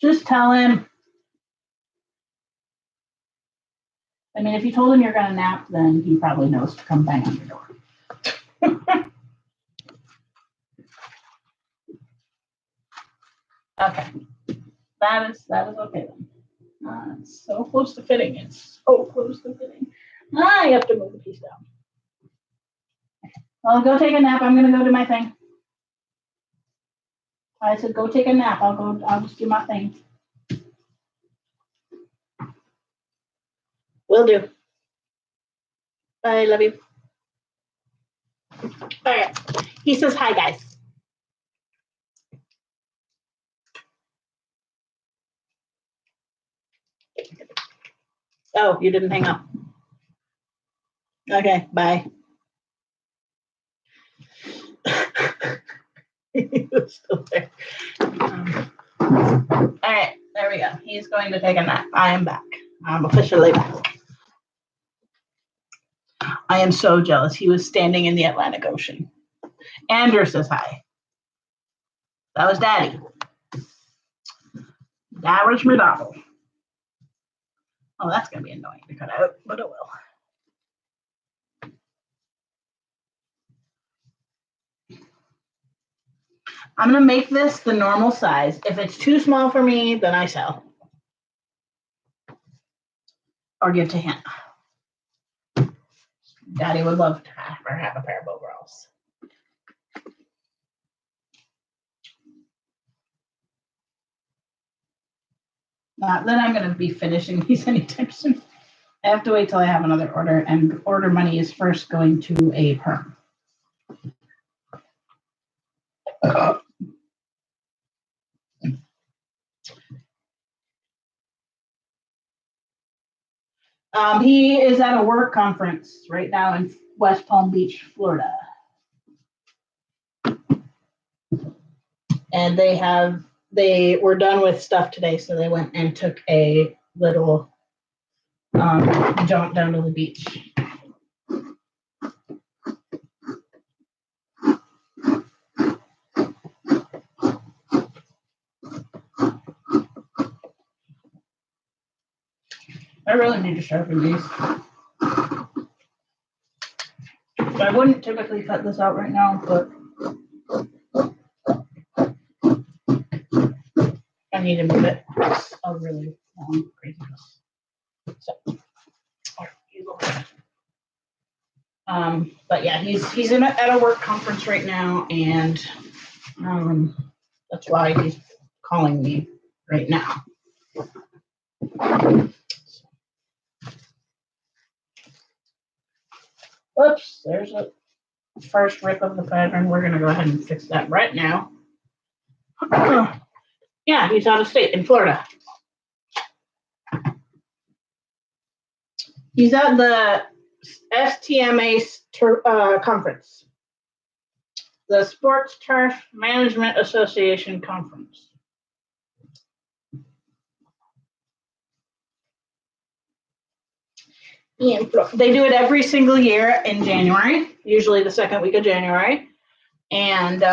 Just tell him. I mean, if you told him you're gonna nap, then he probably knows to come bang on your door. Okay. That is okay then. It's so close to fitting. It's so close to fitting. I have to move the piece down. Well, go take a nap. I'm gonna go do my thing. I said, go take a nap. I'll just do my thing. Will do. Bye, love you. All right. He says hi, guys. Oh, you didn't hang up. Okay, bye. He was still there. All right, there we go. He's going to take a nap. I am back. I'm officially back. I am so jealous. He was standing in the Atlantic Ocean. Andrew says hi. That was Daddy. That was my dog. Oh, that's going to be annoying to cut out, but it will. I'm gonna make this the normal size. If it's too small for me, then I sell or give to him. Daddy would love to have a pair of overalls. Not that I'm gonna be finishing these anytime soon. I have to wait till I have another order, and order money is first going to a perm. He is at a work conference right now in West Palm Beach, Florida. And they were done with stuff today, so they went and took a little jaunt down to the beach. I really need to sharpen these. So I wouldn't typically cut this out right now, but I need to move it. It's a really long, crazy one. So, but yeah, he's at a work conference right now, and that's why he's calling me right now. Oops, there's a first rip of the pattern. We're gonna go ahead and fix that right now. Yeah, he's out of state in Florida. He's at the STMA conference, the Sports Turf Management Association conference. They do it every single year in January, usually the second week of January. And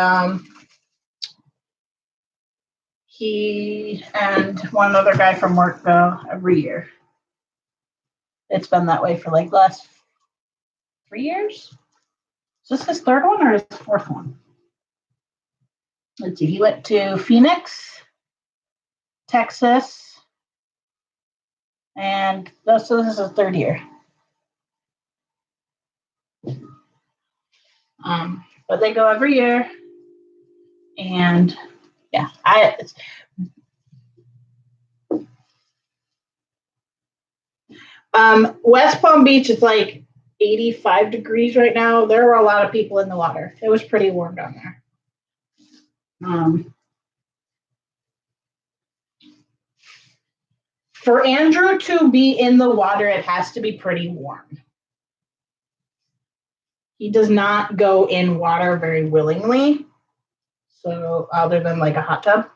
he and one other guy from work go every year. It's been that way for like the last 3 years. Is this his third one or his fourth one? Let's see. He went to Phoenix, Texas, and so this is his third year. But they go every year, and yeah, West Palm Beach is like 85 degrees right now. There were a lot of people in the water. It was pretty warm down there. For Andrew to be in the water, it has to be pretty warm. He does not go in water very willingly, so other than like a hot tub.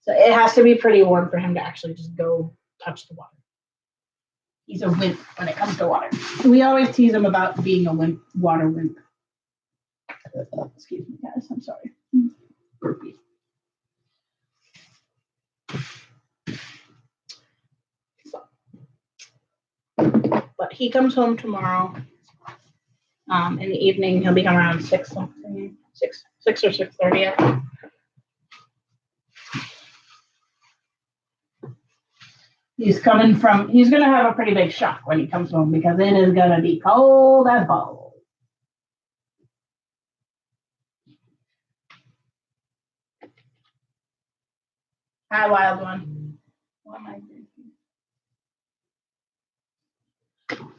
So it has to be pretty warm for him to actually just go touch the water. He's a wimp when it comes to water. We always tease him about being a wimp, water wimp. Excuse me, guys. I'm sorry. Burpee. But he comes home tomorrow. In the evening, he'll be home around 6 something, 6 or 6:30. He's gonna have a pretty big shock when he comes home because it is gonna be cold as balls. Hi, wild one. What am I doing?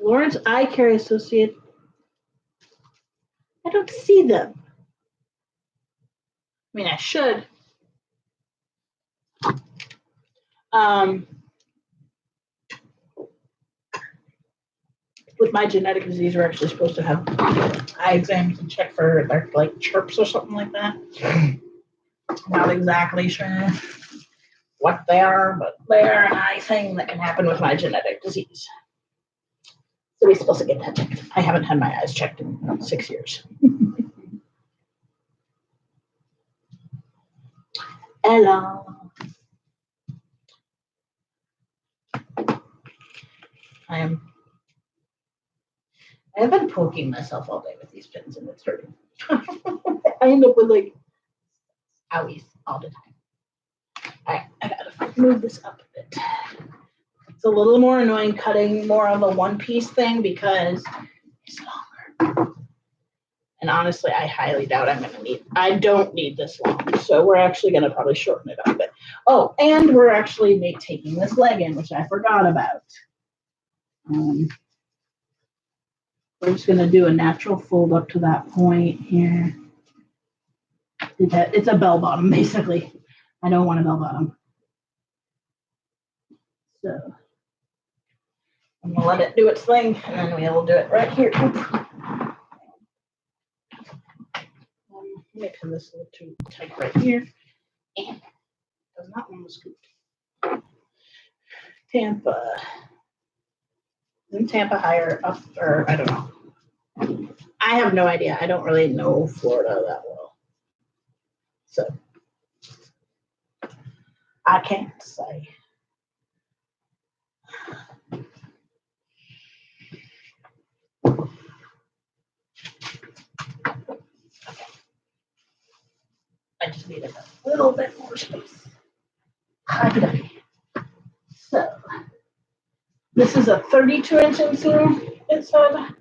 Lawrence Eye Care Associate. I don't see them. I mean, I should. With my genetic disease, we're actually supposed to have eye exams and check for like chirps or something like that. Not exactly sure what they are, but they're an eye thing that can happen with my genetic disease. So we're supposed to get that checked. I haven't had my eyes checked in 6 years. Hello. I have been poking myself all day with these pins and it's hurting. I end up with like owies all the time. All right, I gotta move this up a bit. It's a little more annoying cutting more of a one-piece thing because it's longer. And honestly, I highly doubt I don't need this long. So we're actually gonna probably shorten it up a bit. Oh, and we're actually taking this leg in, which I forgot about. We're just gonna do a natural fold up to that point here. It's a bell bottom, basically. I don't want a bell bottom. So I'm gonna let it do its thing, and then we'll do it right here. Let me pin this a little too tight right here. And does not want to scoop. Tampa. Isn't Tampa higher up, or I don't know. I have no idea. I don't really know Florida that well. So I can't say. I just needed a little bit more space. So this is a 32-inch inseam. It said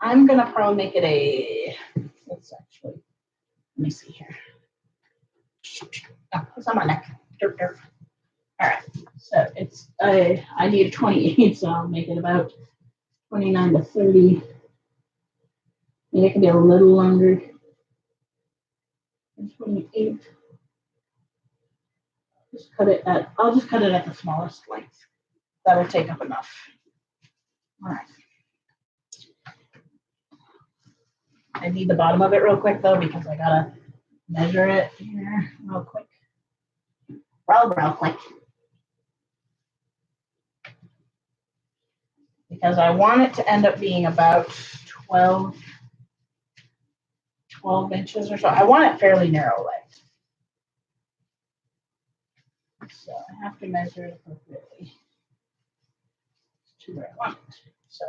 I'm gonna probably make it a. Let's actually. Let me see here. Oh, it's on my neck. Derp, derp. All right. So it's I need 28, so I'll make it about 29 to 30. Maybe it can be a little longer. 28. I'll just cut it at the smallest length. That'll take up enough. All right. I need the bottom of it real quick though, because I gotta measure it here real quick. Real quick. Because I want it to end up being about 12 inches or so. I want it fairly narrow legged. So I have to measure it appropriately to where I want it. So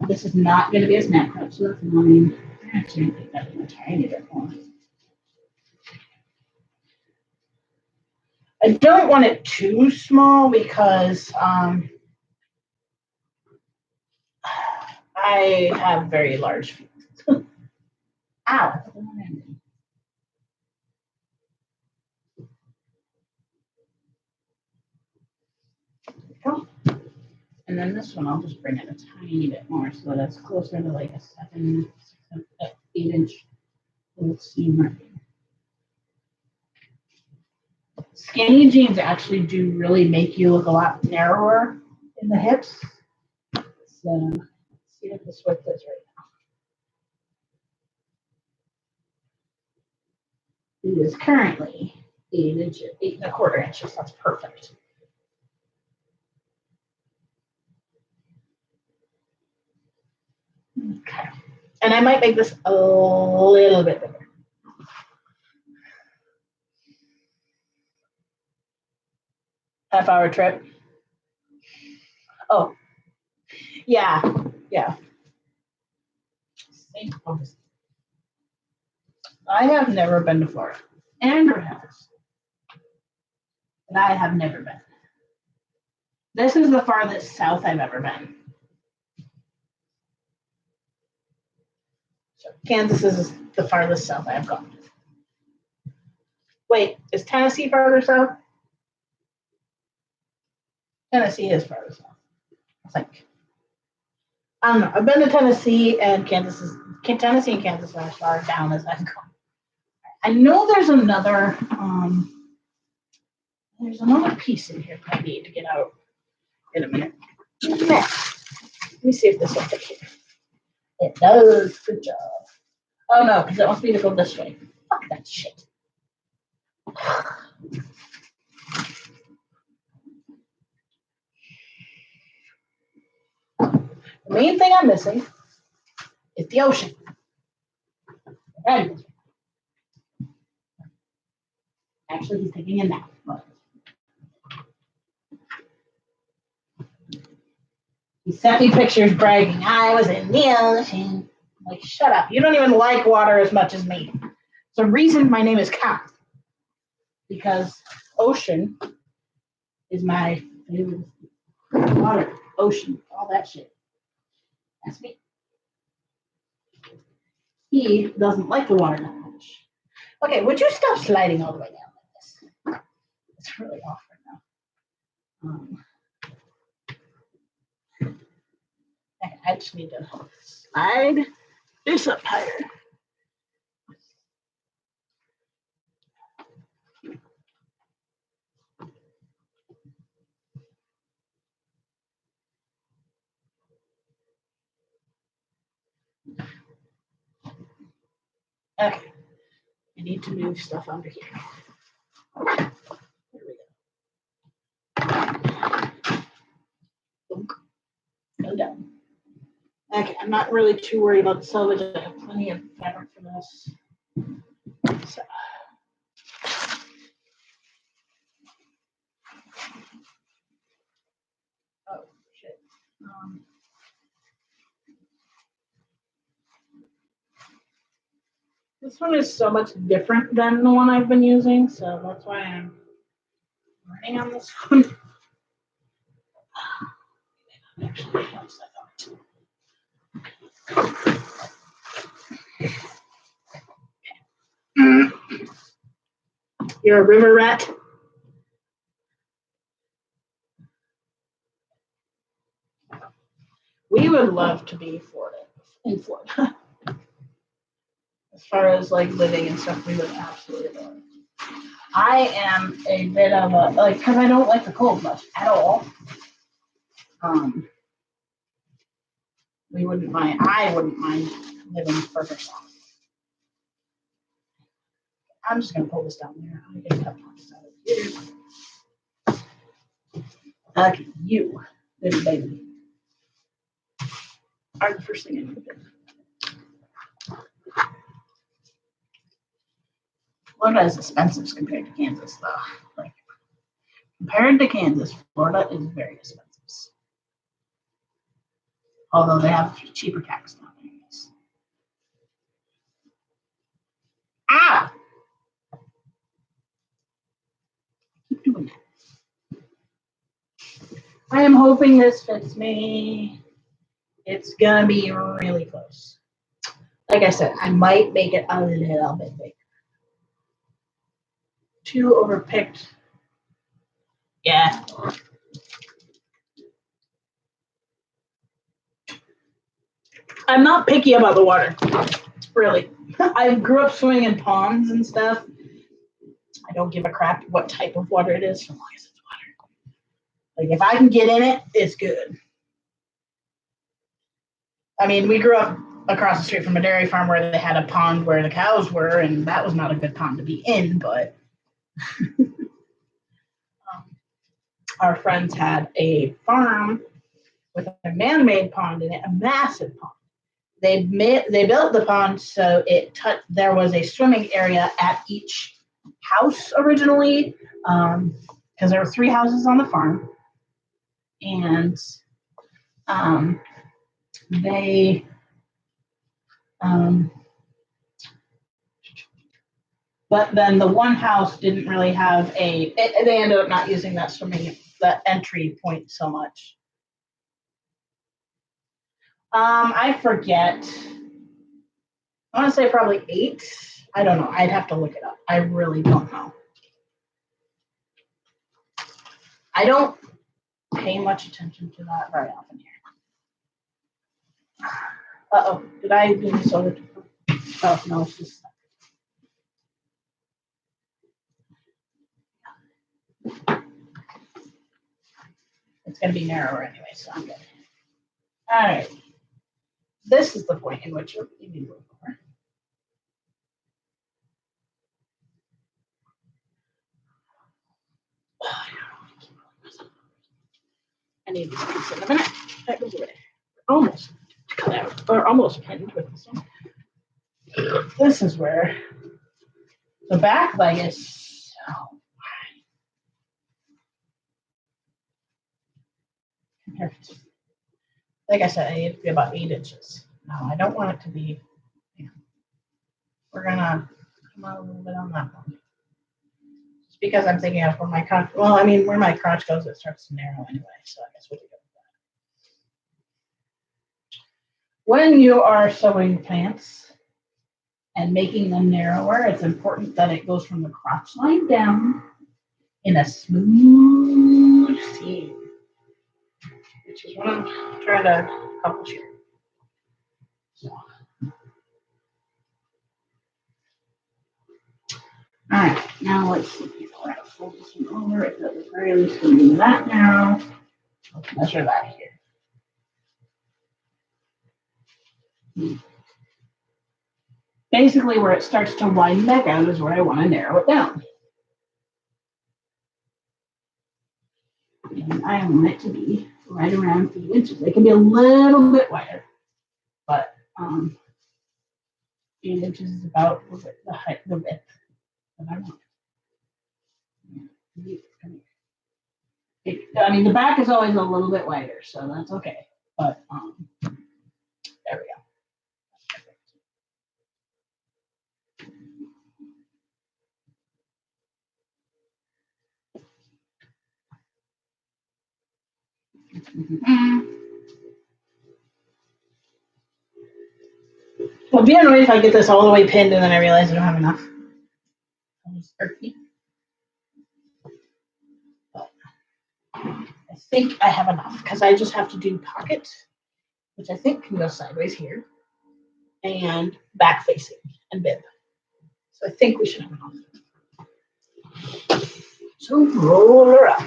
this is not going to be a snap cut, so that's annoying. I actually think that a tiny bit more. I don't want it too small because I have very large feet. Ow. And then this one, I'll just bring it a tiny bit more so that it's closer to like a 8-inch little seam right here. Skinny jeans actually do really make you look a lot narrower in the hips. So let's see what this width is right now. It is currently 8.25 inches. That's perfect. Okay. And I might make this a little bit bigger. Half-hour trip. Oh, yeah. I have never been to Florida. Andrew has. But I have never been. This is the farthest south I've ever been. So Kansas is the farthest south I've gone. Wait, is Tennessee farther south? Tennessee is farther south, I think. I don't know. I've been to Tennessee and Kansas and Kansas are as far down as I've gone. I know there's another piece in here I need to get out in a minute. Let me see if this will fit here. It does. Good job. Oh no, because it wants me to go this way. Fuck that shit. The main thing I'm missing is the ocean. Actually, he's taking a nap. But he sent me pictures bragging I was in the ocean. Like, shut up. You don't even like water as much as me. It's the reason my name is Cat. Because ocean is my favorite. Water, ocean, all that shit. That's me. He doesn't like the water that much. Okay, would you stop sliding all the way down like this? It's really off right now. I just need to slide this up higher. Okay, I need to move stuff under here. There we go. Go down. Okay, I'm not really too worried about the selvage. I have plenty of fabric for this. So. Oh, shit. This one is so much different than the one I've been using, so that's why I'm learning on this one. Actually, helps that out. You're a river rat. We would love to be in Florida. As far as like living and stuff, we would absolutely love it. I am a bit of a because I don't like the cold much at all. I wouldn't mind living further south. I'm just gonna pull this down there. I'm gonna cut this out of here. Okay, you, little baby, are the first thing I need to do. Florida is expensive compared to Kansas, though. Like compared to Kansas, Florida is very expensive. Although they have cheaper tax nowadays. Ah! Keep doing that. I am hoping this fits me. It's gonna be really close. Like I said, I might make it a little bit bigger. Too overpicked. Yeah. I'm not picky about the water. Really. I grew up swimming in ponds and stuff. I don't give a crap what type of water it is, as long as it's water. Like if I can get in it, it's good. I mean, we grew up across the street from a dairy farm where they had a pond where the cows were, and that was not a good pond to be in, but our friends had a farm with a man-made pond in it, a massive pond. They built the pond so there was a swimming area at each house originally, because there were 3 houses on the farm, and they but then the one house didn't really have they ended up not using that entry point so much. I forget. I want to say probably 8. I don't know. I'd have to look it up. I really don't know. I don't pay much attention to that very often here. Uh-oh. Did I do this over? Oh, no, it's just. It's going to be narrower anyway, so I'm good. All right. This is the point in which you're leaving over. I need this piece in a minute. That goes away. Almost cut out, or almost pinned with this one. This is where the back leg is so wide. Compared to, like I said, I need to be about 8 inches. No, I don't want it to be. Yeah. We're gonna come out a little bit on that one. Just because I'm thinking of where my crotch. Well, I mean, where my crotch goes, it starts to narrow anyway. So I guess we'll do that. When you are sewing pants and making them narrower, it's important that it goes from the crotch line down in a smooth seam, which is what I'm trying to accomplish here. So. All right, now let's see. We're going to fold this one over. It does very least going to be that narrow. Let's measure that here. Basically, where it starts to widen back out is where I want to narrow it down. And I want it to be right around 8 inches. It can be a little bit wider, but 8 inches is about the height, the width that I want. I mean, the back is always a little bit wider, so that's okay. But there we go. Well, be annoyed if I get this all the way pinned and then I realize I don't have enough. I think I have enough because I just have to do pockets, which I think can go sideways here, and back facing and bib. So I think we should have enough. So roll her up.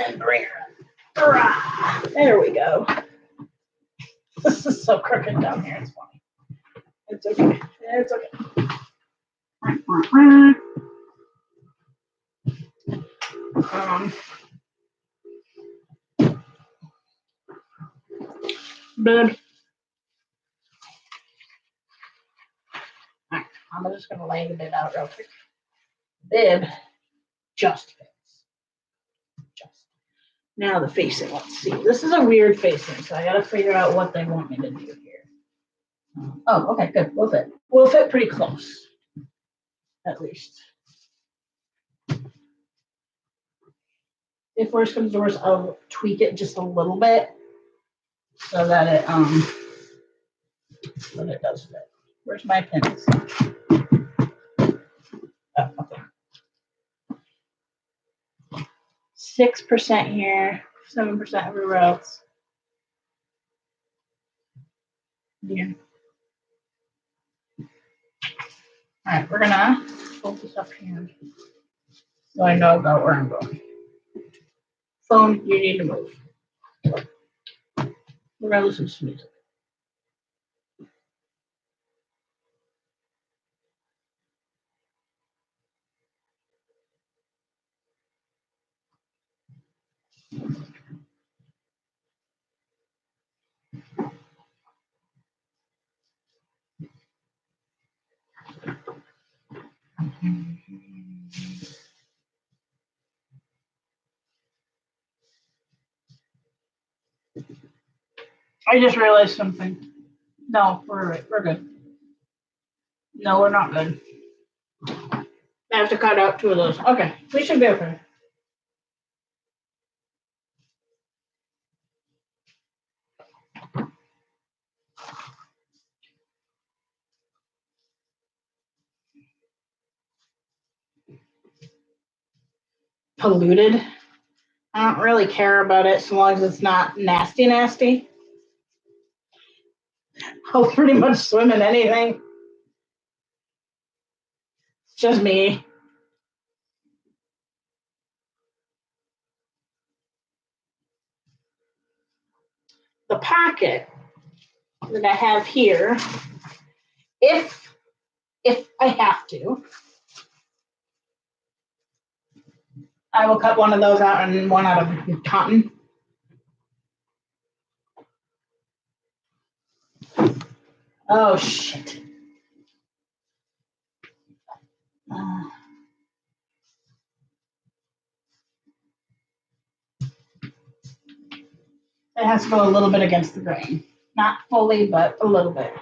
And bring her up. Hurrah! There we go. This is so crooked down here. It's funny. It's okay. It's okay. Bib. Alright, I'm just gonna lay the bib out real quick. Bib just fits. Just. Now the facing, let's see. This is a weird facing, so I gotta figure out what they want me to do here. Oh, okay, good. We'll fit. We'll fit pretty close. At least. If worse comes to worse, I'll tweak it just a little bit so that it does fit. Where's my pins? Oh, okay. 6% here, 7% everywhere else. Yeah. All right, we're gonna fold this up here so I know about where I'm going. Phone, you need to move. We're gonna listen to music. I just realized something. No, we're good. No, we're not good. I have to cut out 2 of those. Okay, we should be okay. Polluted. I don't really care about it so long as it's not nasty, nasty. I'll pretty much swim in anything. It's just me. The pocket that I have here, if I have to, I will cut one of those out and one out of cotton. Oh shit. It has to go a little bit against the grain. Not fully, but a little bit.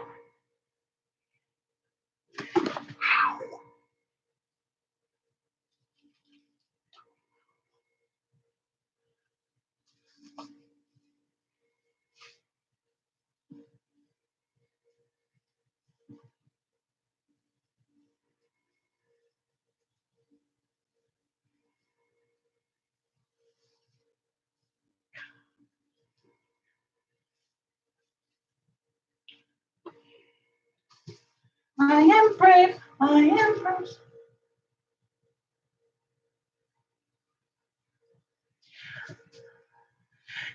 I am brave. I am brave.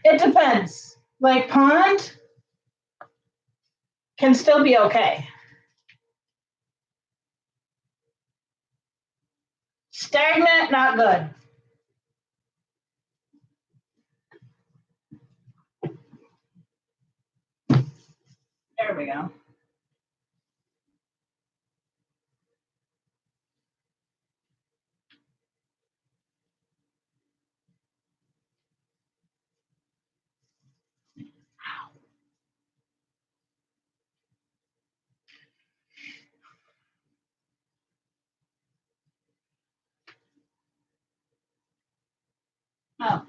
It depends. Like pond can still be okay. Stagnant, not good. There we go. Oh.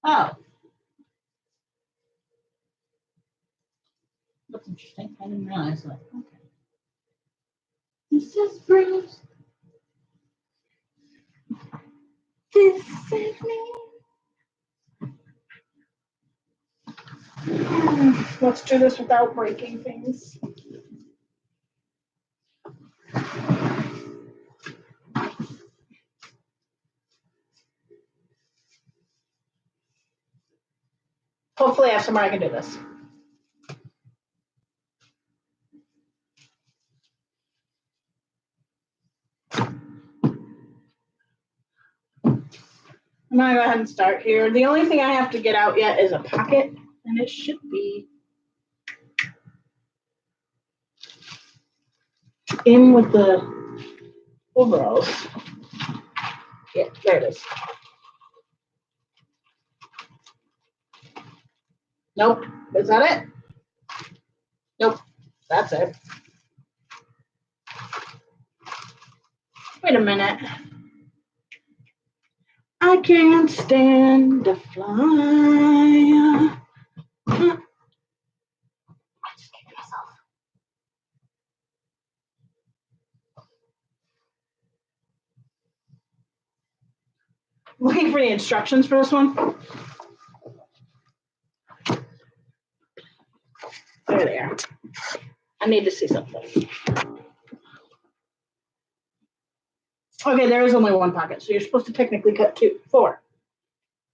Oh. That's interesting. I didn't realize that. Okay. This is Bruce. This is me. Let's do this without breaking things. Hopefully I have somewhere I can do this. I'm gonna go ahead and start here. The only thing I have to get out yet is a pocket, and it should be in with the overalls. Yeah, there it is. Nope. Is that it? Nope. That's it. Wait a minute. I can't stand to fly. I just kicked myself. Looking for the instructions for this one. There they are. I need to see something. Okay, there is only one pocket, so you're supposed to technically cut 4.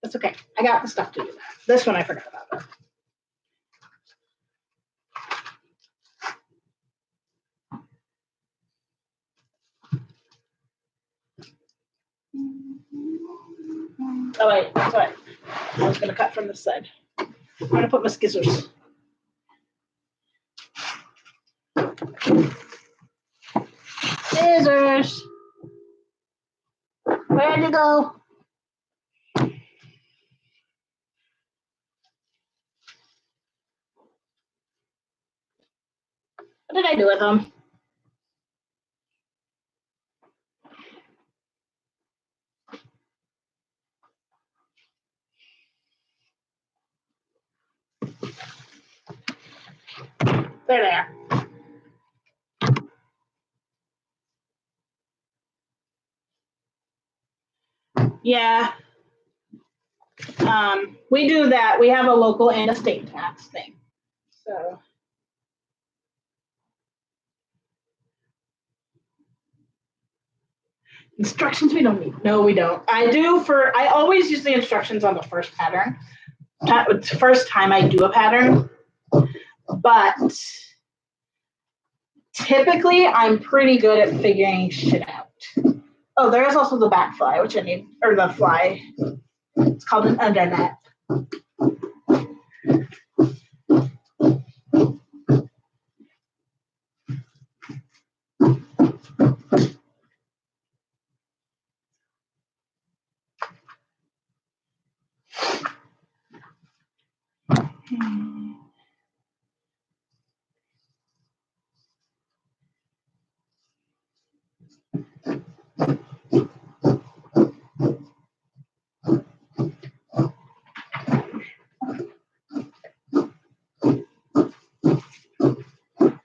That's okay. I got the stuff to do that. This one I forgot about. Though. Oh wait, that's right. I was gonna cut from this side. I'm gonna put my scissors. Scissors. Where'd you go? What did I do with them? There they are. Yeah. We do that. We have a local and a state tax thing. So. Instructions we don't need. No, we don't. I always use the instructions on the first pattern. It's the first time I do a pattern. But typically I'm pretty good at figuring shit out. Oh, there is also the back fly, which I need, or the fly. It's called an undernet.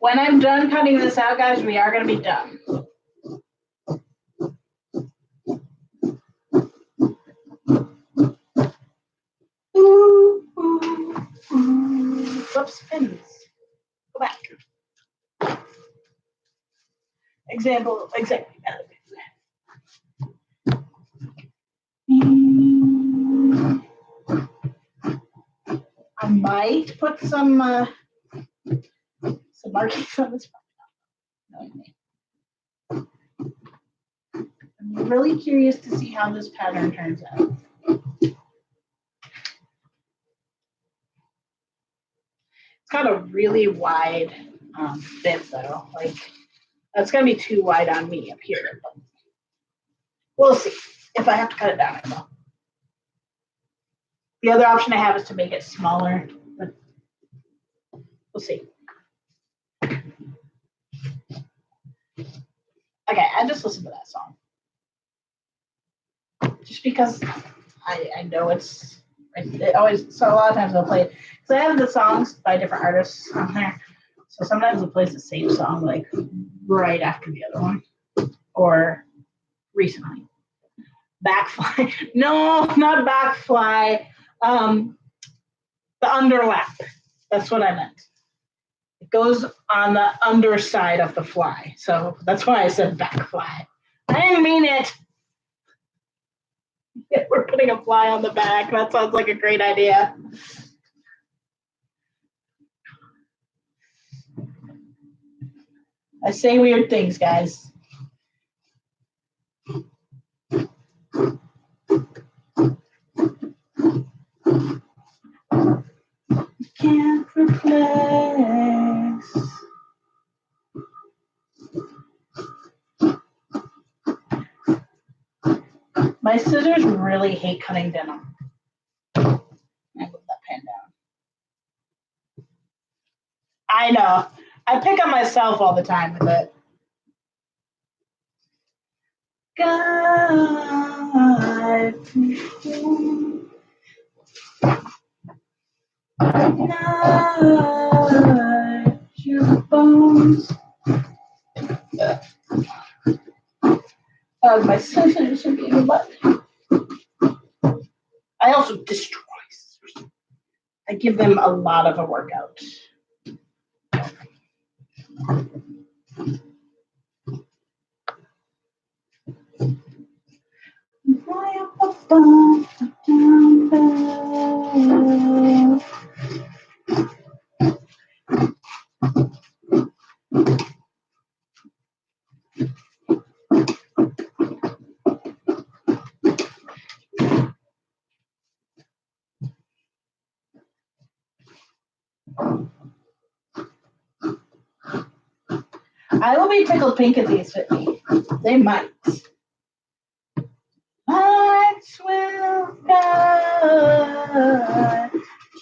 When I'm done cutting this out, guys, we are going to be done. Whoops, pins. Go back. Example. I might put some markings on this. I'm really curious to see how this pattern turns out. It's got a really wide bib though. Like that's gonna be too wide on me up here. But we'll see. If I have to cut it down, I will. The other option I have is to make it smaller, but we'll see. Okay, I just listened to that song. Just because I know it always, so a lot of times I'll play it. Because I have the songs by different artists on there. So sometimes it plays the same song like right after the other one. Or recently. Backfly. No, not backfly. The underlap. That's what I meant. It goes on the underside of the fly. So that's why I said backfly. I didn't mean it. We're putting a fly on the back. That sounds like a great idea. I say weird things, guys. Can't replace. My scissors really hate cutting denim. I put that pen down. I know. I pick on myself all the time with it. God, night, your bones. My scissors are being wet. I also destroy scissors. I give them a lot of a workout. I will be tickled pink if these fit me. They might. Lights will guide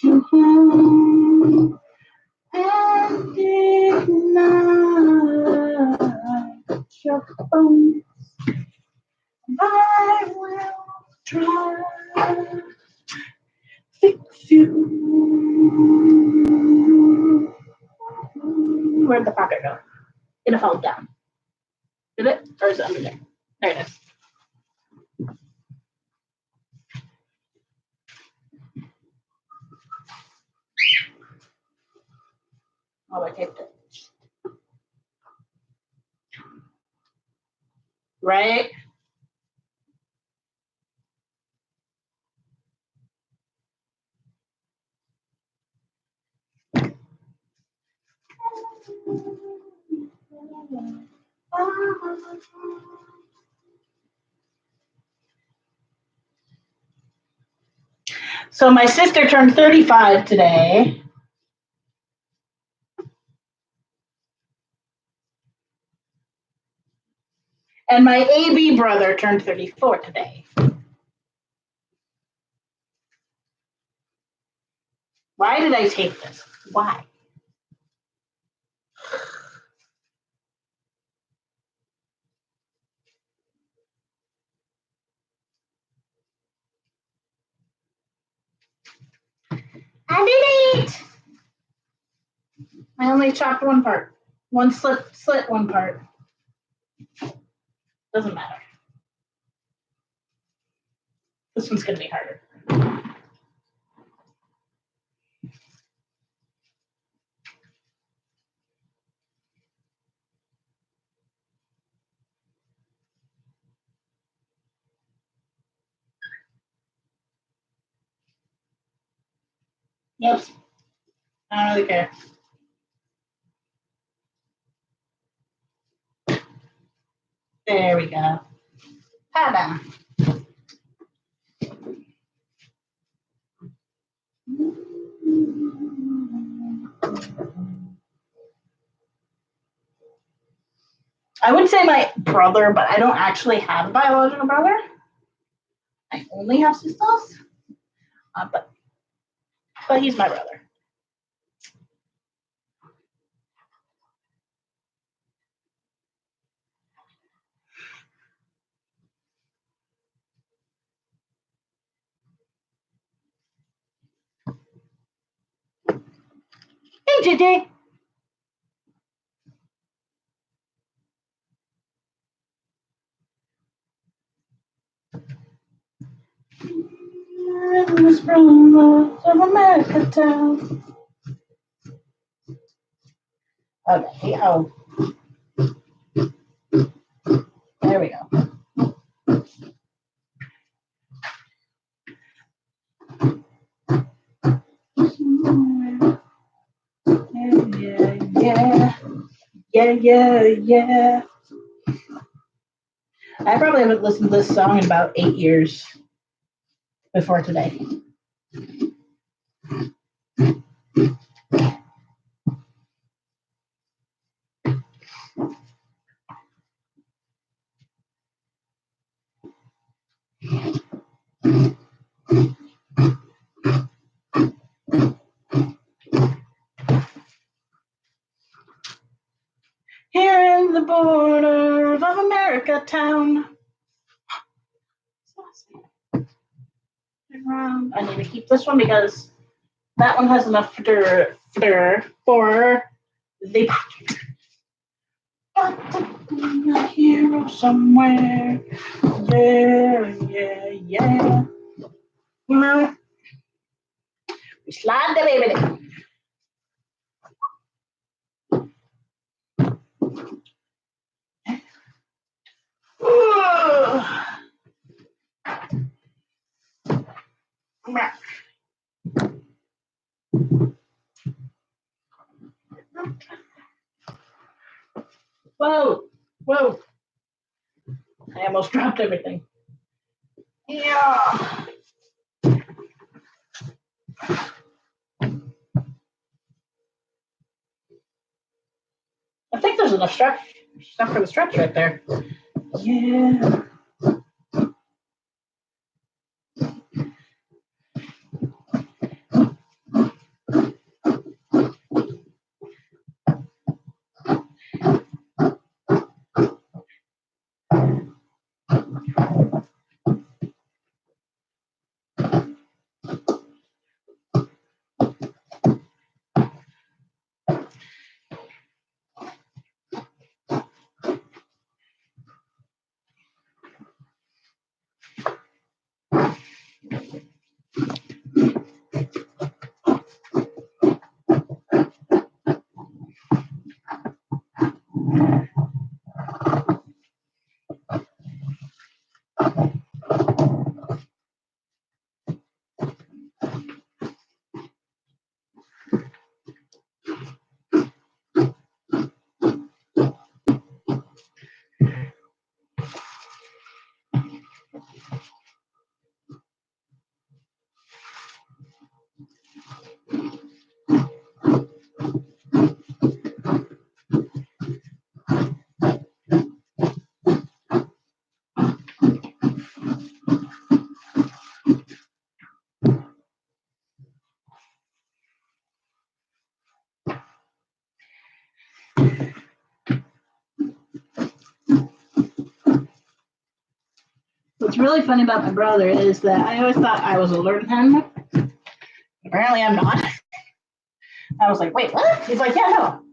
you home and ignite your bones. I will try to fix you. Where'd the pocket go? It fell down. Did it? Or is it under there? There it is. Oh, I taped it. Right? So my sister turned 35 today. And my AB brother turned 34 today. Why did I take this? Why? I did it! I only chopped one part. One slit one part. Doesn't matter. This one's gonna be harder. Yep. I don't really care. There we go. Ta-da. I would say my brother, but I don't actually have a biological brother. I only have sisters. But he's my brother. Hey, JJ. Rhythms from of America town. Okay, oh. There we go. Yeah. I probably haven't listened to this song in about 8 years before today. Here in the borders of America town. I need to keep this one because that one has enough for the got to be a hero somewhere. Yeah. We slide the baby down. Whoa. I almost dropped everything. Yeah. I think there's enough stuff for the stretch right there. Yeah. What's really funny about my brother is that I always thought I was older than him. Apparently I'm not. I was like, wait, what? He's like, yeah, no.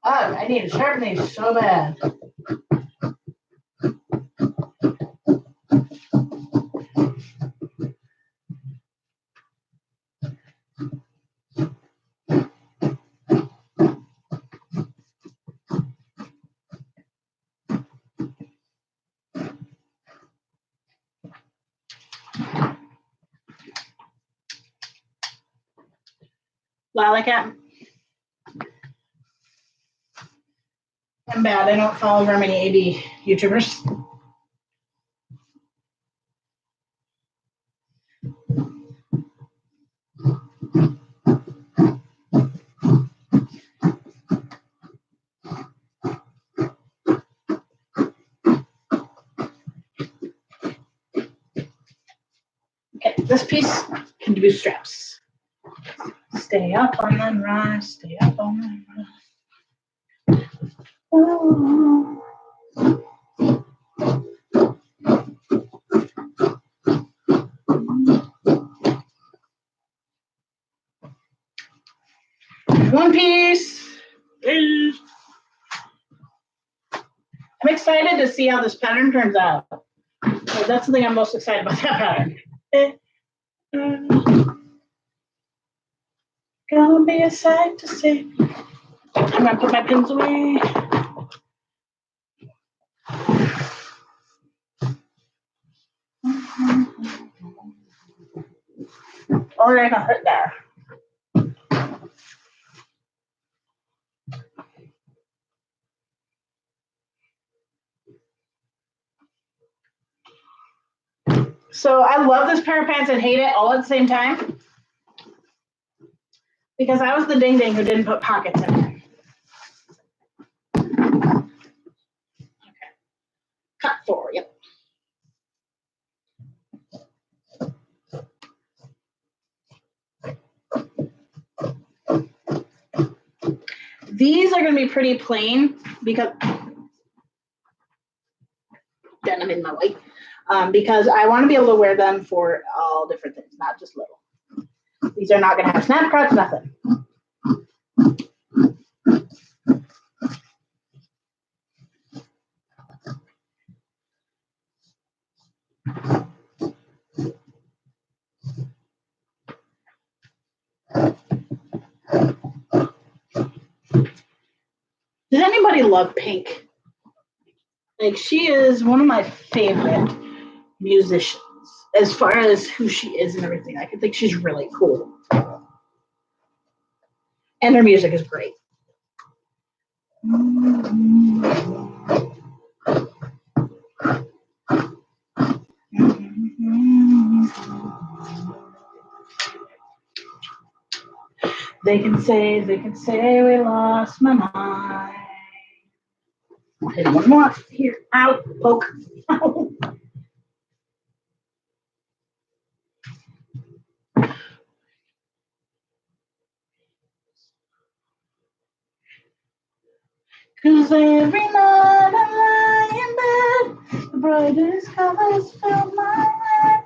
Oh, I need to sharpen these so bad. Lollipop. I'm bad. I don't follow very many AD YouTubers. Okay, this piece can do straps. Stay up on the rise, stay up on the rise. Oh. One piece. I'm excited to see how this pattern turns out. So that's the thing I'm most excited about, that pattern. Gonna be a sight to see. I'm gonna put my pins away. Or I can put it there. So I love this pair of pants and hate it all at the same time. Because I was the ding ding who didn't put pockets in it. Okay. Cut 4, yep. These are going to be pretty plain because denim in my way. Because I want to be able to wear them for all different things, not just little. These are not going to have snap cuts, nothing. Does anybody love Pink? Like, she is one of my favorite musicians as far as who she is and everything. I can think she's really cool. And her music is great. They can say we lost my mind. And one more here, out, poke. Ow. Cause every night I lie in bed, the brightest colors fill my head.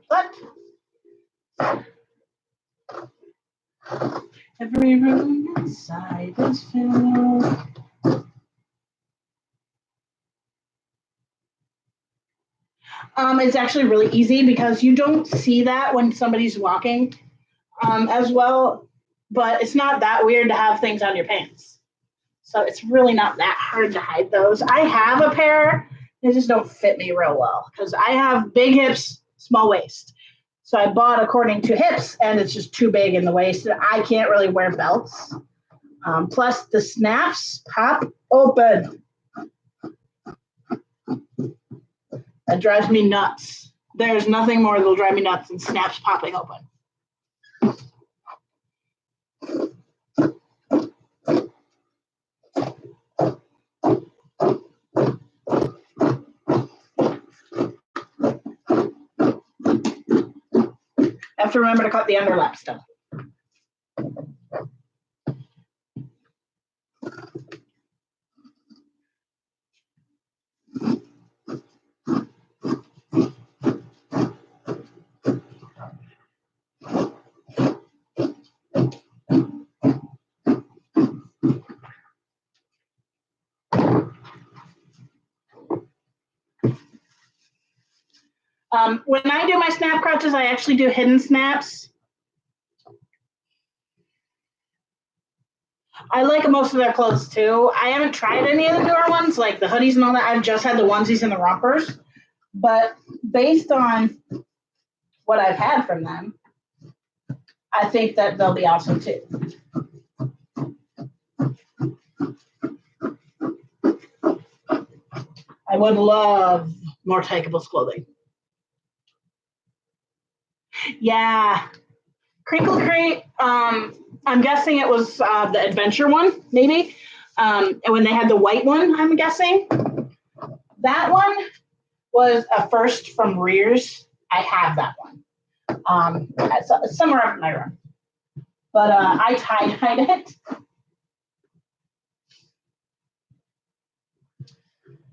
But every room inside is filled. It's actually really easy because you don't see that when somebody's walking as well, but it's not that weird to have things on your pants. So it's really not that hard to hide those. I have a pair, they just don't fit me real well because I have big hips, small waist. So I bought according to hips and it's just too big in the waist. I can't really wear belts. Plus the snaps pop open. That drives me nuts. There's nothing more that'll drive me nuts than snaps popping open. I have to remember to cut the underlap still. When I do my snap crotches, I actually do hidden snaps. I like most of their clothes too. I haven't tried any of the newer ones, like the hoodies and all that. I've just had the onesies and the rompers. But based on what I've had from them, I think that they'll be awesome too. I would love more Tykeables clothing. Yeah. Crinkle Crate, I'm guessing it was the adventure one, maybe. And when they had the white one, I'm guessing. That one was a first from Rears. I have that one. It's somewhere up in my room. But I tie-dyed it.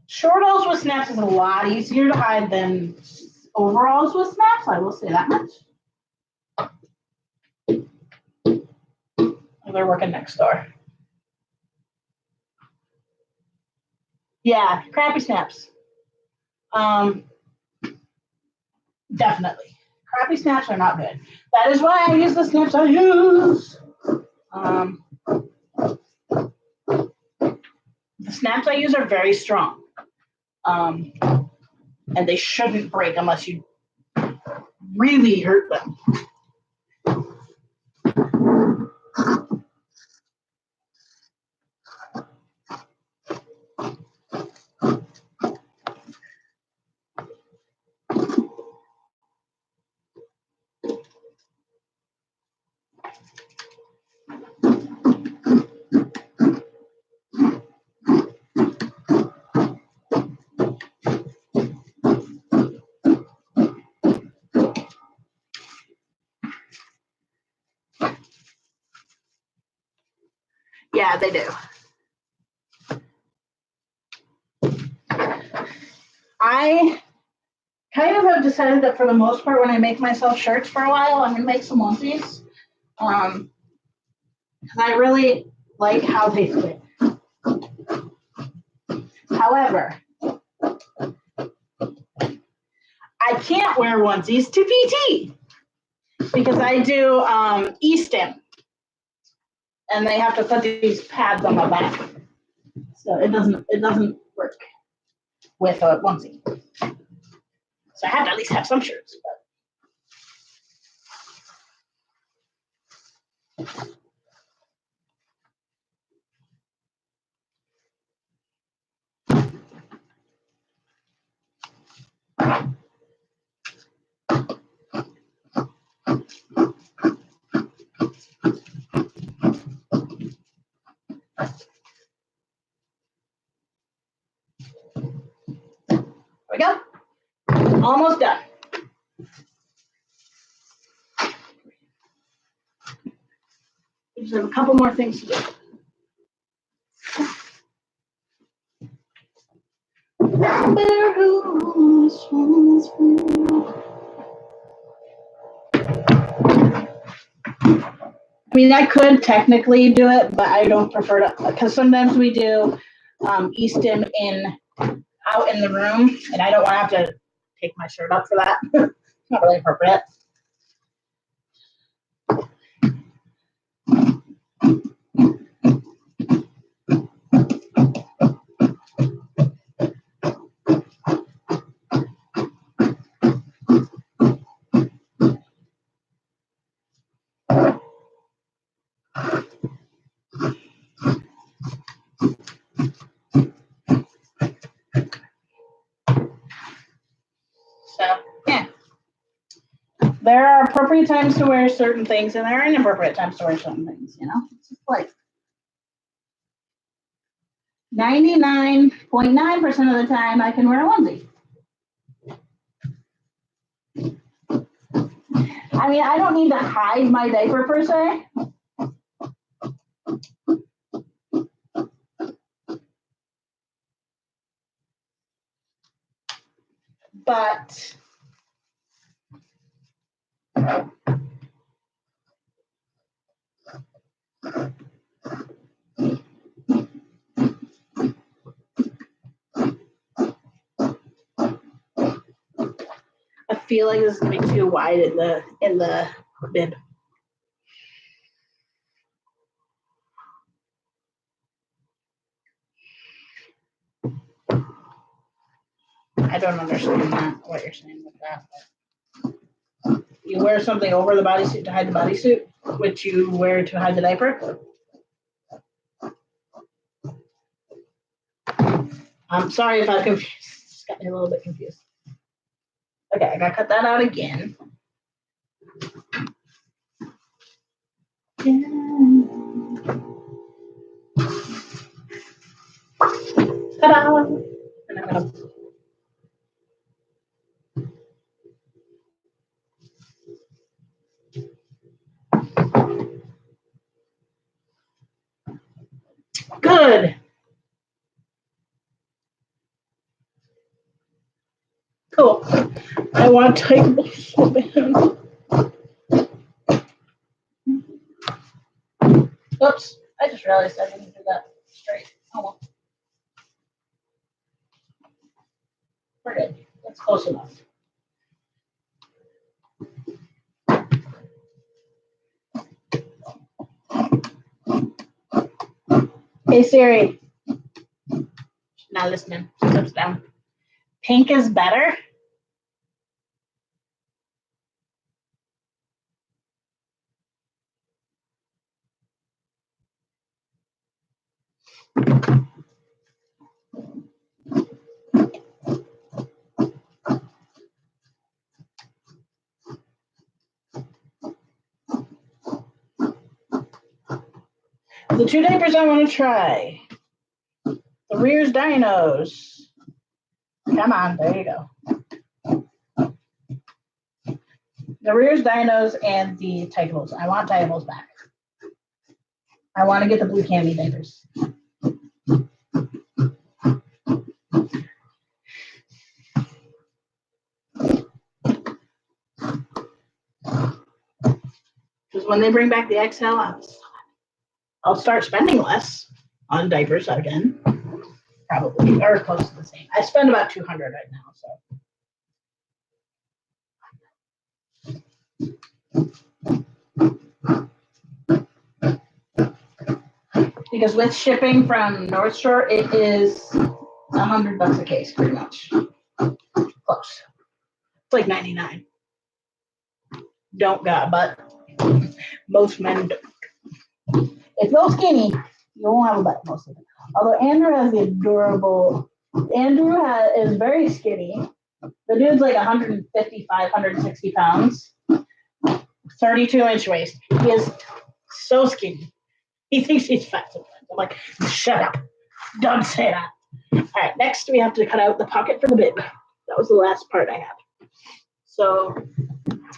Shortalls with snaps is a lot easier to hide than overalls with snaps, I will say that much. They're working next door. Yeah, crappy snaps. Definitely. Crappy snaps are not good. That is why I use the snaps I use. The snaps I use are very strong. And they shouldn't break unless you really hurt them. Yeah, they do. I kind of have decided that for the most part, when I make myself shirts for a while, I'm going to make some onesies. Because I really like how they fit. However, I can't wear onesies to PT because I do e-stim. And they have to put these pads on my back. So it doesn't work with a onesie. So I have to at least have some shirts. There we go. Almost done. We just have a couple more things to do. I mean, I could technically do it, but I don't prefer to, because sometimes we do e-stim out in the room, and I don't want to have to take my shirt off for that. Not really appropriate. So, yeah. There are appropriate times to wear certain things, and there are inappropriate times to wear certain things, you know? It's just like 99.9% of the time I can wear a onesie. I mean, I don't need to hide my diaper per se. But I feel like this is gonna be too wide in the bib. I don't understand that, what you're saying with that. But you wear something over the bodysuit to hide the bodysuit, which you wear to hide the diaper. I'm sorry if I confused. Just got me a little bit confused. Okay, I gotta cut that out again. Ta-da! And I'm gonna good. Cool. I want to type so bad. Oops, I just realized I didn't do that straight. Oh well. We're good. That's close enough. Hey Siri. She's not listening. She's upside down. Pink is better. The two diapers I want to try. The Rears Dinos. Come on, there you go. The Rears Dinos and the Typos. I want Typos back. I want to get the blue cami diapers. Because when they bring back the XL, I'll start spending less on diapers again. Probably, or close to the same. I spend about $200 right now, so. Because with shipping from North Shore, it is $100 a case, pretty much. Close. It's like 99. Don't got, but most men don't. If you're skinny, you won't have a butt most of the time. Although Andrew has the adorable. Andrew is very skinny. The dude's like 155, 160 pounds, 32-inch waist. He is so skinny. He thinks he's fat sometimes. I'm like, shut up. Don't say that. All right, next we have to cut out the pocket for the bib. That was the last part I had. So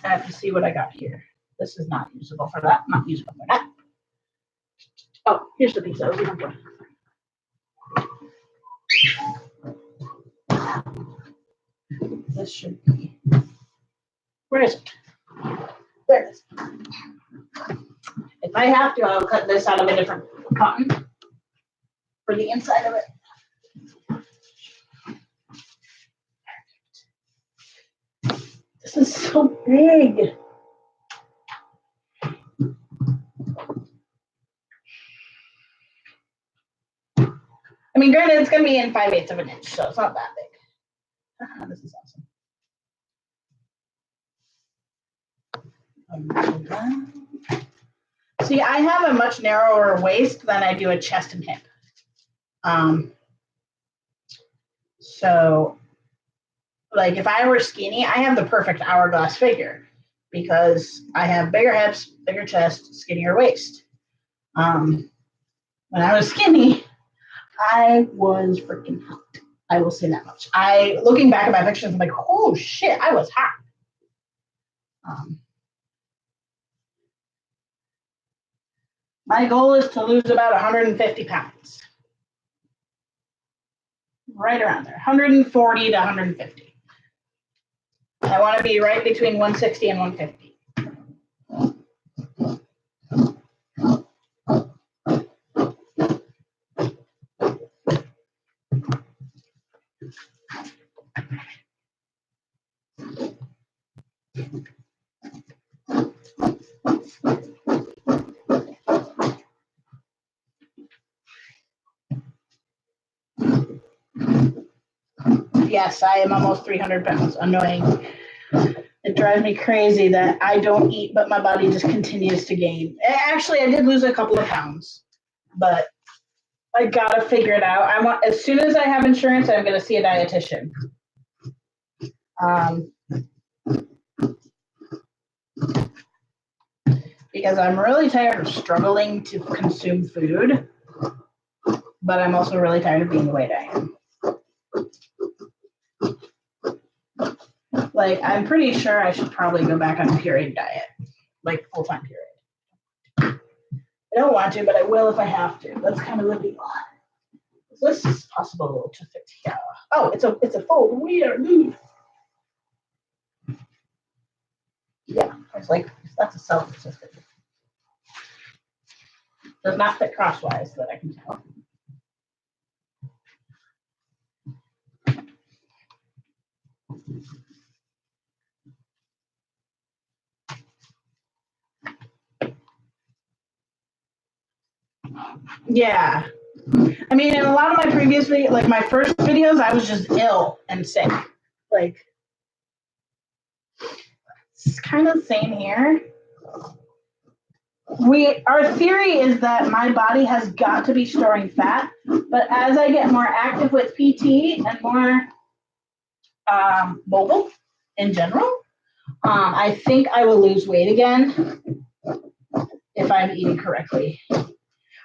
I have to see what I got here. This is not usable for that. Not usable for that. Oh, here's the piece I was looking for. This should be. Where is it? There it is. If I have to, I'll cut this out of a different cotton for the inside of it. This is so big. I mean, granted, it's going to be in 5/8 of an inch, so it's not that big. This is awesome. See, I have a much narrower waist than I do a chest and hip. So, like, if I were skinny, I have the perfect hourglass figure because I have bigger hips, bigger chest, skinnier waist. When I was skinny, I was freaking hot. I will say that much. Looking back at my pictures, I'm like, oh shit, I was hot. My goal is to lose about 150 pounds. Right around there, 140 to 150. I want to be right between 160 and 150. Yes, I am almost 300 pounds. Annoying. It drives me crazy that I don't eat, but my body just continues to gain. Actually, I did lose a couple of pounds, but I gotta figure it out. As soon as I have insurance, I'm gonna see a dietitian. Because I'm really tired of struggling to consume food, but I'm also really tired of being the way I am. Like, I'm pretty sure I should probably go back on a pureed diet, like full-time pureed. I don't want to, but I will if I have to. That's kind of the deal. This is possible to fit here. Oh, it's a fold. Weird. Yeah, I was like, that's a self-assistant. Does not fit crosswise that I can tell. Yeah. I mean, in a lot of my previous videos, like my first videos, I was just ill and sick. Like, it's kind of the same here. Our theory is that my body has got to be storing fat, but as I get more active with PT and more mobile in general, I think I will lose weight again if I'm eating correctly.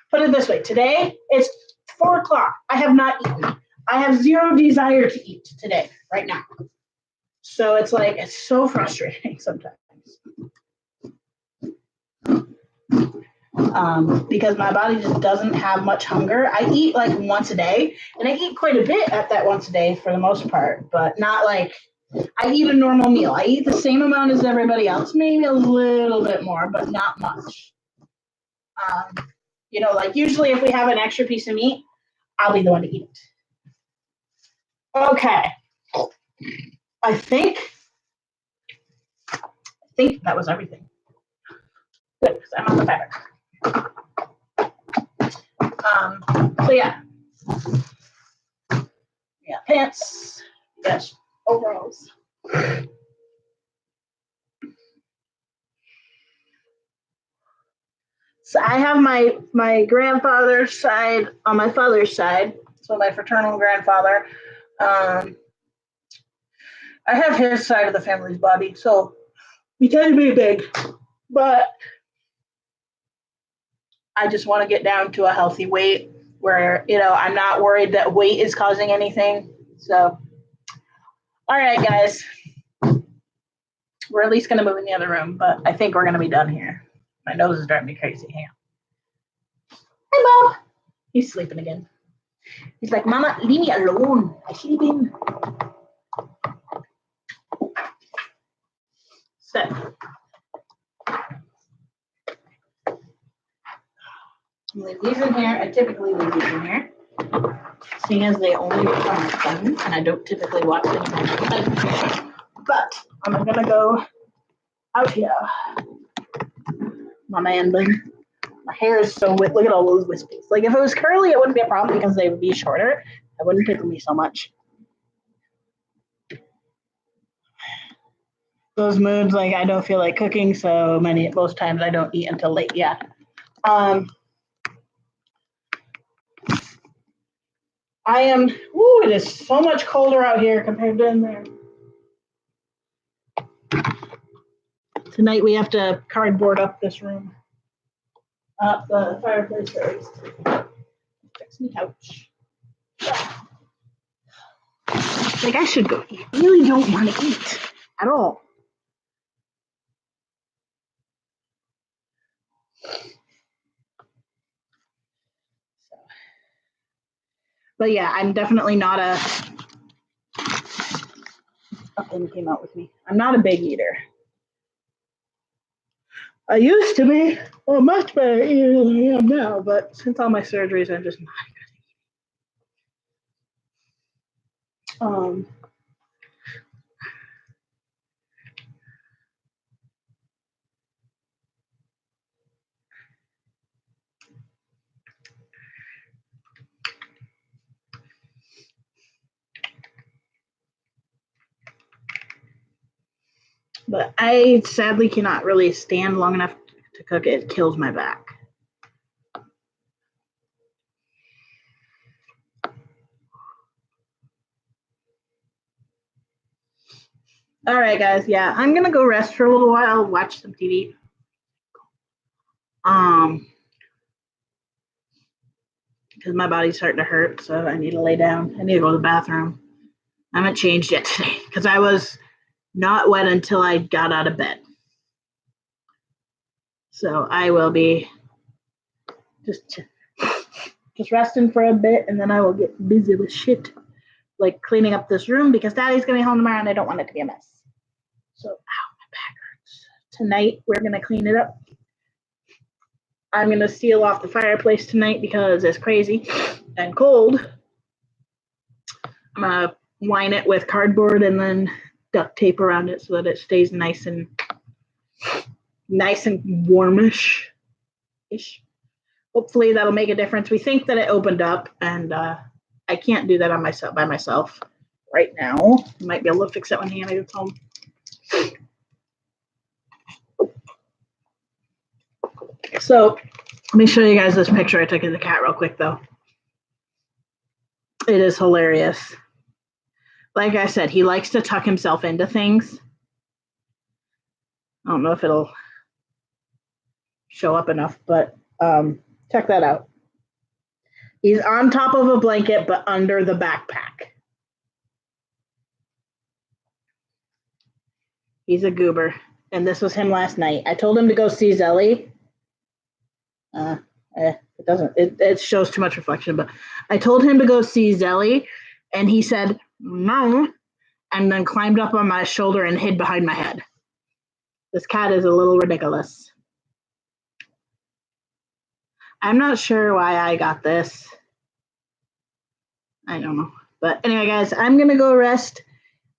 Put it this way, today it's 4 o'clock. I have not eaten. I have zero desire to eat today, right now. So it's like, it's so frustrating sometimes. Because my body just doesn't have much hunger. I eat like once a day, and I eat quite a bit at that once a day for the most part, but not like, I eat a normal meal. I eat the same amount as everybody else, maybe a little bit more, but not much. You know, like usually if we have an extra piece of meat, I'll be the one to eat it. Okay. I think that was everything. Good, because I'm on the fabric. So yeah. Yeah, pants. Yes, overalls. So I have my grandfather's side on my father's side. So my fraternal grandfather. I have his side of the family's body, so we tend to be big, but I just want to get down to a healthy weight where, you know, I'm not worried that weight is causing anything. So, all right, guys, we're at least going to move in the other room, but I think we're going to be done here. My nose is driving me crazy. Hang on. Hi, Bob. He's sleeping again. He's like, Mama, leave me alone. I'm sleeping. So, I'm leave these in here. I typically leave these in here, seeing as they only become fun, and I don't typically watch anymore. But I'm gonna go out here. My man bun. My hair is so wet. Look at all those wispies. Like if it was curly, it wouldn't be a problem because they would be shorter. It wouldn't tickle me so much. Those moods, like I don't feel like cooking, so most times I don't eat until late. Yeah. I am. Ooh, it is so much colder out here compared to in there. Tonight we have to cardboard up this room. Up the fireplace first. Fix my couch. Like I should go eat. I really don't want to eat at all. But yeah, I'm definitely not a. Something came out with me. I'm not a big eater. I used to be a much better eater than I am now, but since all my surgeries, I'm just not good. But I sadly cannot really stand long enough to cook it. It kills my back. All right, guys. Yeah, I'm gonna go rest for a little while, watch some TV. Because my body's starting to hurt, so I need to lay down. I need to go to the bathroom. I haven't changed yet today because I was not wet until I got out of bed. So I will be just resting for a bit, and then I will get busy with shit, like cleaning up this room because Daddy's gonna be home tomorrow, and I don't want it to be a mess. So, ow, my back hurts. Tonight we're gonna clean it up. I'm gonna seal off the fireplace tonight because it's crazy and cold. I'm gonna line it with cardboard and then duct tape around it so that it stays nice and warmish. Hopefully that'll make a difference. We think that it opened up, and I can't do that by myself right now. I might be able to fix it when Hannah gets home. So let me show you guys this picture I took of the cat real quick, though. It is hilarious. Like I said, he likes to tuck himself into things. I don't know if it'll show up enough, but check that out. He's on top of a blanket, but under the backpack. He's a goober. And this was him last night. I told him to go see Zelly. It shows too much reflection, but I told him to go see Zelly, and he said, no, and then climbed up on my shoulder and hid behind my head. This cat is a little ridiculous. I'm not sure why I got this. I don't know. But anyway, guys, I'm going to go rest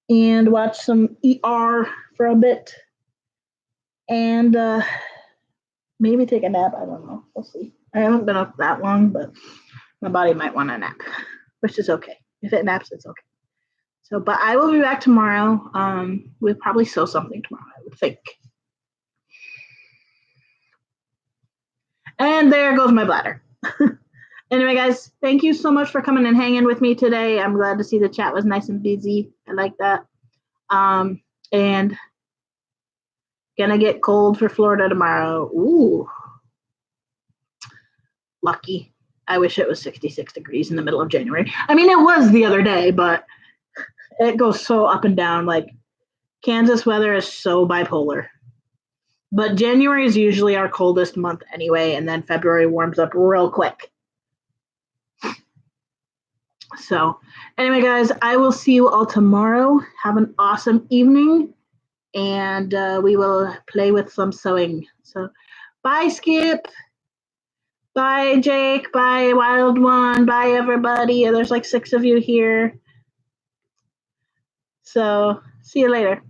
and watch some ER for a bit. And maybe take a nap. I don't know. We'll see. I haven't been up that long, but my body might want a nap, which is okay. If it naps, it's okay. So, but I will be back tomorrow. We'll probably sew something tomorrow, I would think. And there goes my bladder. Anyway, guys, thank you so much for coming and hanging with me today. I'm glad to see the chat was nice and busy. I like that. And gonna get cold for Florida tomorrow. Ooh. Lucky. I wish it was 66 degrees in the middle of January. I mean, it was the other day, but it goes so up and down. Like, Kansas weather is so bipolar. But January is usually our coldest month anyway, and then February warms up real quick. So, anyway, guys, I will see you all tomorrow. Have an awesome evening, and we will play with some sewing. So, bye, Skip. Bye, Jake. Bye, Wild One. Bye, everybody. There's like 6 of you here. So, see you later.